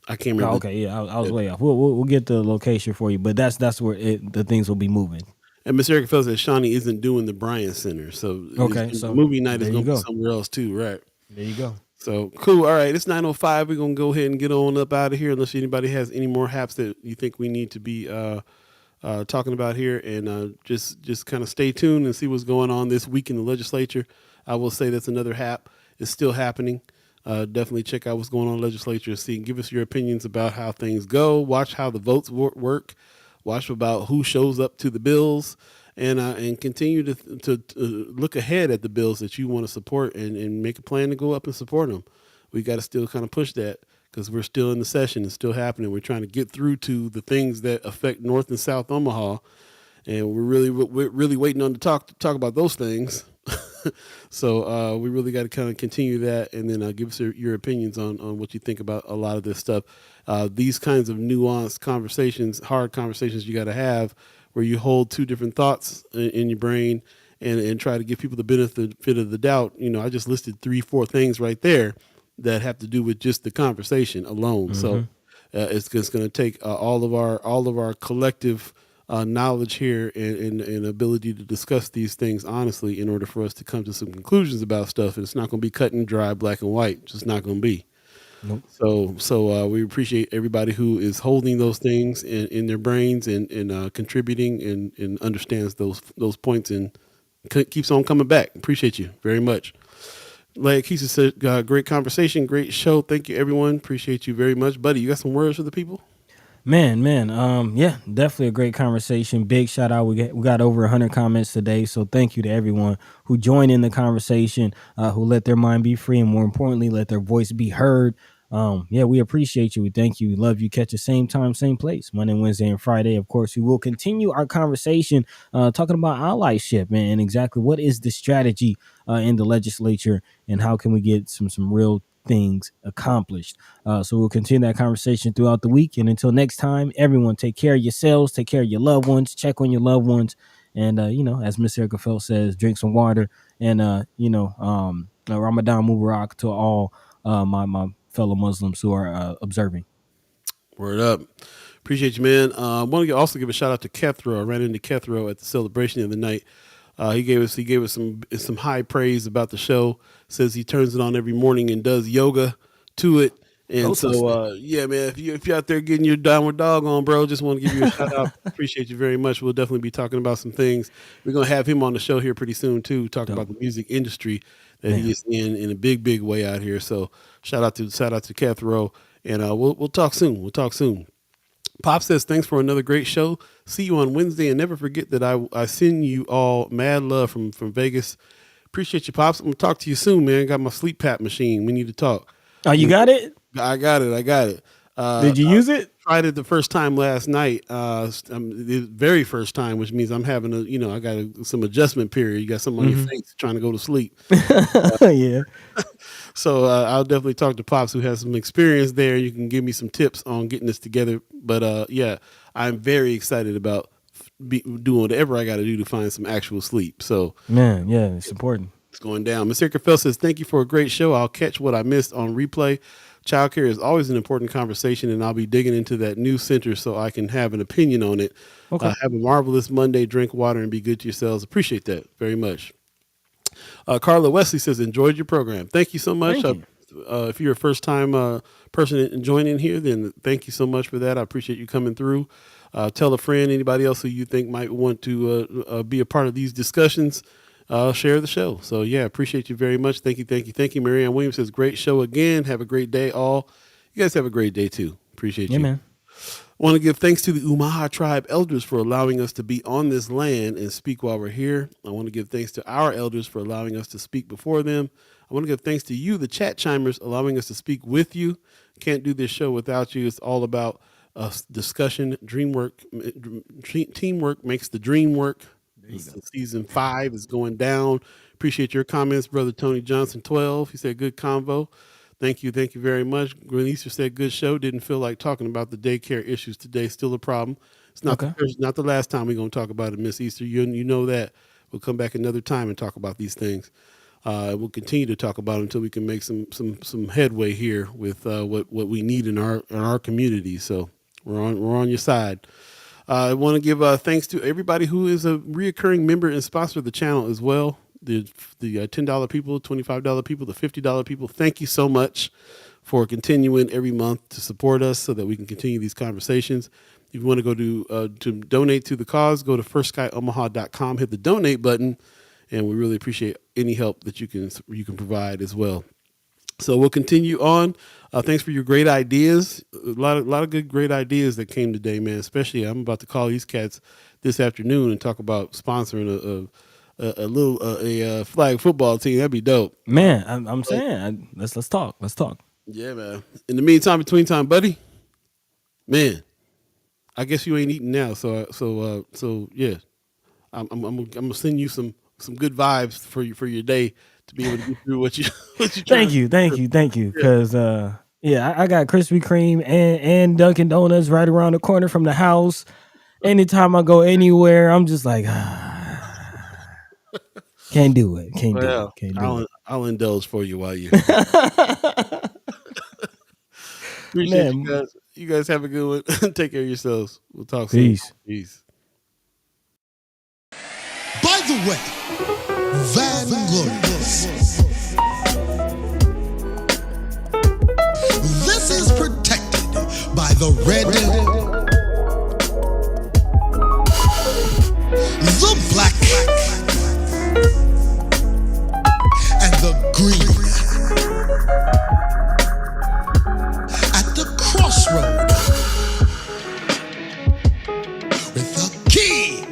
I can't remember. Oh, okay, yeah, I was way off. We'll get the location for you, but that's where the things will be moving. And Miss Erica Fells said Shawnee isn't doing the Bryant Center, so the movie night is going to be somewhere else too, right? There you go. So cool. All right, it's 9:05. We're gonna go ahead and get on up out of here, unless anybody has any more haps that you think we need to be talking about here, and just kind of stay tuned and see what's going on this week in the legislature. I will say that's another hap. It's still happening. Definitely check out what's going on in the legislature. See, give us your opinions about how things go. Watch how the votes work. Watch about who shows up to the bills, and continue to look ahead at the bills that you want to support, and make a plan to go up and support them. We got to still kind of push that, because we're still in the session. It's still happening. We're trying to get through to the things that affect North and South Omaha, and we're really waiting on to talk about those things. So we really got to kind of continue that, and then give us your opinions on what you think about a lot of this stuff. These kinds of nuanced conversations, hard conversations, you got to have where you hold two different thoughts in your brain and try to give people the benefit of the doubt. I just listed 3-4 things right there that have to do with just the conversation alone. So it's going to take all of our collective knowledge here and ability to discuss these things honestly in order for us to come to some conclusions about stuff. It's not going to be cut and dry, black and white. It's just not going to be. Nope. So we appreciate everybody who is holding those things in their brains and contributing and understands those points and keeps on coming back. Appreciate you very much. Like Keisha said, great conversation, great show. Thank you, everyone. Appreciate you very much. Buddy, you got some words for the people? Man, yeah, definitely a great conversation. Big shout out. We got over 100 comments today, so thank you to everyone who joined in the conversation, who let their mind be free, and more importantly, let their voice be heard. Yeah, we appreciate you. We thank you. We love you. Catch the same time, same place, Monday, Wednesday, and Friday. Of course, we will continue our conversation talking about allyship and exactly what is the strategy in the legislature and how can we get some real things accomplished. So we'll continue that conversation throughout the week. And until next time, everyone, take care of yourselves, take care of your loved ones, check on your loved ones. And, as Miss Erica Phelps says, drink some water. And, Ramadan Mubarak to all my fellow Muslims who are observing. Word up. Appreciate you, man. I want to also give a shout out to Kethro. I ran into Kethro at the celebration the other night. He gave us some high praise about the show. Says he turns it on every morning and does yoga to it. And yeah, man, if you're out there getting your downward dog on, bro, just want to give you a shout out. Appreciate you very much. We'll definitely be talking about some things. We're gonna have him on the show here pretty soon too, talking about the music industry that he is in a big way out here. So shout out to Kethro, and we'll talk soon. We'll talk soon. Pop says, thanks for another great show. See you on Wednesday. And never forget that I send you all mad love from Vegas. Appreciate you, Pops. I'm going to talk to you soon, man. Got my sleep pap machine. We need to talk. Oh, you got it? I got it. Did you use it? Tried it the first time last night. The very first time, which means I'm having I got some adjustment period. You got something on your face trying to go to sleep. Yeah. So I'll definitely talk to Pops, who has some experience there. You can give me some tips on getting this together. But yeah, I'm very excited about doing whatever I got to do to find some actual sleep. So man, yeah, it's important. It's going down. Ms. Erica Fell says, thank you for a great show. I'll catch what I missed on replay. Childcare is always an important conversation, and I'll be digging into that new center so I can have an opinion on it. Okay. Have a marvelous Monday. Drink water and be good to yourselves. Appreciate that very much. Carla Wesley says, enjoyed your program. Thank you so much. If you're a first-time person joining here, then thank you so much for that. I appreciate you coming through. Tell a friend, anybody else who you think might want to be a part of these discussions. Share the show. So yeah, appreciate you very much. Thank you. Marianne Williams says, great show again. Have a great day, all. You guys have a great day too. Appreciate you. Man. I want to give thanks to the Omaha tribe elders for allowing us to be on this land and speak while we're here. I want to give thanks to our elders for allowing us to speak before them. I want to give thanks to you, the chat chimers, allowing us to speak with you. Can't do this show without you. It's all about discussion, teamwork makes the dream work. Season 5 is going down. Appreciate your comments, Brother Tony Johnson 12. He said good convo. Thank you very much. Gwen Easter said good show. Didn't feel like talking about the daycare issues today. Still a problem. It's not not the last time we're going to talk about it, Miss Easter. You know that. We'll come back another time and talk about these things. We'll continue to talk about it until we can make some headway here with what we need in our community. So we're on your side. I want to give thanks to everybody who is a reoccurring member and sponsor of the channel as well. The $10 people, $25 people, the $50 people. Thank you so much for continuing every month to support us so that we can continue these conversations. If you want to go to donate to the cause, go to firstskyOmaha.com, hit the donate button, and we really appreciate any help that you can provide as well. So we'll continue on. Thanks for your great ideas. A lot of good, great ideas that came today, man. Especially, I'm about to call these cats this afternoon and talk about sponsoring a little flag football team. That'd be dope, man. I'm saying let's talk. Yeah, man. In the meantime, between time, buddy, man, I guess you ain't eating now. So yeah, I'm gonna send you some some good vibes for your day to be able to get through what you Thank you. Because I got Krispy Kreme and Dunkin' Donuts right around the corner from the house. Anytime I go anywhere, I'm just like, can't do it. Can't do it. I'll indulge for you while you. Appreciate Man. you guys. You guys have a good one. Take care of yourselves. We'll talk Peace. soon. Peace. By the way, Vanglorious. This is protected by the red, the black, and the green. At the crossroad with the key.